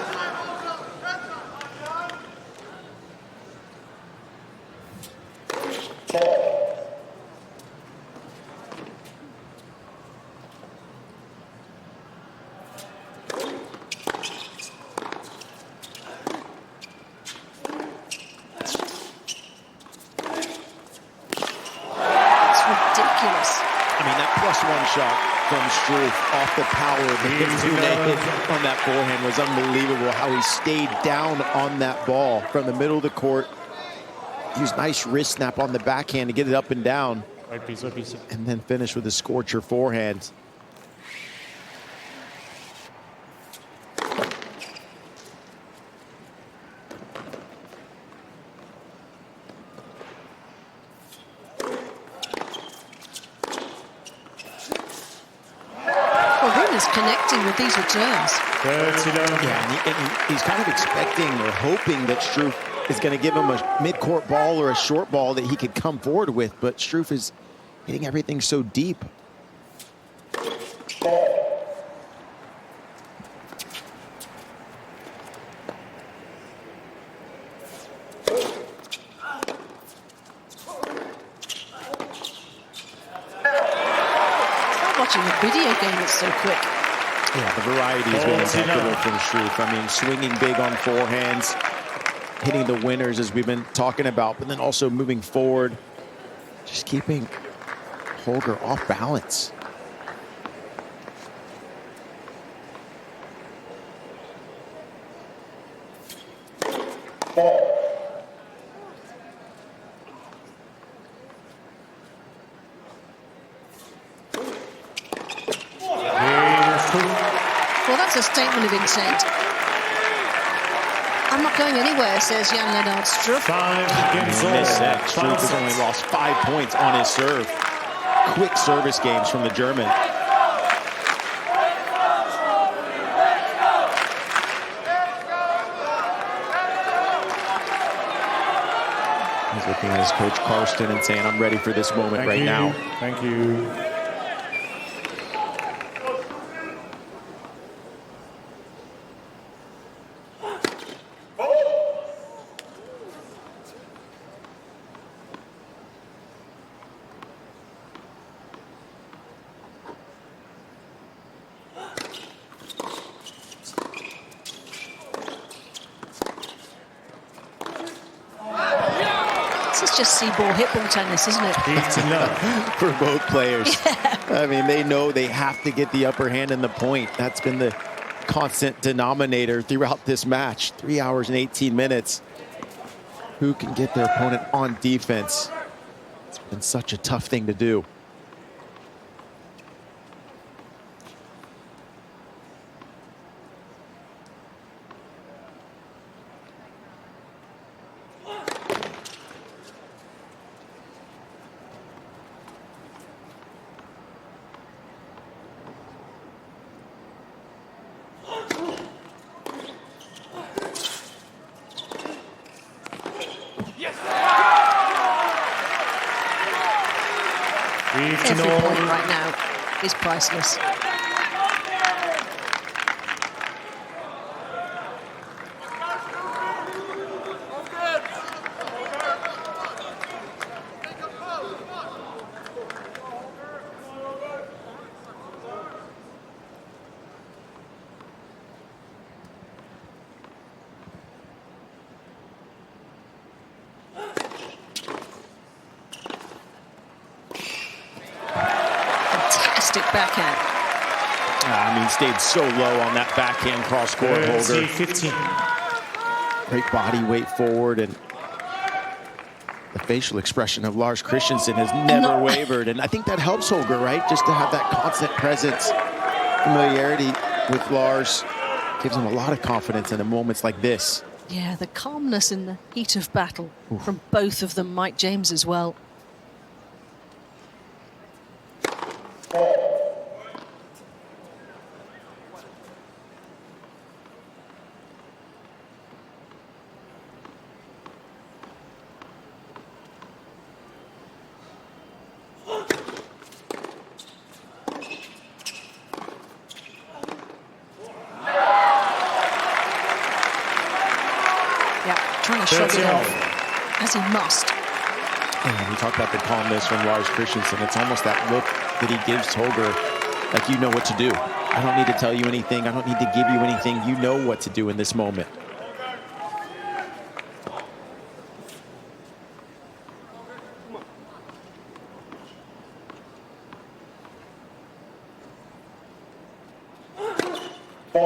Speaker 2: shot from Struff off the power. The hit on that forehand was unbelievable. How he stayed down on that ball from the middle of the court. Used nice wrist snap on the backhand to get it up and down. And then finish with a scorcher forehand.
Speaker 3: Connecting with these returns.
Speaker 2: Yeah, and he's kind of expecting or hoping that Struff is going to give him a mid-court ball or a short ball that he could come forward with, but Struff is hitting everything so deep.
Speaker 3: Watching a video game, it's so quick.
Speaker 2: Yeah, the variety has been impeccable from Struff. I mean, swinging big on forehands, hitting the winners as we've been talking about, but then also moving forward, just keeping Holger off balance.
Speaker 3: Well, that's a statement of intent. I'm not going anywhere, says Jan Lennard Struff.
Speaker 2: In this set, Struff has only lost 5 points on his serve. Quick service games from the German. He's looking at his coach Karsten and saying, I'm ready for this moment right now.
Speaker 1: Thank you.
Speaker 3: This is just see-ball, hit-ball tennis, isn't it?
Speaker 2: For both players. Yeah. I mean, they know they have to get the upper hand in the point. That's been the constant denominator throughout this match. 3 hours and 18 minutes. Who can get their opponent on defense? It's been such a tough thing to do.
Speaker 3: Every point right now is priceless. Backhand.
Speaker 2: I mean, stayed so low on that backhand cross-court Holger.
Speaker 1: 15.
Speaker 2: Great body weight forward, and the facial expression of Lars Christensen has never wavered, and I think that helps Holger, right? Just to have that constant presence, familiarity with Lars gives him a lot of confidence in the moments like this.
Speaker 3: Yeah, the calmness in the heat of battle from both of them, Mike James as well. Trying to shrug it off, as he must.
Speaker 2: And we talk about the calmness from Lars Christensen. It's almost that look that he gives Holger, like, you know what to do. I don't need to tell you anything. I don't need to give you anything. You know what to do in this moment.
Speaker 3: Stunning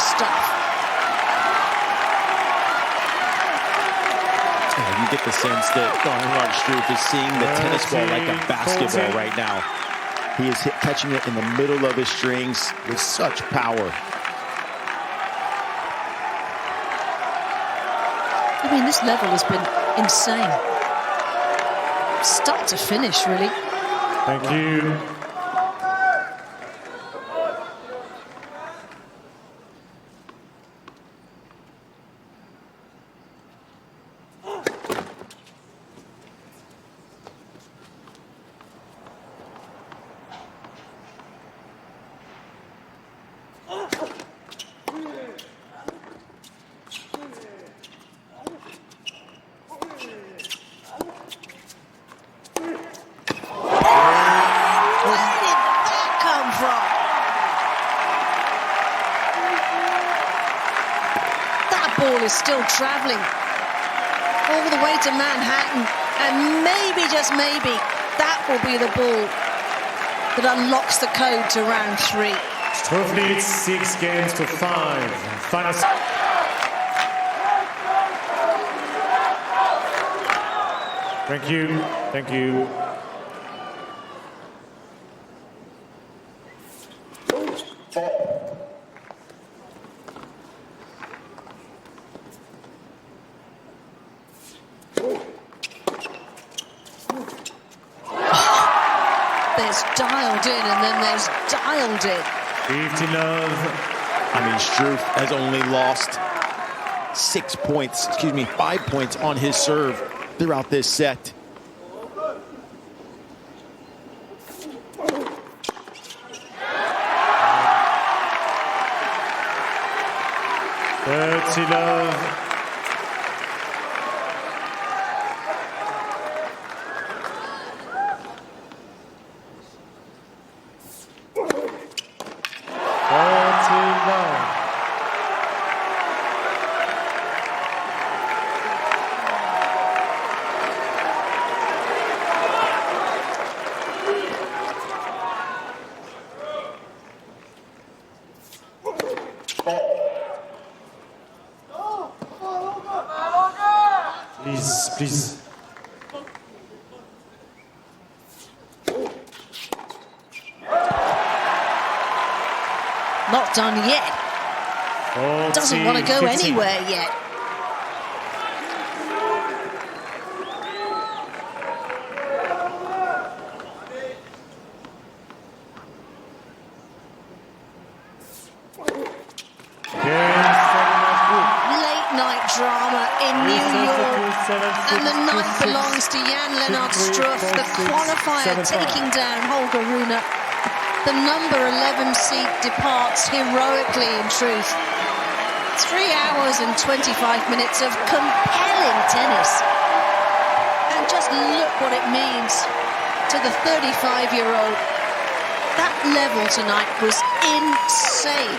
Speaker 3: stuff.
Speaker 2: You get the sense that Jan Lennard Struff is seeing the tennis ball like a basketball right now. He is catching it in the middle of his strings with such power.
Speaker 3: I mean, this level has been insane. Start to finish, really.
Speaker 1: Thank you.
Speaker 3: Is still traveling all the way to Manhattan, and maybe, just maybe, that will be the ball that unlocks the code to round 3.
Speaker 1: Struff leads 6 games to 5. Final. Thank you. Thank you.
Speaker 3: There's dialed in, and then there's dialed in.
Speaker 1: 50 love.
Speaker 2: I mean, Struff has only lost 5 points on his serve throughout this set.
Speaker 1: Love. Please, please.
Speaker 3: Not done yet.
Speaker 1: 40,
Speaker 3: Doesn't want to go
Speaker 1: 50.
Speaker 3: anywhere yet. Late night drama in New York, and the night belongs to Jan Lennard Struff, the qualifier taking down Holger Rune. The number 11 seed departs heroically, in truth. 3 hours and 25 minutes of compelling tennis. And just look what it means to the 35-year-old. That level tonight was insane.